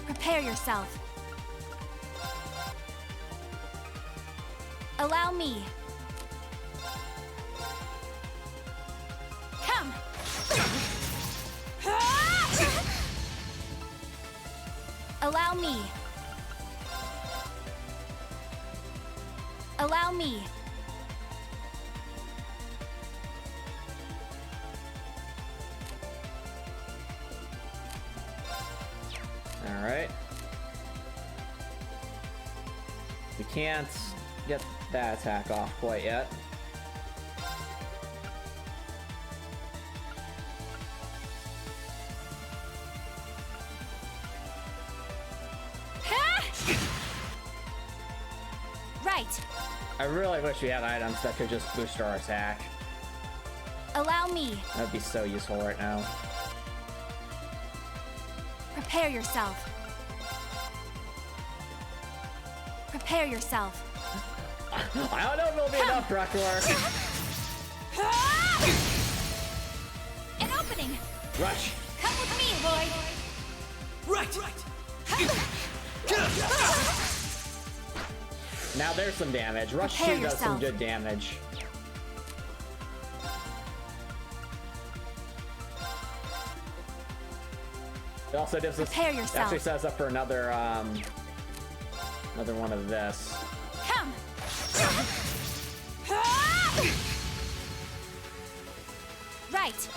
Prepare yourself. Allow me. Come. Allow me. Allow me. All right. We can't get that attack off quite yet. Right. I really wish we had items that could just boost our attack. Allow me. That would be so useful right now. Prepare yourself. Prepare yourself. I don't know if it'll be enough, Drakor. An opening. Rush. Come with me, Lloyd. Right! Now there's some damage. Rush Prepare 2 does some yourself. good damage. It also does this. Prepare yourself. Actually sets up for another another one of this. Come. Right.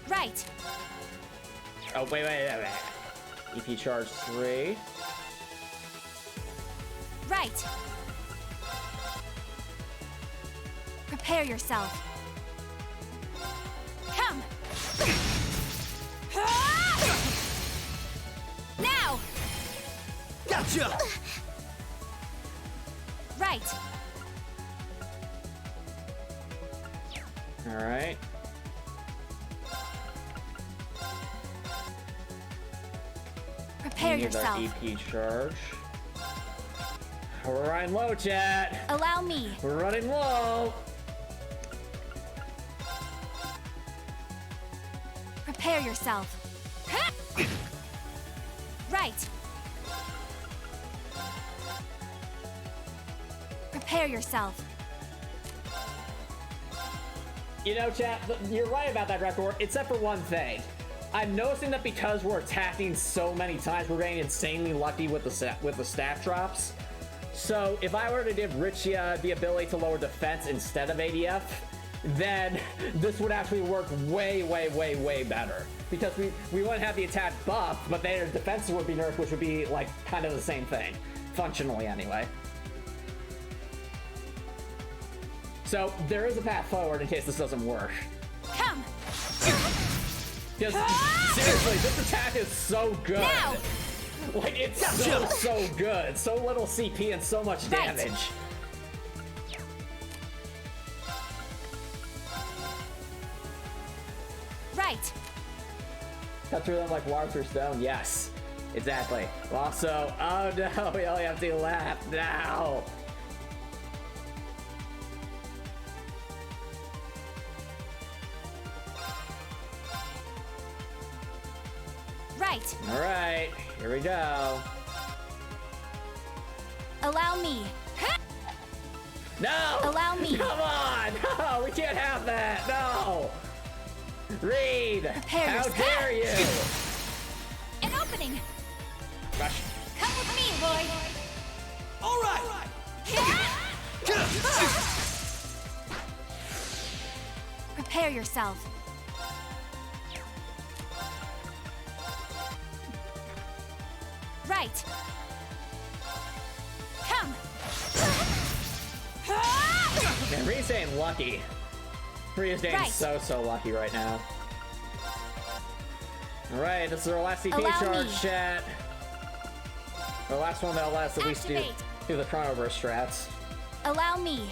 Right. Oh wait. EP charge 3. Right. Prepare yourself. Come. Now. Gotcha! Right. All right. Prepare We need our yourself. EP charge. We're running low, chat. Allow me. We're running low. Prepare yourself. Right. Prepare yourself. You know, chat, you're right about that, Drakor, except for one thing. I'm noticing that because we're attacking so many times, we're getting insanely lucky with the stat drops. So if I were to give Rixia the ability to lower defense instead of ADF, then this would actually work way better. Because we wouldn't have the attack buff, but their defenses would be nerfed, which would be like kind of the same thing. Functionally, anyway. So there is a path forward in case this doesn't work. Come. Because seriously, this attack is so good. Now. Like it's so good. So little CP and so much Right. damage. Right. Cut through them like water through stone. Yes, exactly. Also, oh no, we only have 2 left now. Right. All right, here we go. Allow me. No! Allow me. Come on! No, we can't have that! No! Reed! Prepare How yourself. dare you! An opening. Rush. Come with me, Lloyd. All right! Prepare yourself. Right. Come. Man, Reed's staying lucky. Reed's staying Right. so lucky right now. Alright, this is our last CP Allow charge, me. chat. The last one that'll last at least Activate. do the Chronoverse strats. Allow me.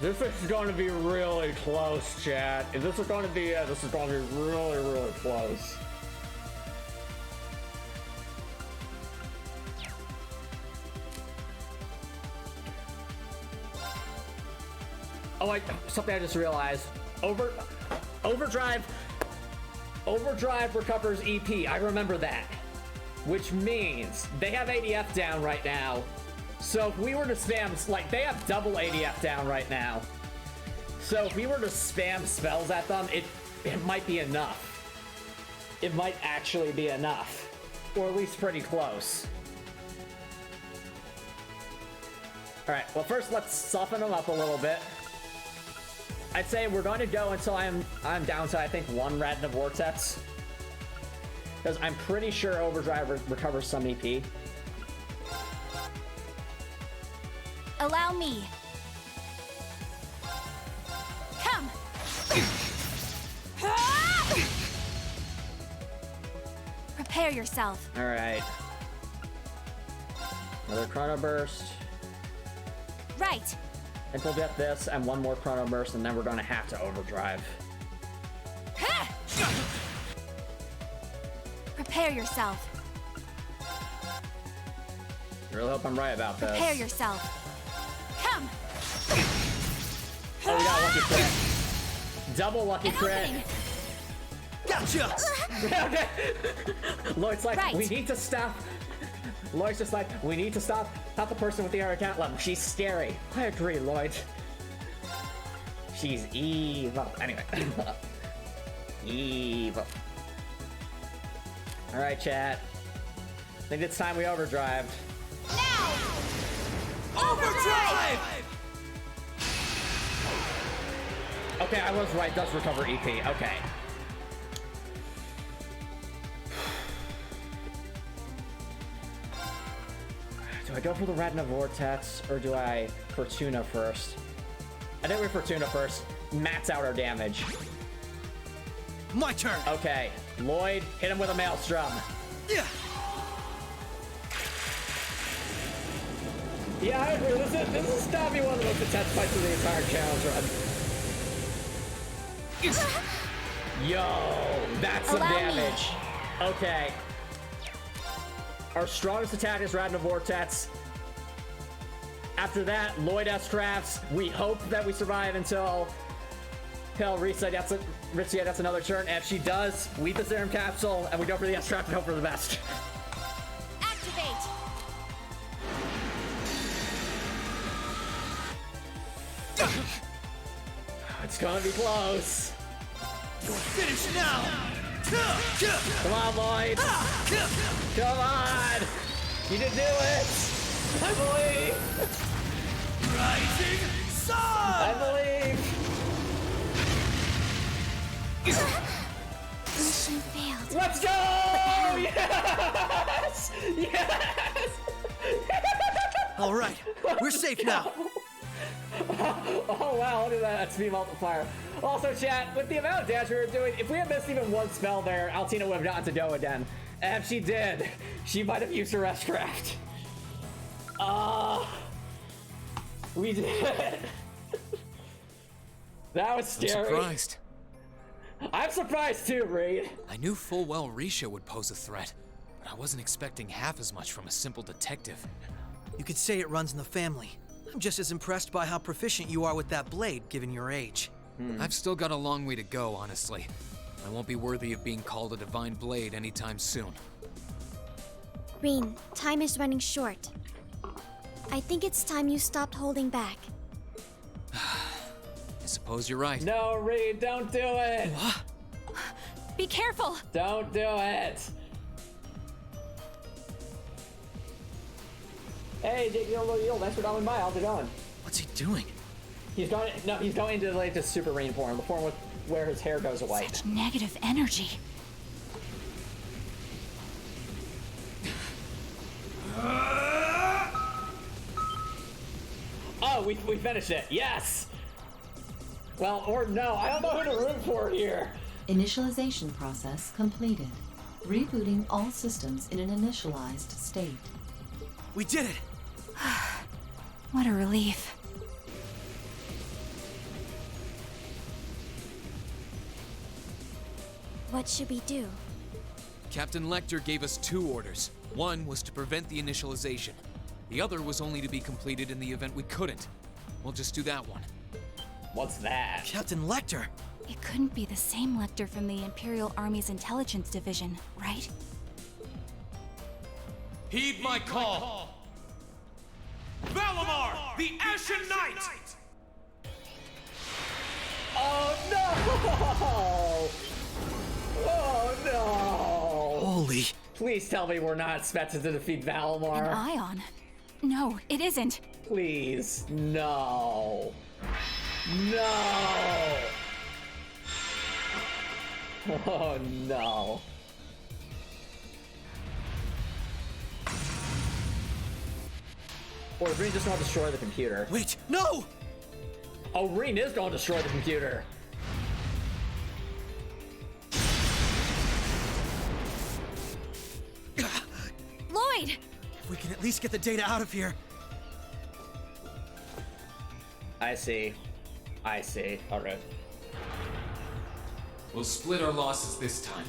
This is going to be really close, chat. If this is going to be really close. Oh, something I just realized. Overdrive recovers EP. I remember that. Which means they have ADF down right now. So if we were to spam, like, they have double ADF down right now. So if we were to spam spells at them, it might be enough. It might actually be enough. Or at least pretty close. Alright, well first let's soften them up a little bit. I'd say we're going to go until I'm down to, I think, 1 red in the vortex. Because I'm pretty sure Overdrive recovers some EP. Allow me. Come. Prepare yourself. Alright. Another Chrono Burst. Right. And we'll get this and 1 more Chrono Burst, and then we're going to have to Overdrive. Ha! Prepare yourself. I really hope I'm right about this. Prepare yourself. Come. Oh, we got a lucky crit. Double lucky crit. Gotcha! Lloyd's like, Right. we need to stop. Lloyd's just like, we need to stop. Not the person with the arrow cat limb. She's scary. I agree, Lloyd. She's evil. Anyway. Evil. Alright, chat. I think it's time we overdrive. Now! Overdrive! Okay, I was right. Does recover EP. Okay. Do I go for the Retina Vortex or do I Fortuna first? I think we Fortuna first. Max out our damage. My turn! Okay, Lloyd, hit him with a Maelstrom. Yeah! Yeah, I agree. This is gotta be one of the most intense fights of the entire challenge run. Yo, that's some Allow me. damage. Okay. Our strongest attack is Retina Vortex. After that, Lloyd S. crafts. We hope that we survive until Rixia gets another turn. And if she does, we eat the Serum Capsule, and we go for the S trap and hope for the best. Activate. It's gonna be close. Finish now! Come on, Lloyd. Come on. You can do it. I believe. Rising Sun! I believe. Mission failed. Let's go! Yes! Yes! All right, we're safe now. Oh wow, look at that speed multiplier. Also, chat, with the amount of damage we were doing, if we had missed even one spell there, Altina would have gotten to go again. And if she did, she might have used her rest craft. We did. That was I'm scary. surprised. I'm surprised too, Reed. I knew full well Rixia would pose a threat, but I wasn't expecting half as much from a simple detective. You could say it runs in the family. I'm just as impressed by how proficient you are with that blade, given your age. I've still got a long way to go, honestly. I won't be worthy of being called a divine blade anytime soon. Green, time is running short. I think it's time you stopped holding back. I suppose you're right. No, Reed, don't do it. What? Be careful. Don't do it. Hey, yo, thanks for calling by. How's it going? What's he doing? He's going. No, he's going into like the super rain form, the form with where his hair goes white. Such negative energy. Oh, we finished it. Yes. Well, or no, I don't know who to root for here. Initialization process completed. Rebooting all systems in an initialized state. We did it! What a relief. What should we do? Captain Lecter gave us 2 orders. One was to prevent the initialization. The other was only to be completed in the event we couldn't. We'll just do that one. What's that? Captain Lecter! It couldn't be the same Lecter from the Imperial Army's Intelligence Division, right? Heed my call! Valimar, the Ashen Knight! Oh no! Oh no! Holy... Please tell me we're not expected to defeat An Valimar. ion. No, it isn't. Please, no. No! Oh no. Or Reen just want to destroy the computer. Wait, no! Oh, Reen is going to destroy the computer. Lloyd! If we can at least get the data out of here. I see. I see. Alright. We'll split our losses this time.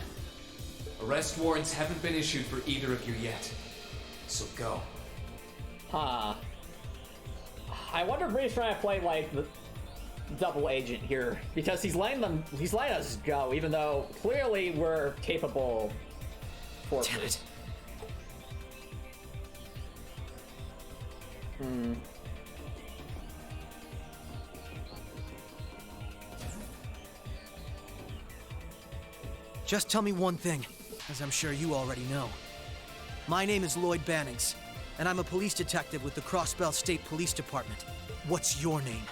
Arrest warrants haven't been issued for either of you yet. So go. Huh. I wonder if Reed's trying to play like the double agent here, because he's letting us go, even though clearly we're capable forces. Damn it. Just tell me one thing, as I'm sure you already know. My name is Lloyd Bannings, and I'm a police detective with the Crossbell State Police Department. What's your name?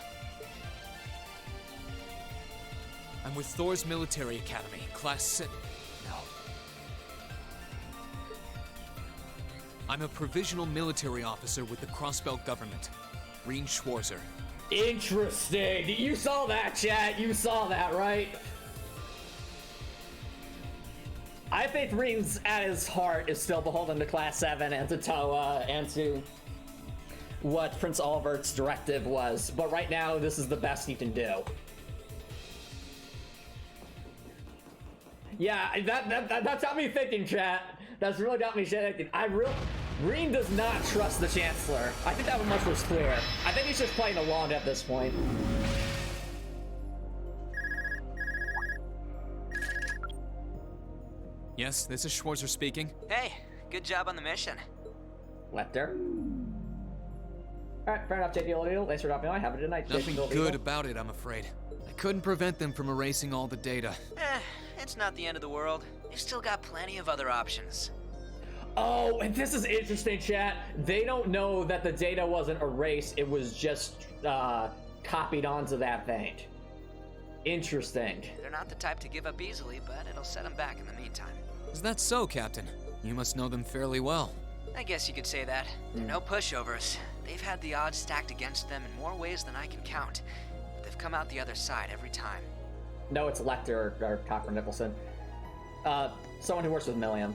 I'm with Thor's Military Academy, Class 6. No. I'm a provisional military officer with the Crossbell government. Green Schwarzer. Interesting. You saw that, chat. You saw that, right? I think Reed's at his heart is still beholden to Class 7 and to Toa and to what Prince Olivert's directive was, but right now this is the best he can do. Yeah, that's got me thinking, chat. That's really got me thinking. Reed does not trust the Chancellor. I think that much was clear. I think he's just playing along at this point. Yes, this is Schwarzer speaking. Hey, good job on the mission. Lecter. Alright, fair enough, JD. Thanks for dropping by. Have a good night, Nothing good about it, I'm afraid. I couldn't prevent them from erasing all the data. It's not the end of the world. You've still got plenty of other options. Oh, and this is interesting, chat. They don't know that the data wasn't erased. It was just copied onto that thing. Interesting. They're not the type to give up easily, but it'll set them back in the meantime. Is that so, Captain? You must know them fairly well. I guess you could say that. They're no pushovers. They've had the odds stacked against them in more ways than I can count. But they've come out the other side every time. No, it's Lecter or Copper Nicholson. Someone who works with Milliam.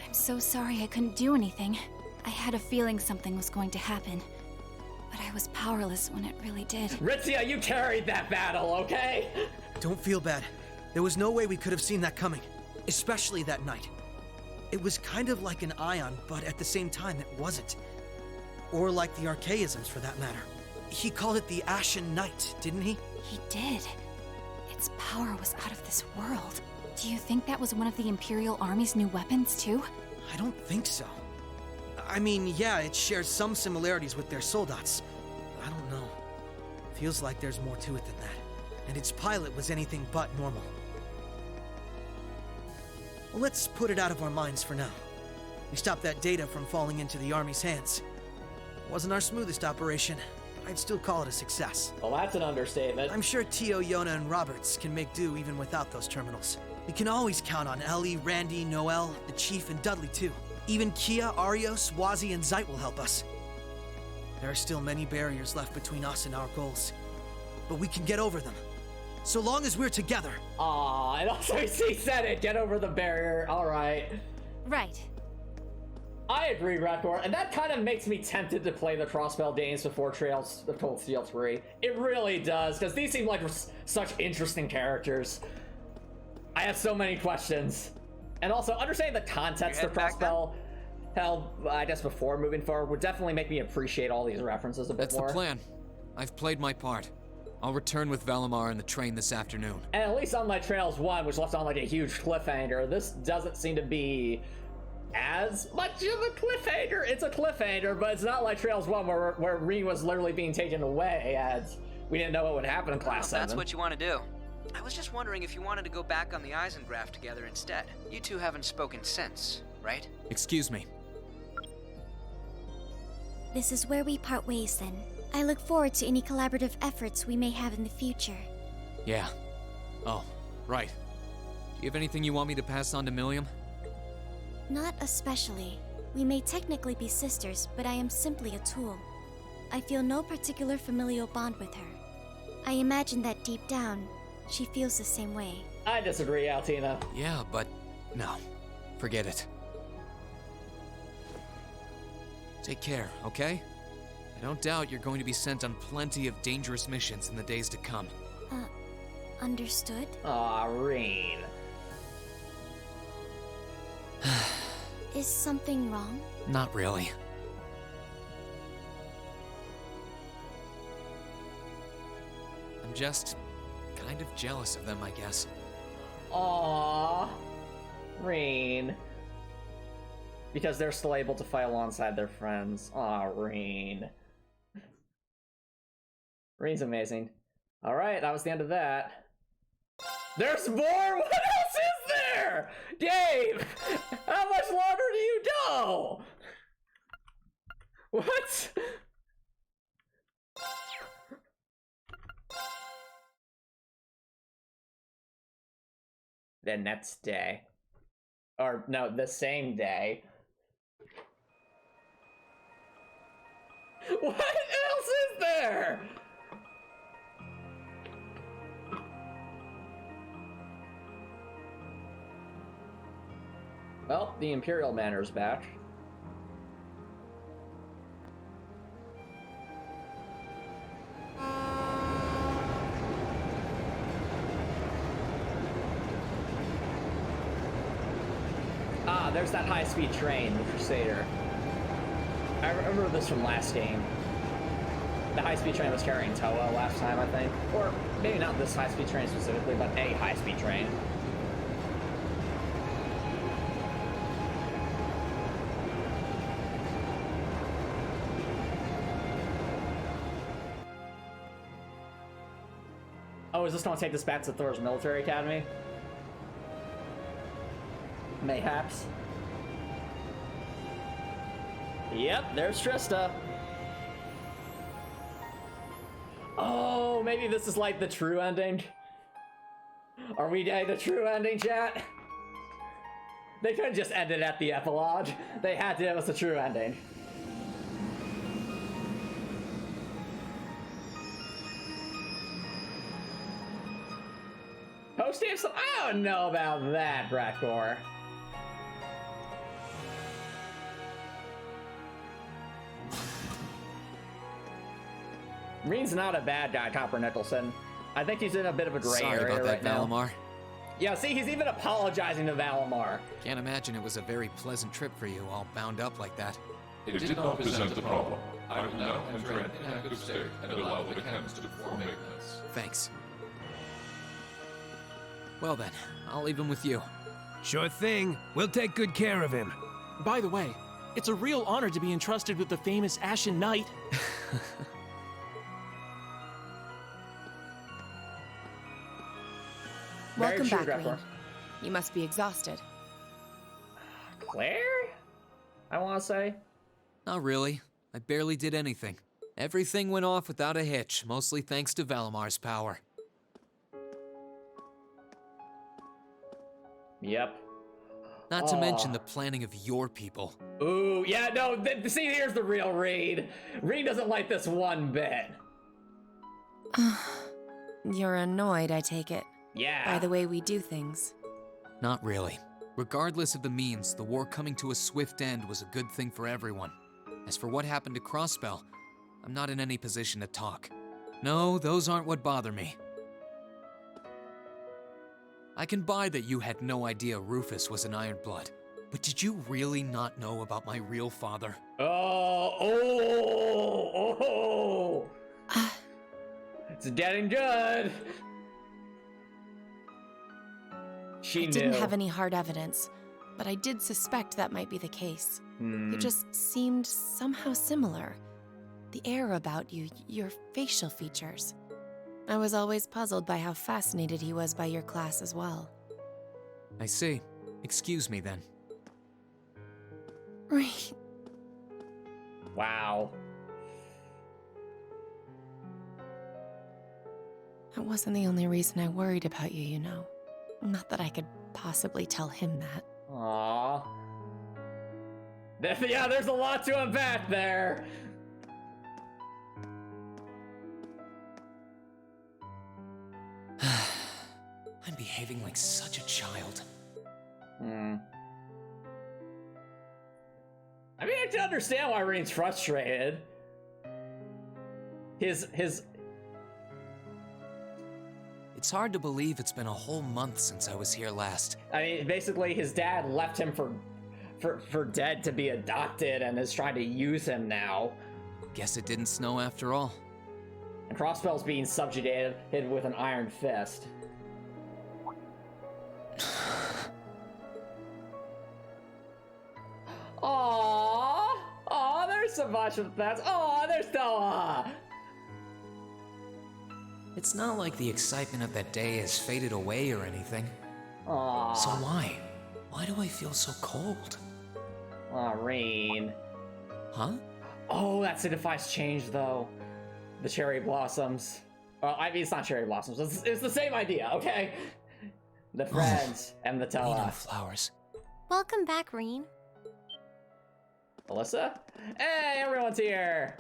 I'm so sorry I couldn't do anything. I had a feeling something was going to happen. But I was powerless when it really did. Rixia, you carried that battle, okay? Don't feel bad. There was no way we could have seen that coming, especially that night. It was kind of like an ion, but at the same time it wasn't. Or like the archaisms, for that matter. He called it the Ashen Night, didn't he? He did. Its power was out of this world. Do you think that was one of the Imperial Army's new weapons, too? I don't think so. I mean, yeah, it shares some similarities with their soldats. I don't know. Feels like there's more to it than that. And its pilot was anything but normal. Well, let's put it out of our minds for now. We stopped that data from falling into the Army's hands. Wasn't our smoothest operation, but I'd still call it a success. Well, that's an understatement. I'm sure Tio, Yona, and Roberts can make do even without those terminals. We can always count on Ellie, Randy, Noel, the Chief, and Dudley, too. Even Kia, Arios, Wazi, and Zeit will help us. There are still many barriers left between us and our goals, but we can get over them. So long as we're together. Aw, and also he said it, get over the barrier, alright. Right. I agree, Redcore, and that kind of makes me tempted to play the Crossbell games before Trails of Cold Steel 3. It really does, because these seem like such interesting characters. I have so many questions. And also, understanding the context of Crossbell held, I guess, before moving forward would definitely make me appreciate all these references a bit That's more. the plan. I've played my part. I'll return with Valimar and the train this afternoon. And at least unlike Trails 1, which left on like a huge cliffhanger, this doesn't seem to be as much of a cliffhanger. It's a cliffhanger, but it's not like Trails 1 where Reen was literally being taken away as we didn't know what would happen in Class 7. That's what you want to do. I was just wondering if you wanted to go back on the Eisengraph together instead. You two haven't spoken since, right? Excuse me. This is where we part ways then. I look forward to any collaborative efforts we may have in the future. Yeah. Oh, right. Do you have anything you want me to pass on to Milliam? Not especially. We may technically be sisters, but I am simply a tool. I feel no particular familial bond with her. I imagine that deep down, she feels the same way. I disagree, Altina. Yeah, but no. Forget it. Take care, okay? I don't doubt you're going to be sent on plenty of dangerous missions in the days to come. Understood? Aw, Reen. Is something wrong? Not really. I'm just kind of jealous of them, I guess. Aww. Rain. Because they're still able to fight alongside their friends. Aw, Rain. Rain's amazing. Alright, that was the end of that. There's more? What else is there? Dave! How much longer do you know? What? The next day. Or, no, the same day. What else is there? Well, the Imperial Manor's back. Ah, there's that high-speed train, the Crusader. I remember this from last game. The high-speed train was carrying Toa last time, I think. Or maybe not this high-speed train specifically, but a high-speed train. Oh, is this gonna take us back to Thor's military academy? Mayhaps. Yep, there's Trista. Oh, maybe this is like the true ending. Are we getting the true ending, chat? They couldn't just end it at the epilogue. They had to give us a true ending. Post-game, so I don't know about that, Bradcore. Reen's not a bad guy, Copper Nicholson. I think he's in a bit of a gray Sorry area about that, right now. Valimar. Yeah, see, he's even apologizing to Valimar. Can't imagine it was a very pleasant trip for you, all bound up like that. It did not present a problem. I will now enter an inactive state and allow the chems to perform maintenance. Thanks. Well then, I'll leave him with you. Sure thing. We'll take good care of him. By the way, it's a real honor to be entrusted with the famous Ashen Knight. Welcome true, back, Grandpa. Reen. You must be exhausted. Claire? I want to say. Not really. I barely did anything. Everything went off without a hitch, mostly thanks to Valimar's power. Yep. Not to mention the planning of your people. Ooh, yeah, no, see, here's the real Reed. Reed doesn't like this one bit. You're annoyed, I take it. Yeah. By the way we do things. Not really. Regardless of the means, the war coming to a swift end was a good thing for everyone. As for what happened to Crossbell, I'm not in any position to talk. No, those aren't what bother me. I can buy that you had no idea Rufus was an Ironblood, but did you really not know about my real father? Oh! It's getting good. She I didn't have any hard evidence, but I did suspect that might be the case. You just seemed somehow similar. The air about you, your facial features. I was always puzzled by how fascinated he was by your class as well. I see. Excuse me then. Right. Wow. That wasn't the only reason I worried about you, you know. Not that I could possibly tell him that. Aww. Yeah, there's a lot to unpack there. I'm behaving like such a child. I mean, I can understand why Reen's frustrated. His... It's hard to believe it's been a whole month since I was here last. I mean, basically, his dad left him for for Dead to be adopted and is trying to use him now. Guess it didn't snow after all. And Crossbell's being subjugated with an iron fist. Aww! Aww, there's so much of that. Aww, there's Noah! It's not like the excitement of that day has faded away or anything. Aww. So why? Why do I feel so cold? Aw, Rain. Huh? Oh, that signifies change, though. The cherry blossoms. Well, I mean, it's not cherry blossoms. It's the same idea, okay? The friends and the We Tella. know flowers. Welcome back, Reen. Alyssa? Hey, everyone's here!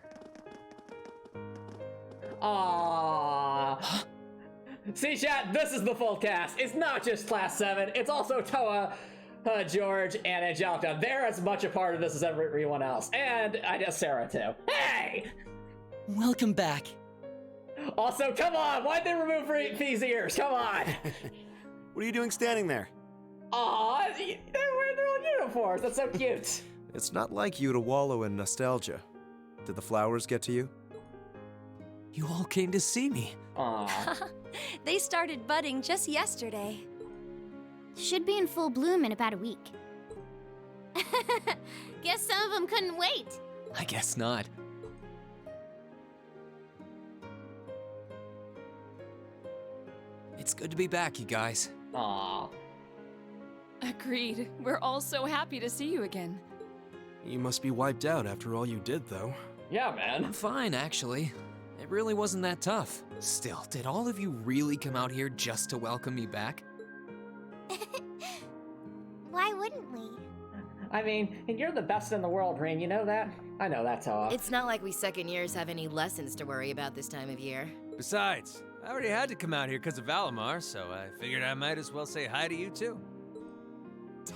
Aww. See, chat, this is the full cast. It's not just Class 7, it's also Toa, George, and Angelica. They're as much a part of this as everyone else. And I guess Sarah, too. Hey! Welcome back. Also, come on, why'd they remove Fee's ears? Come on! What are you doing standing there? Aw, they're wearing their own uniforms. That's so cute. It's not like you to wallow in nostalgia. Did the flowers get to you? You all came to see me. Aw. They started budding just yesterday. Should be in full bloom in about a week. Guess some of them couldn't wait. I guess not. It's good to be back, you guys. Aw. Agreed. We're all so happy to see you again. You must be wiped out after all you did, though. Yeah, man. I'm fine, actually. It really wasn't that tough. Still, did all of you really come out here just to welcome me back? Why wouldn't we? I mean, you're the best in the world, Rain. You know that? I know that's Toa. It's not like we second years have any lessons to worry about this time of year. Besides, I already had to come out here because of Valimar, so I figured I might as well say hi to you too.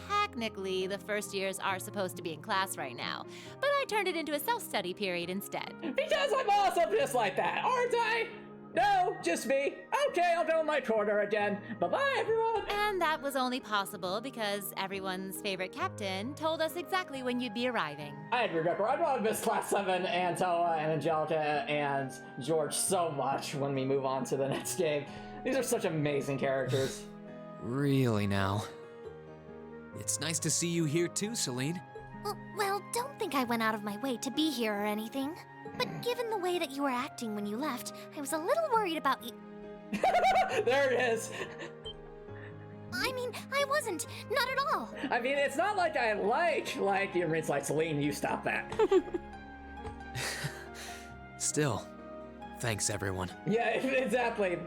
Technically, the first years are supposed to be in class right now, but I turned it into a self-study period instead. Because I'm awesome just like that, aren't I? No, just me. Okay, I'll go in my corner again. Bye-bye, everyone. And that was only possible because everyone's favorite captain told us exactly when you'd be arriving. I remember, I'm gonna miss Class 7 and Toa and Angelica and George so much when we move on to the next game. These are such amazing characters. Really now. It's nice to see you here too, Celine. Well, don't think I went out of my way to be here or anything. But given the way that you were acting when you left, I was a little worried about you. There it is. I mean, I wasn't. Not at all. I mean, it's not like I like you. It's like, Celine, you stop that. Still, thanks everyone. Yeah, exactly.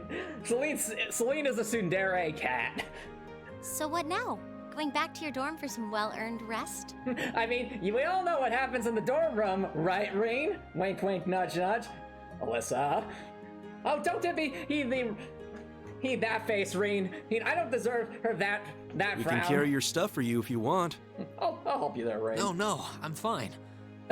Celine is a tsundere cat. So what now? Going back to your dorm for some well-earned rest? I mean, we all know what happens in the dorm room, right, Rain? Wink, wink, nudge, nudge. Alyssa. Oh, don't tip me. He that face, Rain. I don't deserve her that frown. We can carry your stuff for you if you want. I'll help you there, Rain. No, I'm fine.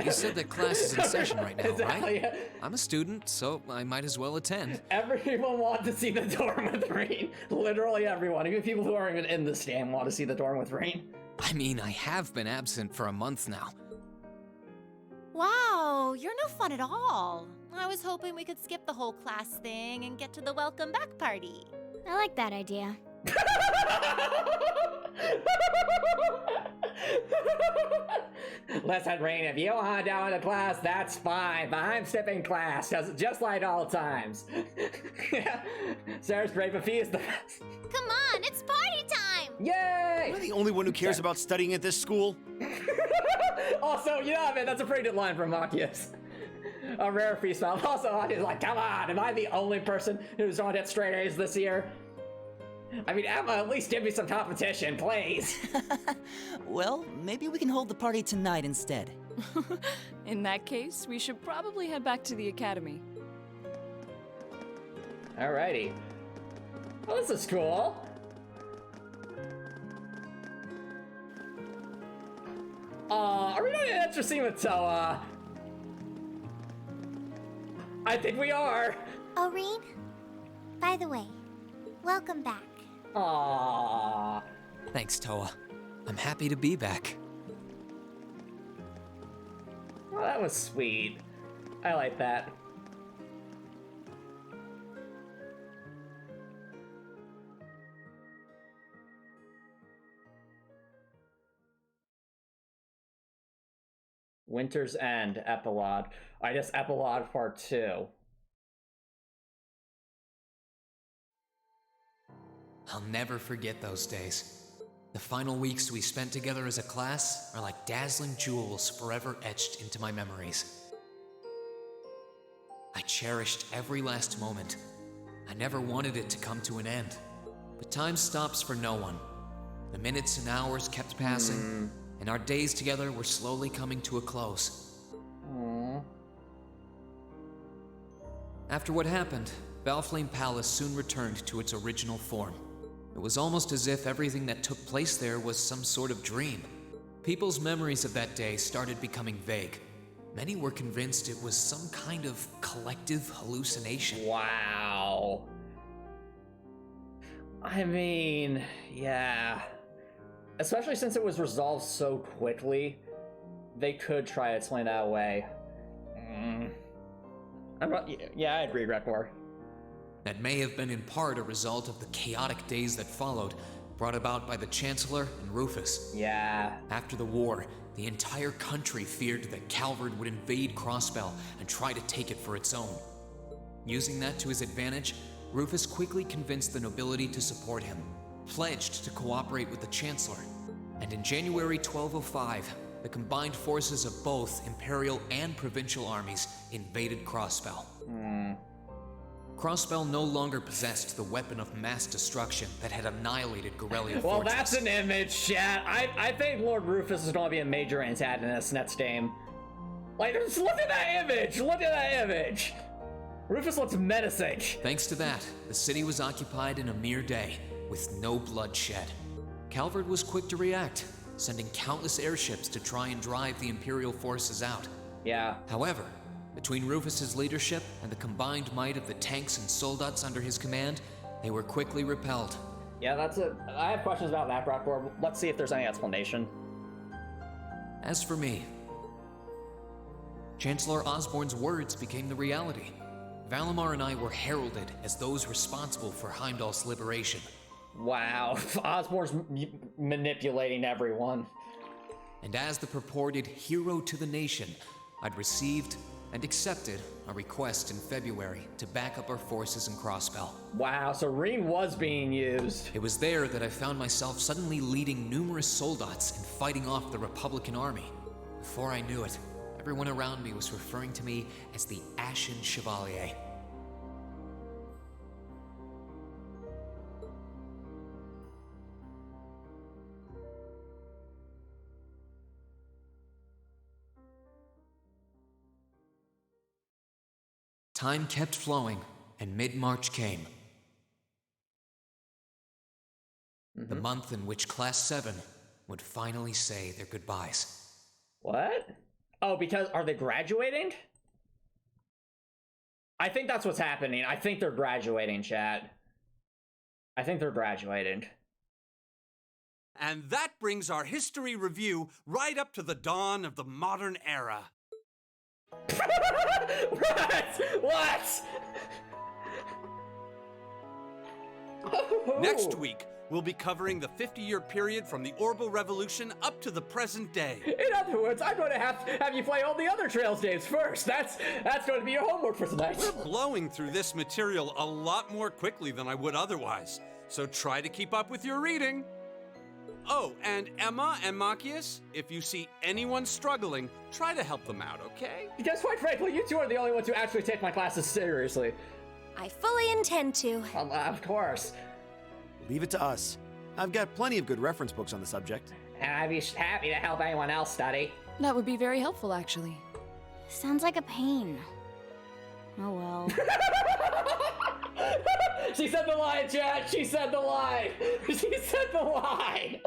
You said that class is in session right now, exactly. right? I'm a student, so I might as well attend. Everyone wants to see the dorm with Rain. Literally everyone. Even people who aren't even in this game want to see the dorm with Rain. I mean, I have been absent for a month now. Wow, you're no fun at all. I was hoping we could skip the whole class thing and get to the welcome back party. I like that idea. Listen, Rain, if you want to go into class, that's fine, but I'm skipping class, just like all times. Sarah's great, but Fee is the best. Come on, it's party time! Yay! Am I the only one who cares about studying at this school? Also, yeah, man, that's a pretty good line from Machias. A rare Fee spell. Also, Machias like, come on, am I the only person who's gonna get straight A's this year? I mean, Emma, at least give me some competition, please. Well, maybe we can hold the party tonight instead. In that case, we should probably head back to the academy. Alrighty. Well, this is cool. Are we going to enter scene with Toa? I think we are. Oreen, by the way, welcome back. Aww. Thanks, Toa. I'm happy to be back. Oh, that was sweet. I like that. Winter's End epilogue. I guess epilogue part 2. I'll never forget those days. The final weeks we spent together as a class are like dazzling jewels forever etched into my memories. I cherished every last moment. I never wanted it to come to an end. But time stops for no one. The minutes and hours kept passing, and our days together were slowly coming to a close. After what happened, Valflame Palace soon returned to its original form. It was almost as if everything that took place there was some sort of dream. People's memories of that day started becoming vague. Many were convinced it was some kind of collective hallucination. Wow. I mean, yeah. Especially since it was resolved so quickly, they could try to explain that away. Yeah, I agree, Rekor. That may have been in part a result of the chaotic days that followed, brought about by the Chancellor and Rufus. Yeah. After the war, the entire country feared that Calvard would invade Crossbell and try to take it for its own. Using that to his advantage, Rufus quickly convinced the nobility to support him, pledged to cooperate with the Chancellor, and in January 1205, the combined forces of both Imperial and Provincial armies invaded Crossbell. Crossbell no longer possessed the weapon of mass destruction that had annihilated Gorelian Well, Fortress. that's an image, chat. I think Lord Rufus is going to be a major antagonist next game. Like, just look at that image! Look at that image! Rufus looks menacing. Thanks to that, the city was occupied in a mere day, with no bloodshed. Calvard was quick to react, sending countless airships to try and drive the Imperial forces out. Yeah. However, between Rufus's leadership and the combined might of the tanks and soldats under his command, they were quickly repelled. Yeah, that's it. I have questions about that, Brockor. Let's see if there's any explanation. As for me, Chancellor Osborne's words became the reality. Valimar and I were heralded as those responsible for Heimdall's liberation. Wow, Osborne's manipulating everyone. And as the purported hero to the nation, I'd received and accepted a request in February to back up our forces in Crossbell. Wow, so Reen was being used. It was there that I found myself suddenly leading numerous soldats and fighting off the Republican army. Before I knew it, everyone around me was referring to me as the Ashen Chevalier. Time kept flowing, and mid-March came. The month in which Class 7 would finally say their goodbyes. What? Oh, because are they graduating? I think that's what's happening. I think they're graduating, chat. I think they're graduating. And that brings our history review right up to the dawn of the modern era. What? Next week, we'll be covering the 50-year period from the Orbital Revolution up to the present day. In other words, I'm going to have you play all the other Trails games first. That's going to be your homework for tonight. We're blowing through this material a lot more quickly than I would otherwise, so try to keep up with your reading. Oh, and Emma and Machias, if you see anyone struggling, try to help them out, okay? Because quite frankly, you two are the only ones who actually take my classes seriously. I fully intend to. Of course. Leave it to us. I've got plenty of good reference books on the subject. And I'd be happy to help anyone else study. That would be very helpful, actually. Sounds like a pain. Oh well. She said the line, chat! She said the line! She said the line!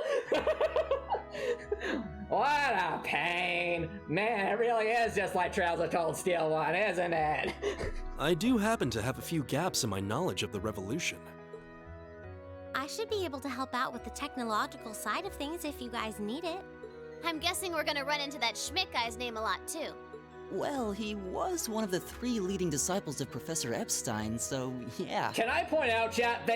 What a pain! Man, it really is just like Trails of Cold Steel 1, isn't it? I do happen to have a few gaps in my knowledge of the Revolution. I should be able to help out with the technological side of things if you guys need it. I'm guessing we're gonna run into that Schmidt guy's name a lot too. Well, he was one of the 3 leading disciples of Professor Epstein, so yeah. Can I point out, chat,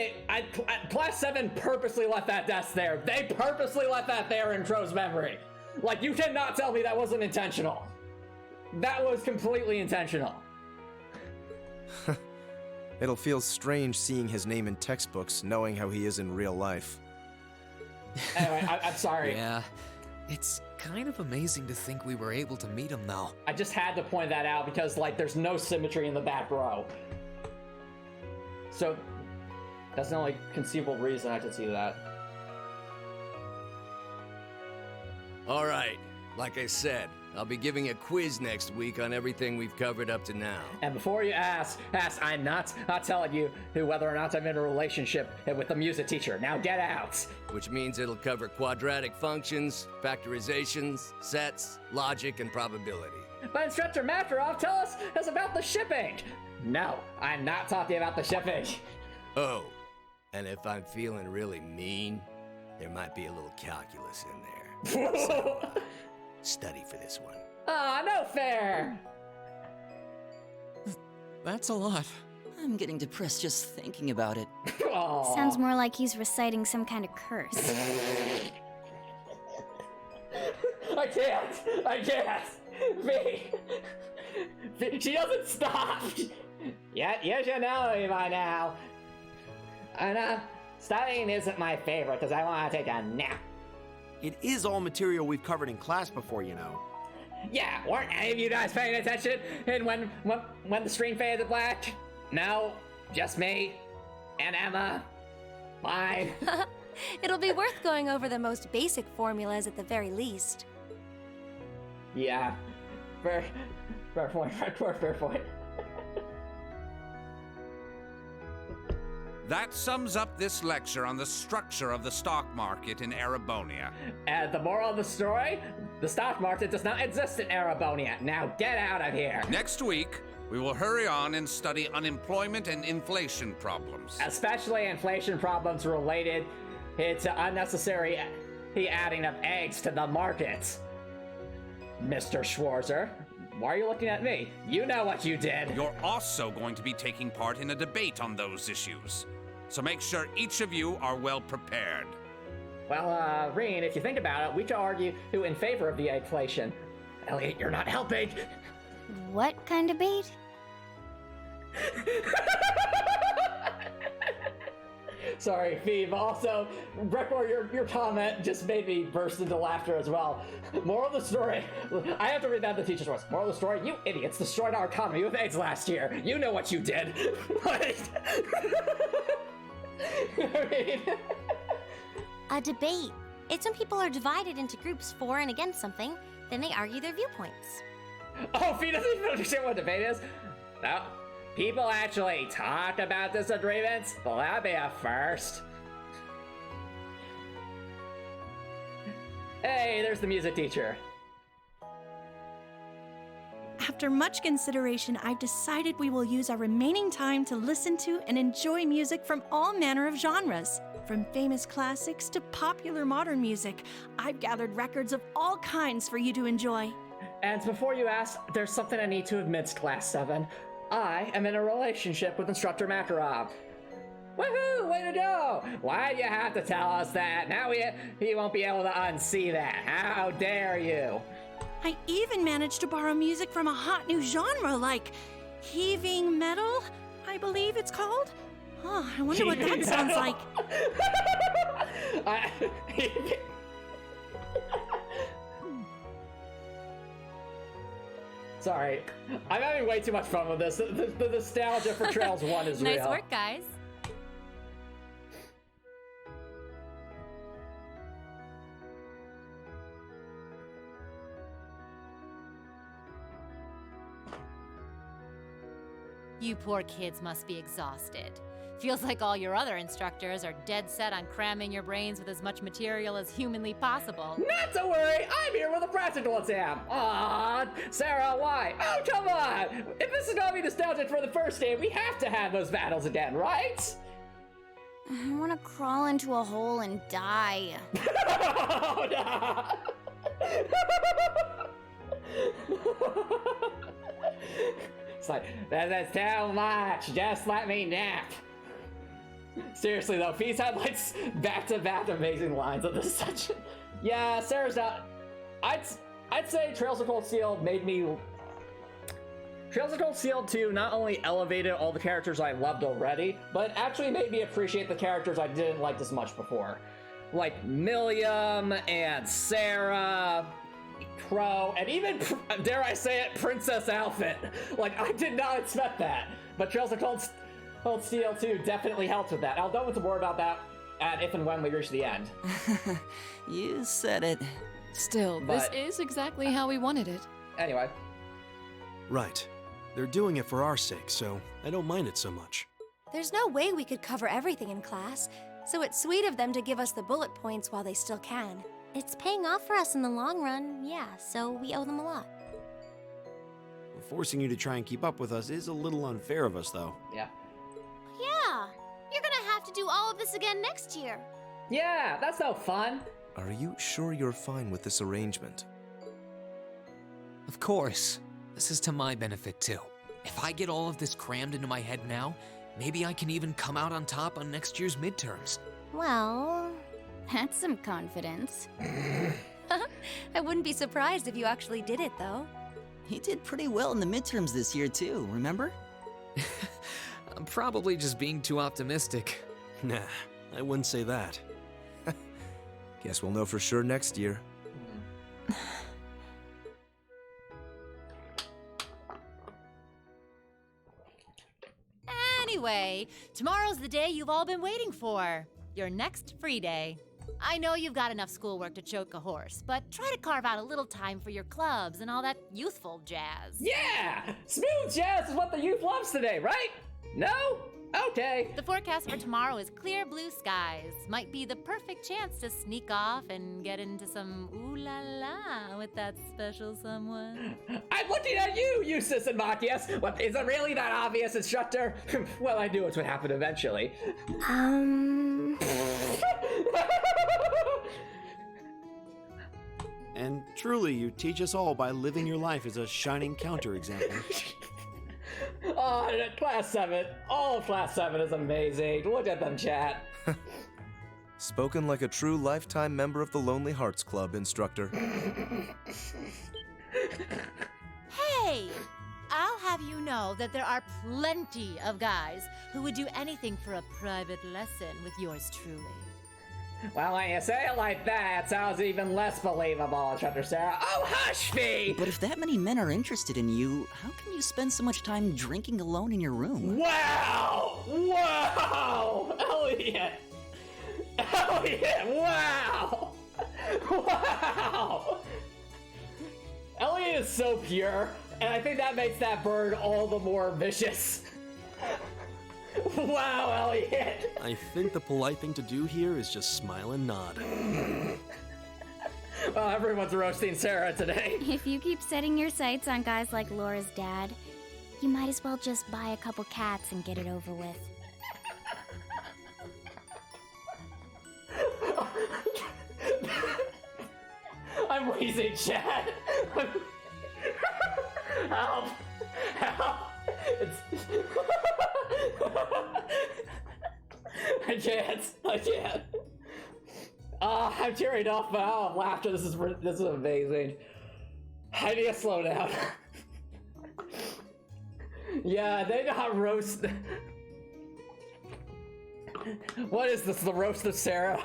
Class 7 purposely left that desk there. They purposely left that there in Tro's memory. Like, you cannot tell me that wasn't intentional. That was completely intentional. It'll feel strange seeing his name in textbooks, knowing how he is in real life. Anyway, I'm sorry. Yeah, it's kind of amazing to think we were able to meet him, though. I just had to point that out because, like, there's no symmetry in the back row. So, that's the only conceivable reason I could see that. All right, like I said, I'll be giving a quiz next week on everything we've covered up to now. And before you ask, I'm not telling you whether or not I'm in a relationship with the music teacher. Now get out! Which means it'll cover quadratic functions, factorizations, sets, logic, and probability. But Instructor Makarov, tell us about the shipping! No, I'm not talking about the shipping. Oh, and if I'm feeling really mean, there might be a little calculus in there. So, study for this one. Ah, no fair! That's a lot. I'm getting depressed just thinking about it. Sounds more like he's reciting some kind of curse. I can't! V! She doesn't stop! Yeah, you should know me by now. And, studying isn't my favorite because I want to take a nap. It is all material we've covered in class before, you know. Yeah, weren't any of you guys paying attention? And when the screen faded to black? No, just me and Emma. Fine. It'll be worth going over the most basic formulas at the very least. Yeah, fair point. That sums up this lecture on the structure of the stock market in Erebonia. And the moral of the story? The stock market does not exist in Erebonia. Now get out of here. Next week, we will hurry on and study unemployment and inflation problems. Especially inflation problems related to unnecessary adding of eggs to the market. Mr. Schwarzer, why are you looking at me? You know what you did. You're also going to be taking part in a debate on those issues. So make sure each of you are well prepared. Well, Reen, if you think about it, we could argue in favor of the eggflation. Elliot, you're not helping. What kind of bait? Sorry, Phoebe. Also, Brecor, your comment just made me burst into laughter as well. Moral of the story. I have to read that in the teacher's voice. Moral of the story, you idiots destroyed our economy with AIDS last year. You know what you did. Like, I mean... A debate. It's when people are divided into groups for and against something, then they argue their viewpoints. Oh, Phoebe doesn't even understand what a debate is? No. People actually talk about disagreements? Well, that'd be a first. Hey, there's the music teacher. After much consideration, I've decided we will use our remaining time to listen to and enjoy music from all manner of genres. From famous classics to popular modern music, I've gathered records of all kinds for you to enjoy. And before you ask, there's something I need to admit, Class 7. I am in a relationship with Instructor Makarov. Woohoo! Way to go! Why'd you have to tell us that? Now he won't be able to unsee that. How dare you? I even managed to borrow music from a hot new genre like heaving metal, I believe it's called. Oh, I wonder what that sounds like. Sorry, I'm having way too much fun with this. The nostalgia for Trails 1 is real. Nice work, guys. You poor kids must be exhausted. Feels like all your other instructors are dead set on cramming your brains with as much material as humanly possible. Not to worry, I'm here with a practical exam. Aw, Sarah, why? Oh, come on! If this is gonna be nostalgic for the first day, we have to have those battles again, right? I want to crawl into a hole and die. Oh, no. It's like, this is too much, just let me nap. Seriously though, Feast had like back-to-back amazing lines of this section. Yeah, Sarah's not... I'd say Trails of Cold Steel made me... Trails of Cold Steel 2 not only elevated all the characters I loved already, but actually made me appreciate the characters I didn't like as much before. Like Milliam and Sarah, Crow, and even, dare I say it, Princess Outfit. Like, I did not expect that. But Trails of Cold Steel 2 definitely helped with that. I'll go into more about that if and when we reach the end. You said it. Still, this is exactly how we wanted it. Anyway. Right. They're doing it for our sake, so I don't mind it so much. There's no way we could cover everything in class, so it's sweet of them to give us the bullet points while they still can. It's paying off for us in the long run, yeah, so we owe them a lot. Forcing you to try and keep up with us is a little unfair of us, though. Yeah. Yeah, you're gonna have to do all of this again next year. Yeah, that's no fun. Are you sure you're fine with this arrangement? Of course. This is to my benefit, too. If I get all of this crammed into my head now, maybe I can even come out on top on next year's midterms. Well... That's some confidence. I wouldn't be surprised if you actually did it, though. He did pretty well in the midterms this year, too, remember? I'm probably just being too optimistic. Nah, I wouldn't say that. Guess we'll know for sure next year. Anyway, tomorrow's the day you've all been waiting for. Your next free day. I know you've got enough schoolwork to choke a horse, but try to carve out a little time for your clubs and all that youthful jazz. Yeah! Smooth jazz is what the youth loves today, right? No? Okay. The forecast for tomorrow is clear blue skies. Might be the perfect chance to sneak off and get into some ooh la la with that special someone. I'm looking at you, Eustace and Machias. What, is it really that obvious, instructor? Well, I knew it would happen eventually. And truly, you teach us all by living your life as a shining counterexample. Oh, Class 7. All of Class 7 is amazing. Look at them chat. Spoken like a true lifetime member of the Lonely Hearts Club, instructor. Hey! I'll have you know that there are plenty of guys who would do anything for a private lesson with yours truly. Well, when you say it like that, it sounds even less believable, instructor Sarah. Oh, hush, Fee! But if that many men are interested in you, how can you spend so much time drinking alone in your room? Wow! Wow! Elliot! Elliot! Wow! Wow! Elliot is so pure, and I think that makes that bird all the more vicious. Wow, Elliot! I think the polite thing to do here is just smile and nod. Well, everyone's roasting Sarah today. If you keep setting your sights on guys like Laura's dad, you might as well just buy a couple cats and get it over with. I'm wheezing, Chad. Help! Help! I can't. I'm tearing off my own laughter. This is amazing. I need to slow down. Yeah, they got roast. What is this? The roast of Sarah?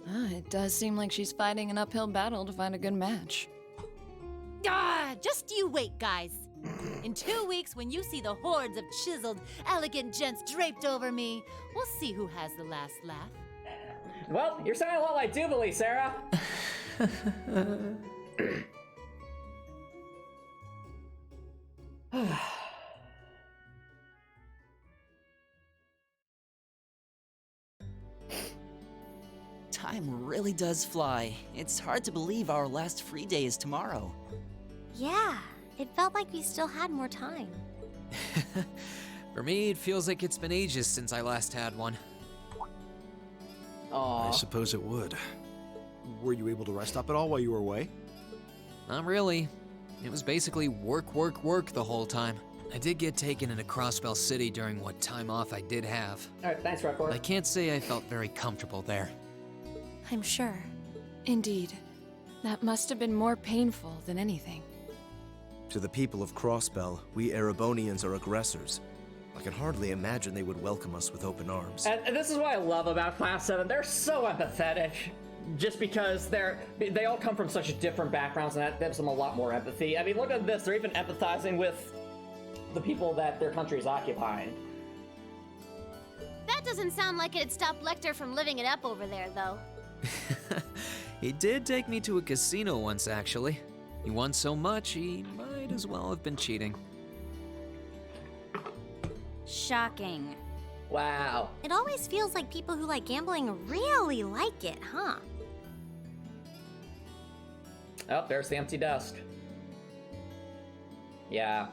It does seem like she's fighting an uphill battle to find a good match. Just you wait, guys. In 2 weeks, when you see the hordes of chiseled, elegant gents draped over me, we'll see who has the last laugh. Well, you're sounding a lot like Jubilee, Sarah. Time really does fly. It's hard to believe our last free day is tomorrow. Yeah, it felt like we still had more time. For me, it feels like it's been ages since I last had one. I suppose it would. Were you able to rest up at all while you were away? Not really. It was basically work, work, work the whole time. I did get taken into Crossbell City during what time off I did have. Alright, thanks, Record. I can't say I felt very comfortable there. I'm sure. Indeed. That must have been more painful than anything. To the people of Crossbell, we Erebonians are aggressors. I can hardly imagine they would welcome us with open arms. And this is what I love about Class 7. They're so empathetic. Just because they all come from such different backgrounds, and that gives them a lot more empathy. I mean, look at this. They're even empathizing with the people that their country is occupying. That doesn't sound like it'd stop Lecter from living it up over there, though. He did take me to a casino once, actually. He won so much, he might as well have been cheating. Shocking. Wow. It always feels like people who like gambling really like it, huh? Oh, there's the empty desk. Yeah.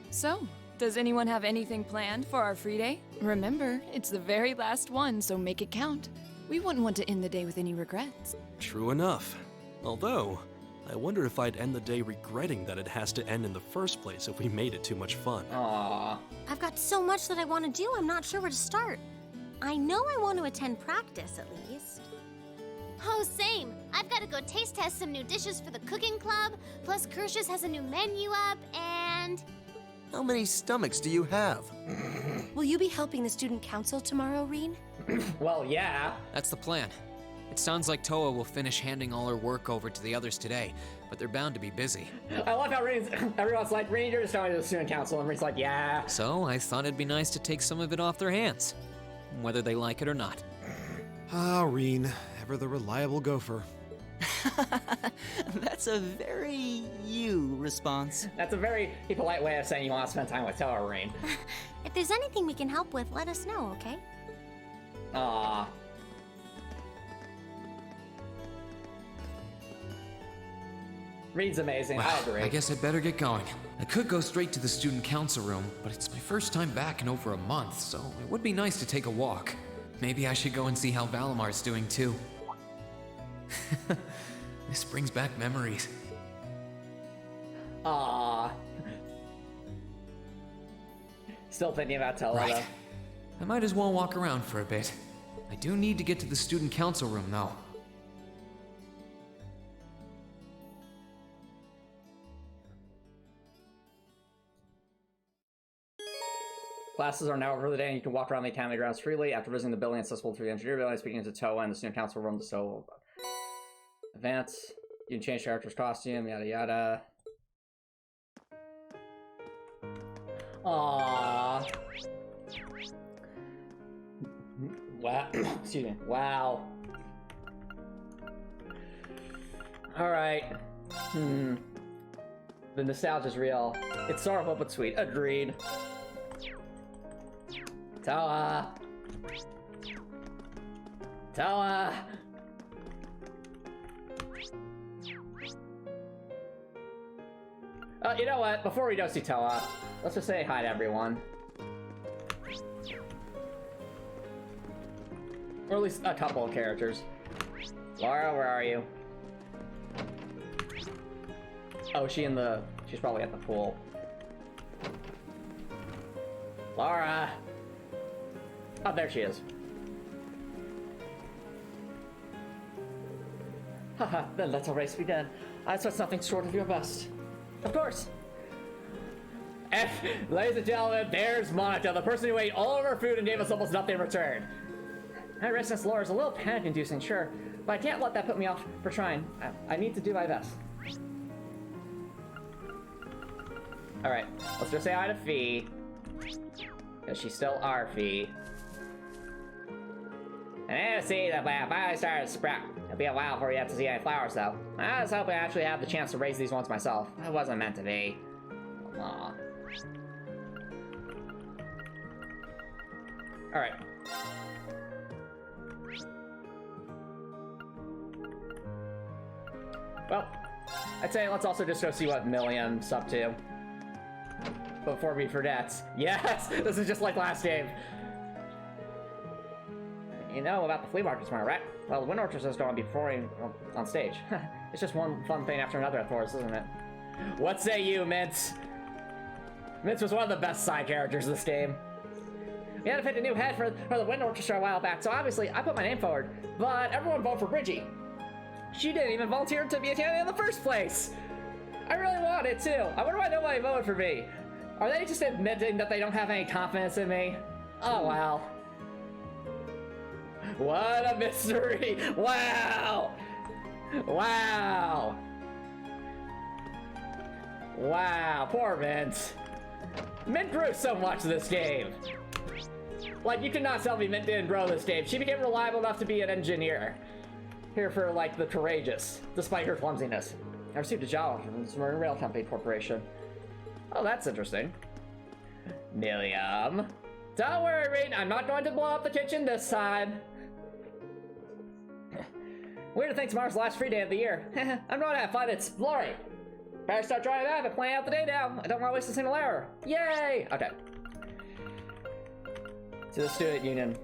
So, does anyone have anything planned for our free day? Remember, it's the very last one, so make it count. We wouldn't want to end the day with any regrets. True enough. Although, I wonder if I'd end the day regretting that it has to end in the first place if we made it too much fun. Aww. I've got so much that I want to do, I'm not sure where to start. I know I want to attend practice, at least. Oh, same. I've got to go taste test some new dishes for the cooking club, plus Kershus has a new menu up, and... How many stomachs do you have? Will you be helping the student council tomorrow, Reen? Well, yeah. That's the plan. It sounds like Toa will finish handing all her work over to the others today, but they're bound to be busy. I love how everyone's like, Reen, you're just going to the student council, and Reen's like, yeah. So I thought it'd be nice to take some of it off their hands, whether they like it or not. Ah, Reen, ever the reliable gopher. That's a very you response. That's a very polite way of saying you want to spend time with Toa, Reen. If there's anything we can help with, let us know, okay? Aww. Reen's amazing, Well, I agree. I guess I'd better get going. I could go straight to the student council room, but it's my first time back in over a month, so it would be nice to take a walk. Maybe I should go and see how Valamar's doing too. This brings back memories. Aww. Still thinking about Toa, Right. though. I might as well walk around for a bit. I do need to get to the student council room, though. Classes are now over the day, and you can walk around the academy grounds freely. After visiting the building accessible through the engineer building, speaking to Toa and the student council room to so advance. You can change character's costume, yada yada. Aww. Wow. Excuse me. Wow. Alright. The nostalgia's real. It's sorrowful but sweet. Agreed. Toa! Toa! You know what? Before we go see Toa, let's just say hi to everyone. Or at least a couple of characters. Laura, where are you? Oh, she's probably at the pool. Laura! Oh, there she is. Haha, then let's our race begin. I expect something short of your best. Of course. And, ladies and gentlemen, there's Monica, the person who ate all of our food and gave us almost nothing in return. My restless Laura is a little panic-inducing, sure, but I can't let that put me off for trying. I need to do my best. Alright, let's just say hi to Fee. Because she's still our Fee. And see that I finally started to sprout. It'll be a while before we have to see any flowers, though. I was hoping I actually have the chance to raise these ones myself. It wasn't meant to be. Aw. Alright. Well, I'd say let's also just go see what Milliam's up to. Before we forget. Yes! This is just like last game. You know about the flea market tomorrow, right? Well, the Wind Orchestra is going to be performing on stage. It's just one fun thing after another, of course, isn't it? What say you, Mintz? Mintz was one of the best side characters in this game. We had to pick a new head for the Wind Orchestra a while back, so obviously I put my name forward. But everyone voted for Bridgie. She didn't even volunteer to be a candidate in the first place. I really wanted to. I wonder why nobody voted for me. Are they just admitting that they don't have any confidence in me? Oh, wow. What a mystery. Wow. Wow. Wow, poor Mint. Mint grew so much this game. Like, you cannot tell me Mint didn't grow this game. She became reliable enough to be an engineer. Here for, like, the courageous, despite her clumsiness. I received a job from the Marine Rail Company Corporation. Oh, that's interesting. Milliam. Don't worry, Reed. I'm not going to blow up the kitchen this time. Weird to think tomorrow's the last free day of the year. I'm going to have fun exploring. Better start drawing a map and planning out the day now. I don't want to waste a single hour. Yay! Okay. To the student union.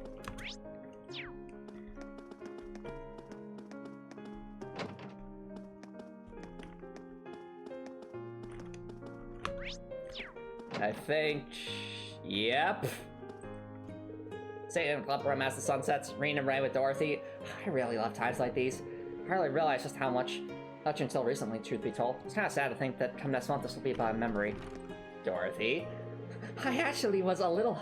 I think... Yep. Satan Club Room as the sun sets, Reen and Ray with Dorothy. I really love times like these. I hardly realized just how much until recently, truth be told. It's kind of sad to think that come next month this will be about a memory. Dorothy. I actually was a little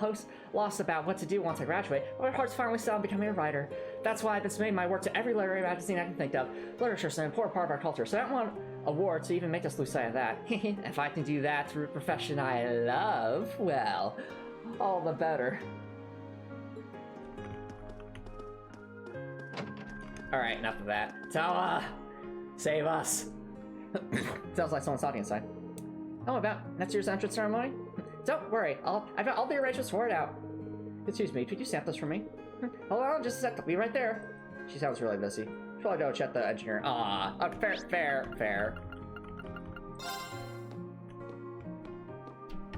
lost about what to do once I graduate, but my heart's finally set on becoming a writer. That's why I've been submitting my work to every literary magazine I can think of. Literature is an important part of our culture, so I don't want awards to even make us lose sight of that. If I can do that through a profession I love, well, all the better. Alright, enough of that. Toa! Save us! Sounds like someone's talking inside. How about next year's entrance ceremony? Don't worry, I've got all the arrangements for it out. Excuse me, could you stamp this for me? Hold on, just a sec, I'll be right there. She sounds really busy. Probably go check the engineer. Fair.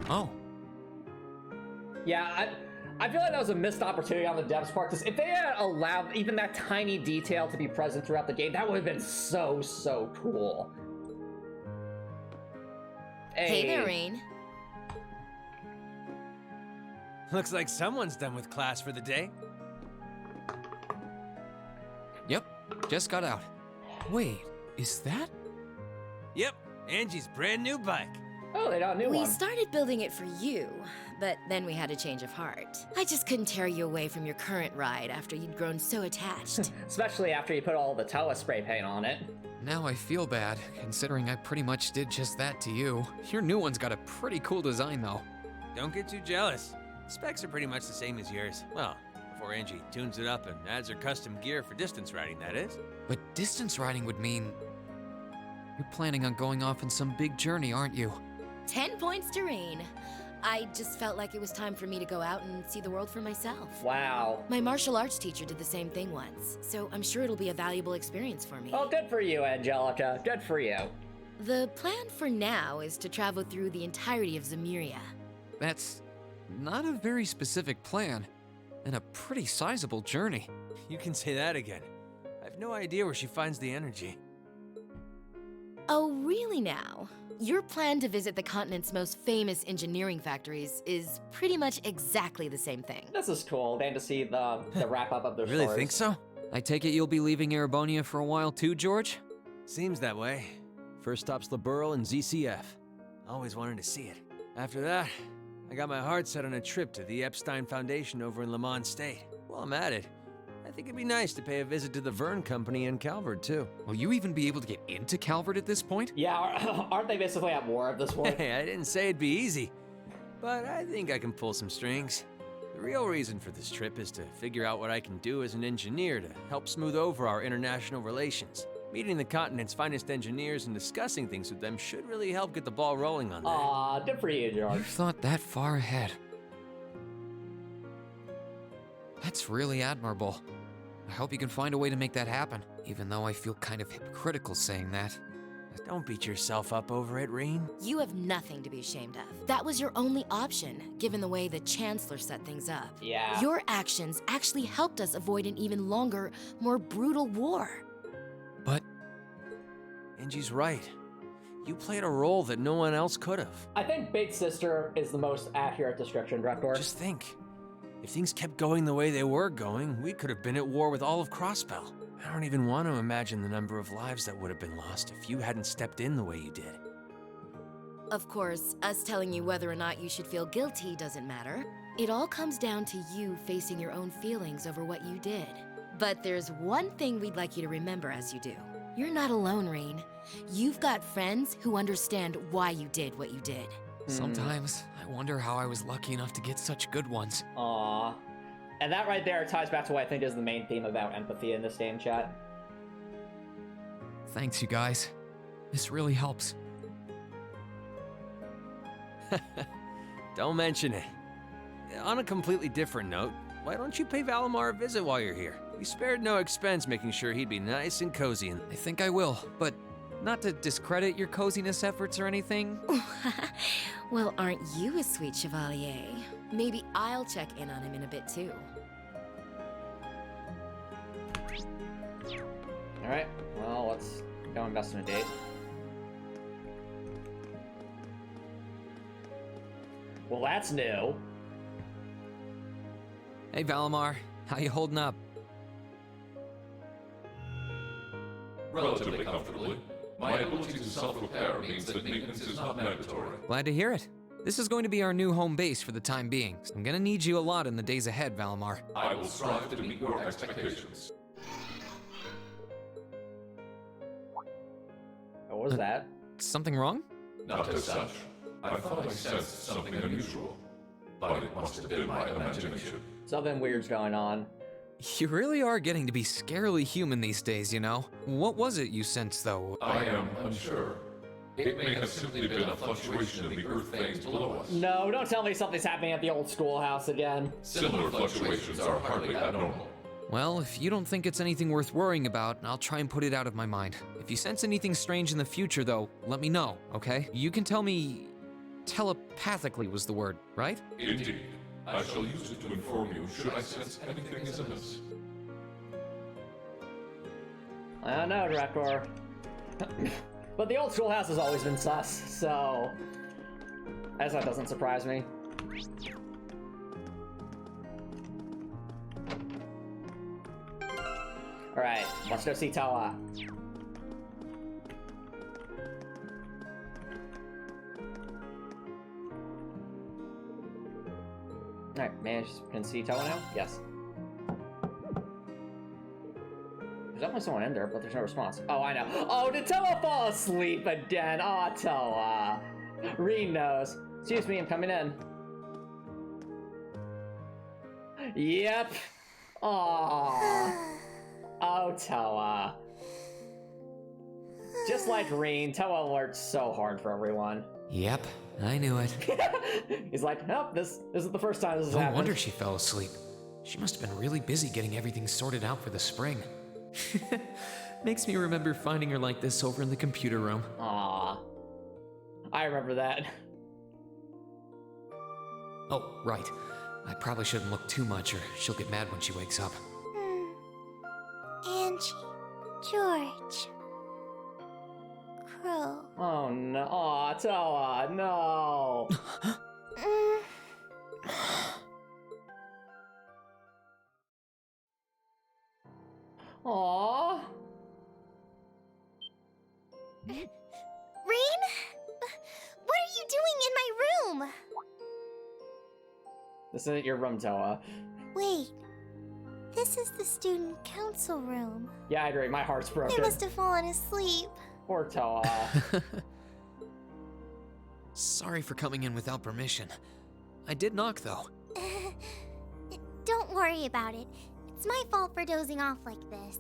Oh. Yeah, I feel like that was a missed opportunity on the devs' part, because if they had allowed even that tiny detail to be present throughout the game, that would have been so cool. Hey there, Rain. Looks like someone's done with class for the day. Yep, just got out. Wait, is that? Yep, Angie's brand new bike. Oh, they got a new one. We started building it for you, but then we had a change of heart. I just couldn't tear you away from your current ride after you'd grown so attached. Especially after you put all the Toa spray paint on it. Now I feel bad, considering I pretty much did just that to you. Your new one's got a pretty cool design, though. Don't get too jealous. Specs are pretty much the same as yours. Well, before Angie tunes it up and adds her custom gear for distance riding, that is. But distance riding would mean... You're planning on going off on some big journey, aren't you? 10 points to Rain. I just felt like it was time for me to go out and see the world for myself. Wow. My martial arts teacher did the same thing once, so I'm sure it'll be a valuable experience for me. Oh, good for you, Angelica. Good for you. The plan for now is to travel through the entirety of Zemuria. That's not a very specific plan, and a pretty sizable journey. You can say that again. I have no idea where she finds the energy. Oh, really now? Your plan to visit the continent's most famous engineering factories is pretty much exactly the same thing. This is cool. Then to see the wrap-up of their Really stories. think so? I take it you'll be leaving Erebonia for a while too, George? Seems that way. First stop's the Burl and ZCF. Always wanted to see it. After that, I got my heart set on a trip to the Epstein Foundation over in Lamont State. While I'm at it, I think it'd be nice to pay a visit to the Verne Company in Calvert, too. Will you even be able to get into Calvert at this point? Yeah, aren't they basically at war at this point? Hey, I didn't say it'd be easy, but I think I can pull some strings. The real reason for this trip is to figure out what I can do as an engineer to help smooth over our international relations. Meeting the continent's finest engineers and discussing things with them should really help get the ball rolling on that. Aw, good for you, George. You've thought that far ahead. That's really admirable. I hope you can find a way to make that happen, even though I feel kind of hypocritical saying that. Don't beat yourself up over it, Reen. You have nothing to be ashamed of. That was your only option, given the way the Chancellor set things up. Yeah. Your actions actually helped us avoid an even longer, more brutal war. But Angie's right. You played a role that no one else could have. I think Big Sister is the most accurate description, Director. Just think. If things kept going the way they were going, we could have been at war with all of Crossbell. I don't even want to imagine the number of lives that would have been lost if you hadn't stepped in the way you did. Of course, us telling you whether or not you should feel guilty doesn't matter. It all comes down to you facing your own feelings over what you did. But there's one thing we'd like you to remember as you do. You're not alone, Rain. You've got friends who understand why you did what you did. Sometimes I wonder how I was lucky enough to get such good ones. Aww. And that right there ties back to what I think is the main theme about empathy in this game, chat. Thanks, you guys. This really helps. Don't mention it. On a completely different note, why don't you pay Valimar a visit while you're here? We spared no expense making sure he'd be nice and cozy. And I think I will, but not to discredit your coziness efforts or anything. Well, aren't you a sweet chevalier? Maybe I'll check in on him in a bit too. Alright, well, let's go invest in a date. Well, that's new. Hey, Valimar. How you holding up? Relatively comfortably. My ability to self-repair means that maintenance is not mandatory. Glad to hear it. This is going to be our new home base for the time being. So I'm gonna need you a lot in the days ahead, Valimar. I will strive to meet your expectations. What was that? Something wrong? Not as such. I thought I sensed something unusual, but it must have been my imagination. Something weird's going on. You really are getting to be scarily human these days, you know? What was it you sensed, though? I am unsure. It may have simply been a fluctuation in the earth veins below us. No, don't tell me something's happening at the old schoolhouse again. Similar fluctuations are hardly abnormal. Well, if you don't think it's anything worth worrying about, I'll try and put it out of my mind. If you sense anything strange in the future, though, let me know, okay? You can tell me... telepathically was the word, right? Indeed. I shall use it to inform you should I sense anything is amiss. I don't know, Director. But the old schoolhouse has always been sus, so... I guess that doesn't surprise me. Alright, let's go see Toa. Alright, can see Toa now? Yes. There's definitely someone in there, but there's no response. Oh, I know. Oh, did Toa fall asleep again? Oh, Toa. Reed knows. Excuse me, I'm coming in. Yep. Aww. Oh, Toa. Just like Reen, Toa worked so hard for everyone. Yep, I knew it. He's like, nope, this isn't the first time this has No happened. wonder she fell asleep. She must have been really busy getting everything sorted out for the spring. Makes me remember finding her like this over in the computer room. Aww. I remember that. Oh, right. I probably shouldn't look too much or she'll get mad when she wakes up. Angie, George, Crow. Oh no, aw, Toa, no. Aww. Rain? What are you doing in my room? This isn't your room, Toa. Wait, this is the student council room. Yeah, I agree, my heart's broken. They must have fallen asleep. Poor Toa. Sorry for coming in without permission. I did knock, though. Don't worry about it. It's my fault for dozing off like this.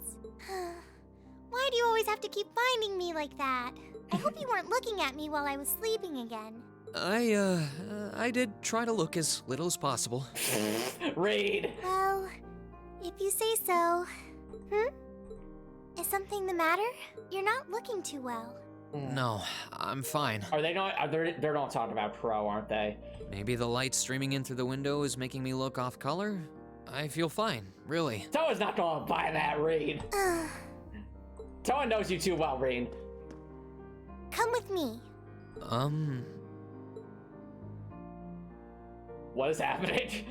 Why do you always have to keep finding me like that? I hope you weren't looking at me while I was sleeping again. I did try to look as little as possible. Reed! Well, if you say so. Is something the matter? You're not looking too well. No, I'm fine. Are they not? They're not talking about Pro, aren't they? Maybe the light streaming in through the window is making me look off color? I feel fine, really. Toa's not gonna buy that, Reed. Toa knows you too well, Reed. Come with me. What is happening?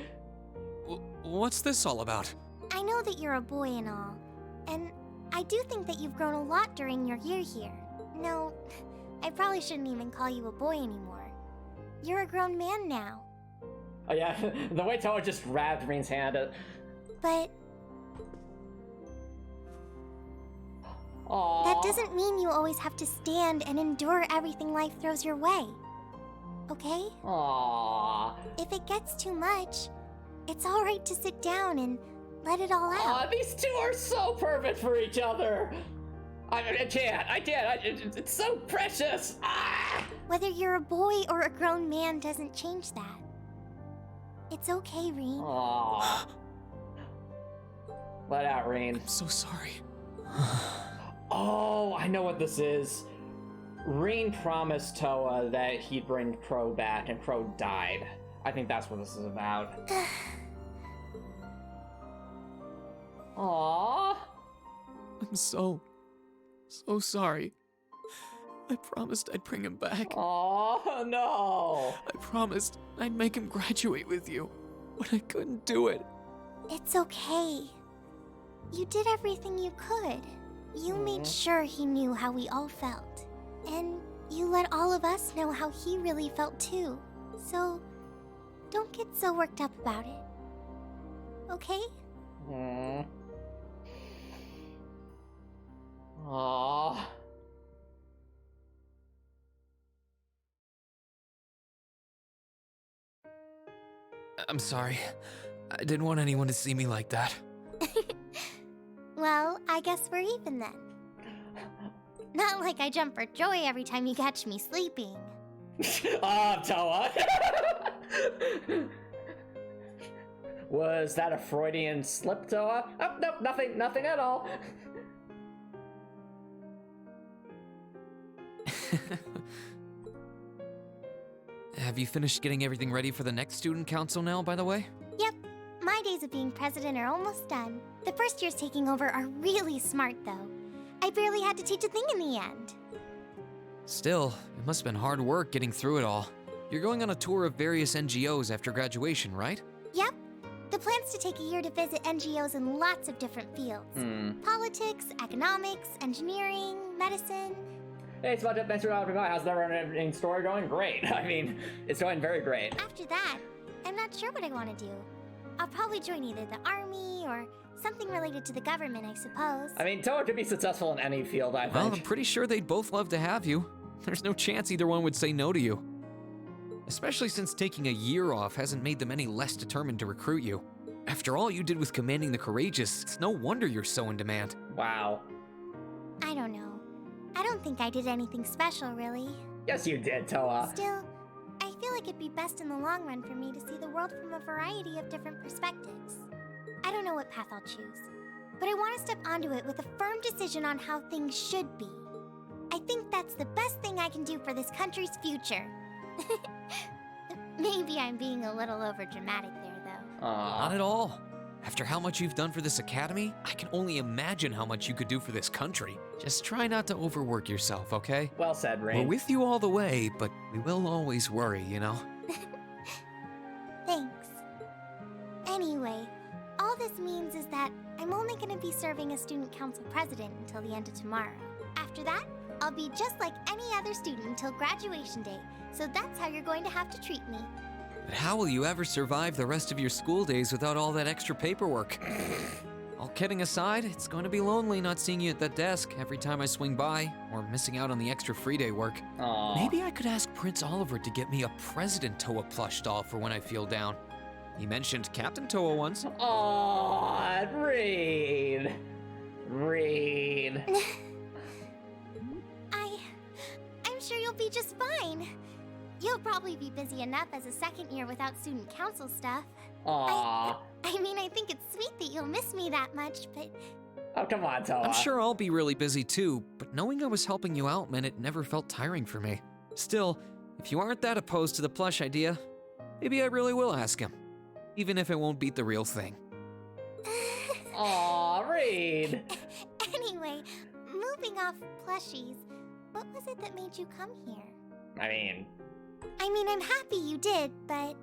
What's this all about? I know that you're a boy and all, and I do think that you've grown a lot during your year here. No, I probably shouldn't even call you a boy anymore. You're a grown man now. Oh yeah, the way Toa just grabbed Reen's hand. But Aww. that doesn't mean you always have to stand and endure everything life throws your way. Okay? Aww. If it gets too much, it's alright to sit down and let it all out. Aw, these two are so perfect for each other. I can't. It's so precious. Ah! Whether you're a boy or a grown man doesn't change that. It's okay, Reen. Aww. Let out, Reen. I'm so sorry. Oh, I know what this is. Reen promised Toa that he'd bring Crow back, and Crow died. I think that's what this is about. Aww. I'm so sorry. I promised I'd bring him back. Oh no! I promised I'd make him graduate with you, but I couldn't do it. It's okay. You did everything you could. You made sure he knew how we all felt. And you let all of us know how he really felt too. So, don't get so worked up about it. Okay? Aww. I'm sorry. I didn't want anyone to see me like that. Well, I guess we're even then. Not like I jump for joy every time you catch me sleeping. Toa. Was that a Freudian slip, Toa? Oh, nope, nothing at all. Have you finished getting everything ready for the next student council now, by the way? Yep. My days of being president are almost done. The first years taking over are really smart, though. I barely had to teach a thing in the end. Still, it must have been hard work getting through it all. You're going on a tour of various NGOs after graduation, right? Yep. The plan's to take a year to visit NGOs in lots of different fields. Politics, economics, engineering, medicine. Hey, Smudge, thanks for dropping by. How's the never-ending story going? Great. I mean, it's going very great. After that, I'm not sure what I want to do. I'll probably join either the army or something related to the government, I suppose. I mean, Toa could be successful in any field, I think. Well, I'm pretty sure they'd both love to have you. There's no chance either one would say no to you. Especially since taking a year off hasn't made them any less determined to recruit you. After all you did with commanding the Courageous, it's no wonder you're so in demand. Wow. I don't know. I don't think I did anything special, really. Yes, you did, Toa. Still, I feel like it'd be best in the long run for me to see the world from a variety of different perspectives. I don't know what path I'll choose, but I want to step onto it with a firm decision on how things should be. I think that's the best thing I can do for this country's future. Maybe I'm being a little overdramatic there, though. Not at all. After how much you've done for this academy, I can only imagine how much you could do for this country. Just try not to overwork yourself, okay? Well said, Rain. We're with you all the way, but we will always worry, you know? Thanks. Anyway, all this means is that I'm only going to be serving as student council president until the end of tomorrow. After that, I'll be just like any other student until graduation day, so that's how you're going to have to treat me. But how will you ever survive the rest of your school days without all that extra paperwork? All kidding aside, it's going to be lonely not seeing you at that desk every time I swing by, or missing out on the extra free day work. Maybe I could ask Prince Oliver to get me a President Toa plush doll for when I feel down. He mentioned Captain Toa once. Aww, Rain. I'm sure you'll be just fine. You'll probably be busy enough as a second year without student council stuff. Aww. I mean, I think it's sweet that you'll miss me that much, but... Oh, come on, Toa. I'm sure I'll be really busy too, but knowing I was helping you out meant it never felt tiring for me. Still, if you aren't that opposed to the plush idea, maybe I really will ask him. Even if it won't beat the real thing. Aw, Rain. Anyway, moving off plushies, What was it that made you come here? I mean, I'm happy you did, but...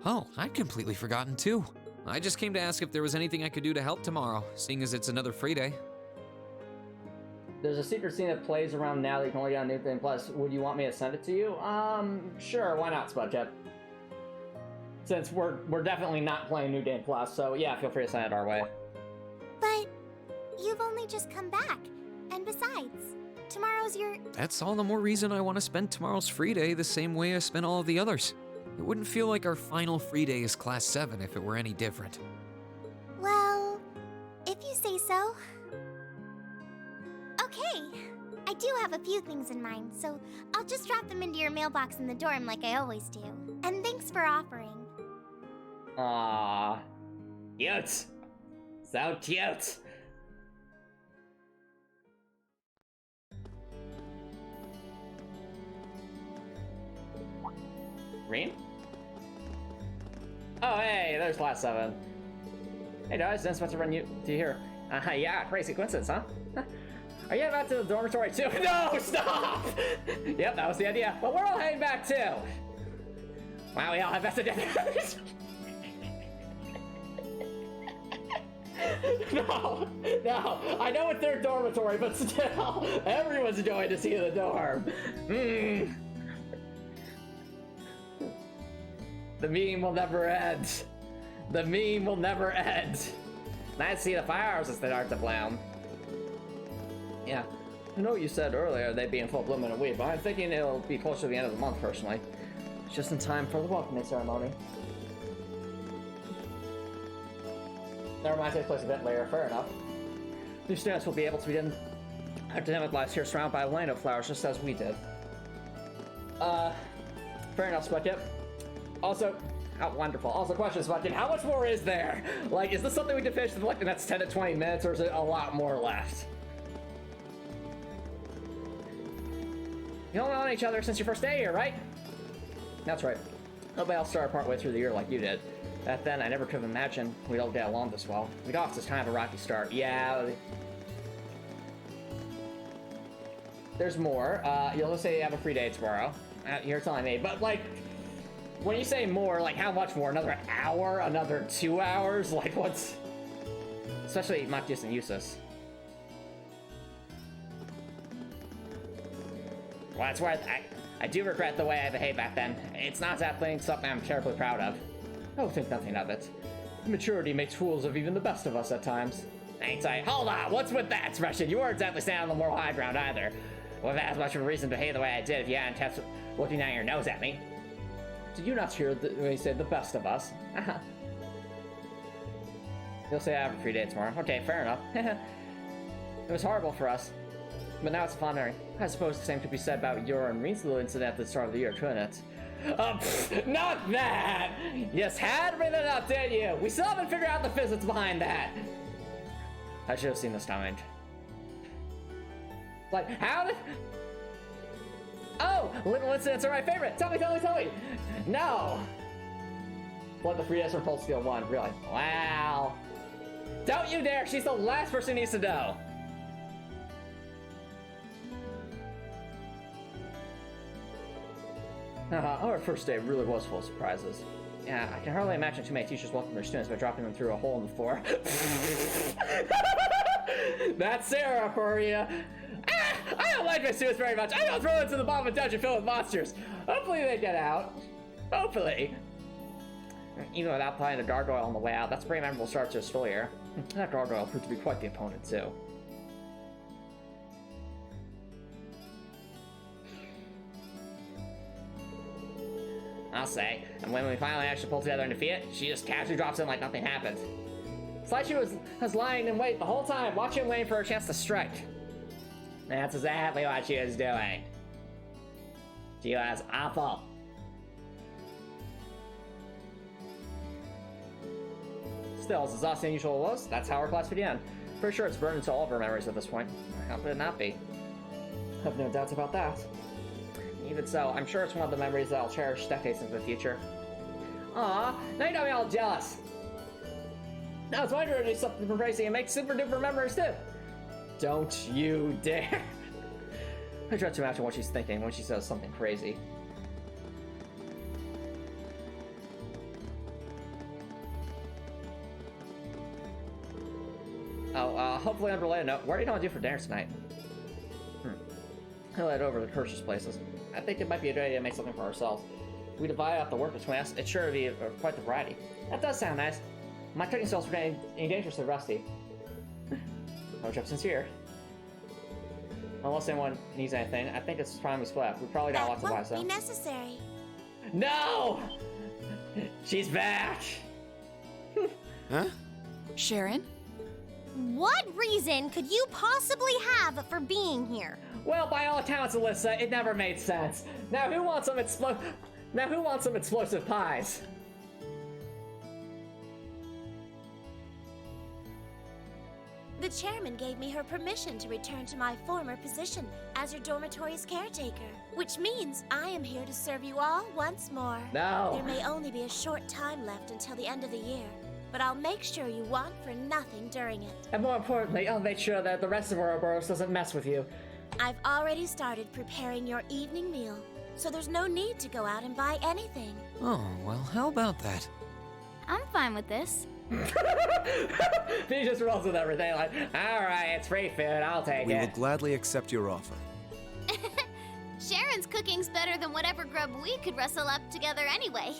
Oh, I'd completely forgotten too. I just came to ask if there was anything I could do to help tomorrow, seeing as it's another free day. There's a secret scene that plays around now that you can only get on New Game Plus. Would you want me to send it to you? Sure, why not, Spudkip? Since we're definitely not playing New Game Plus, so yeah, feel free to send it our way. But you've only just come back. And besides, tomorrow's your... That's all the more reason I want to spend tomorrow's free day the same way I spent all of the others. It wouldn't feel like our final free day is Class 7 if it were any different. Well, if you say so. Okay, I do have a few things in mind, so I'll just drop them into your mailbox in the dorm like I always do. And thanks for offering. Aww. Cute. So cute. Reem? Oh, hey, there's Class 7. Hey, guys, didn't supposed to run you to here. Yeah, crazy coincidence, huh? Are you heading back to the dormitory too? No, stop! Yep, that was the idea. But we're all heading back too. Wow, we all have vested interests. No, I know it's their dormitory, but still, everyone's going to see the dorm. The meme will never end. The meme will never end. Nice to see the firearms as they start to bloom. Yeah, I know you said earlier they'd be in full bloom in a week, but I'm thinking it'll be closer to the end of the month, personally. Just in time for the welcoming ceremony. Never mind, takes place a bit later, fair enough. New students will be able to begin academic lives here surrounded by a lane of flowers, just as we did. Fair enough, Spudkip. Also, how wonderful. Also, question, Spudkip, how much more is there? Like, is this something we can finish in like the next 10 to 20 minutes, or is it a lot more left? You don't know each other since your first day here, right? That's right. Nobody else started partway through the year like you did. Back then, I never could have imagined we'd all get along this well. We got off to kind of a rocky start. Yeah. There's more. You'll say you have a free day tomorrow. You're telling me. But, like, when you say more, like, how much more? Another hour? Another 2 hours? Like, what's... Especially Machias and Eustace. Well, that's why I do regret the way I behaved back then. It's not exactly something I'm terribly proud of. Oh, think nothing of it. Maturity makes fools of even the best of us at times. Hold on, what's with that expression? You weren't exactly standing on the moral high ground either. Well, that's much of a reason to behave the way I did if you hadn't kept looking down your nose at me. Did you not hear when he said the best of us? You'll say I have a free day tomorrow. Okay, fair enough. It was horrible for us. But now it's a fun memory. I suppose the same could be said about your and Reen's little incident at the start of the year, couldn't it? Not that! You just had to bring that up, didn't you? We still haven't figured out the physics behind that. I should have seen this coming. Like, how did... Oh! Little incidents are my favorite! Tell me! No! Let the free days from Pulse Steel 1, really. Wow. Don't you dare! She's the last person who needs to know. Our first day really was full of surprises. Yeah, I can hardly imagine too many teachers welcome their students by dropping them through a hole in the floor. That's Sarah for you. I don't like my students very much. I don't throw them to the bottom of a dungeon filled with monsters. Hopefully they get out. Hopefully. Even without finding a gargoyle on the way out, that's a pretty memorable start to a school year. That gargoyle proved to be quite the opponent, too. I'll say. And when we finally actually pull together and defeat it, she just casually drops in like nothing happened. It's like she was lying in wait the whole time, watching and waiting for a chance to strike. That's exactly what she was doing. She was awful. Still, as exhausting as usual was, that's how our class began. Pretty sure it's burned into all of our memories at this point. How could it not be? I have no doubts about that. Even so, I'm sure it's one of the memories that I'll cherish decades into the future. Aw, now you got me all jealous. Now it's my turn to do something crazy and make super duper memories too. Don't you dare. I try to imagine what she's thinking when she says something crazy. Oh, hopefully unrelated note, what are you gonna do for dinner tonight? I'll head over to Kirsch's places. I think it might be a good idea to make something for ourselves. We divide up the work between us, it's sure to be quite the variety. That does sound nice. My cooking skills are getting dangerously rusty. No joke sincere. Unless anyone needs anything, I think it's time we split up. We probably got lots of buys, so. Won't be necessary. No! She's back! Huh? Sharon? What reason could you possibly have for being here? Well, by all accounts, Alyssa, it never made sense. Now who wants some explosive pies? The chairman gave me her permission to return to my former position as your dormitory's caretaker, which means I am here to serve you all once more. No. There may only be a short time left until the end of the year, but I'll make sure you want for nothing during it. And more importantly, I'll make sure that the rest of Ouroboros doesn't mess with you. I've already started preparing your evening meal, so there's no need to go out and buy anything. Oh, well, how about that? I'm fine with this. He just rolls with everything like, alright, it's free food, I'll take We it. will gladly accept your offer. Sharon's cooking's better than whatever grub we could rustle up together anyway.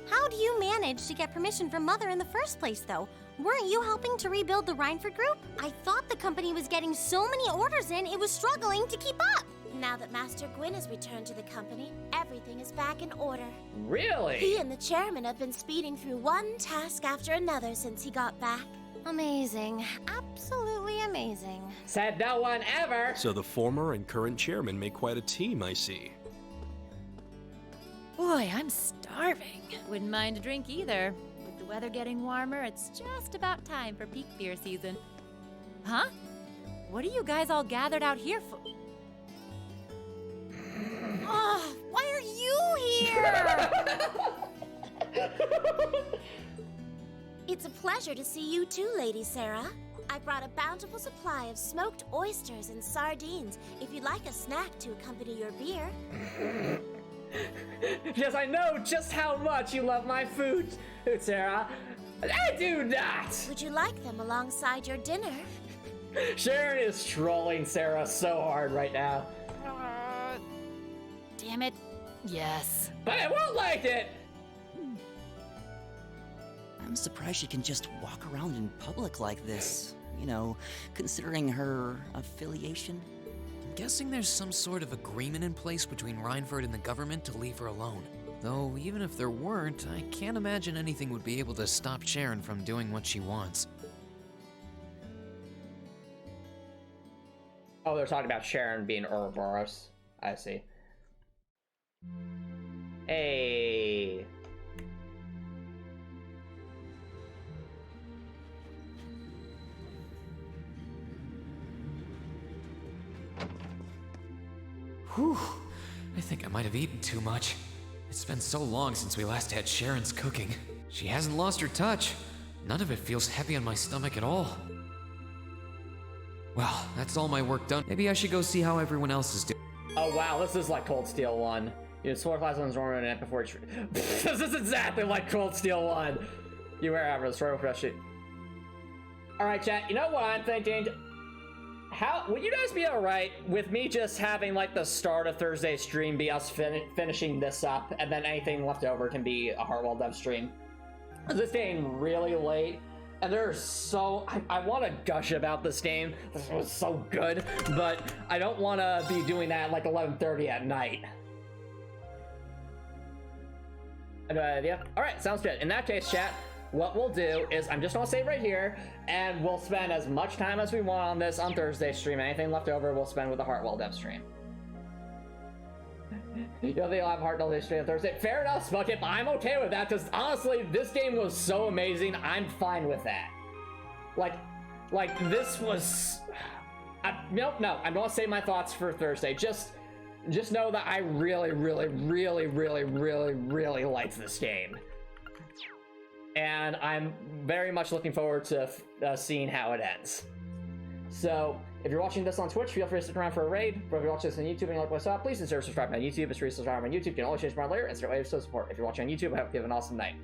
How do you manage to get permission from Mother in the first place, though? Weren't you helping to rebuild the Rhineford group? I thought the company was getting so many orders in, it was struggling to keep up. Now that Master Gwyn has returned to the company, everything is back in order. Really? He and the chairman have been speeding through one task after another since he got back. Amazing. Absolutely amazing. Said no one ever! So the former and current chairman make quite a team, I see. Boy, I'm starving. Wouldn't mind a drink either. With the weather getting warmer, it's just about time for peak beer season. Huh? What are you guys all gathered out here for? Oh, why are you here? It's a pleasure to see you too, Lady Sarah. I brought a bountiful supply of smoked oysters and sardines if you'd like a snack to accompany your beer. Yes, I know just how much you love my food, Sarah. I do not! Would you like them alongside your dinner? Sharon is trolling Sarah so hard right now. Damn it. Yes. But I won't like it! I'm surprised she can just walk around in public like this. You know, considering her affiliation. I'm guessing there's some sort of agreement in place between Rhineford and the government to leave her alone. Though, even if there weren't, I can't imagine anything would be able to stop Sharon from doing what she wants. Oh, they're talking about Sharon being Ouroboros. I see. Hey. Whew. I think I might have eaten too much. It's been so long since we last had Sharon's cooking. She hasn't lost her touch. None of it feels heavy on my stomach at all. Well, that's all my work done. Maybe I should go see how everyone else is doing. Oh wow, this is like Cold Steel 1. You swore class one's ornament in it before it's... This is exactly like Cold Steel 1. You wear ever the story will crush it. Alright chat, you know what I'm thinking? How would you guys be alright with me just having like the start of Thursday's stream be us finishing this up, and then anything left over can be a Heartwell Dev stream? This getting really late, and there's so... I want to gush about this game. This was so good, but I don't want to be doing that at like 11:30 at night. Any idea? Alright, sounds good. In that case, chat, what we'll do is I'm just gonna save right here, and we'll spend as much time as we want on this on Thursday's stream. Anything left over, we'll spend with the Heartwell Dev stream. You know they'll have Heartwell Dev stream on Thursday. Fair enough, Smucket, I'm okay with that, because honestly, this game was so amazing, I'm fine with that. Like this was... No, I'm gonna save my thoughts for Thursday. Just know that I really liked this game. And I'm very much looking forward to seeing how it ends. So, If you're watching this on Twitch, feel free to stick around for a raid. But if you're watching this on YouTube and you like what I saw, please consider subscribing on YouTube. It's free to subscribe on YouTube. You can always change my layer and start ways to support. If you're watching on YouTube, I hope you have an awesome night.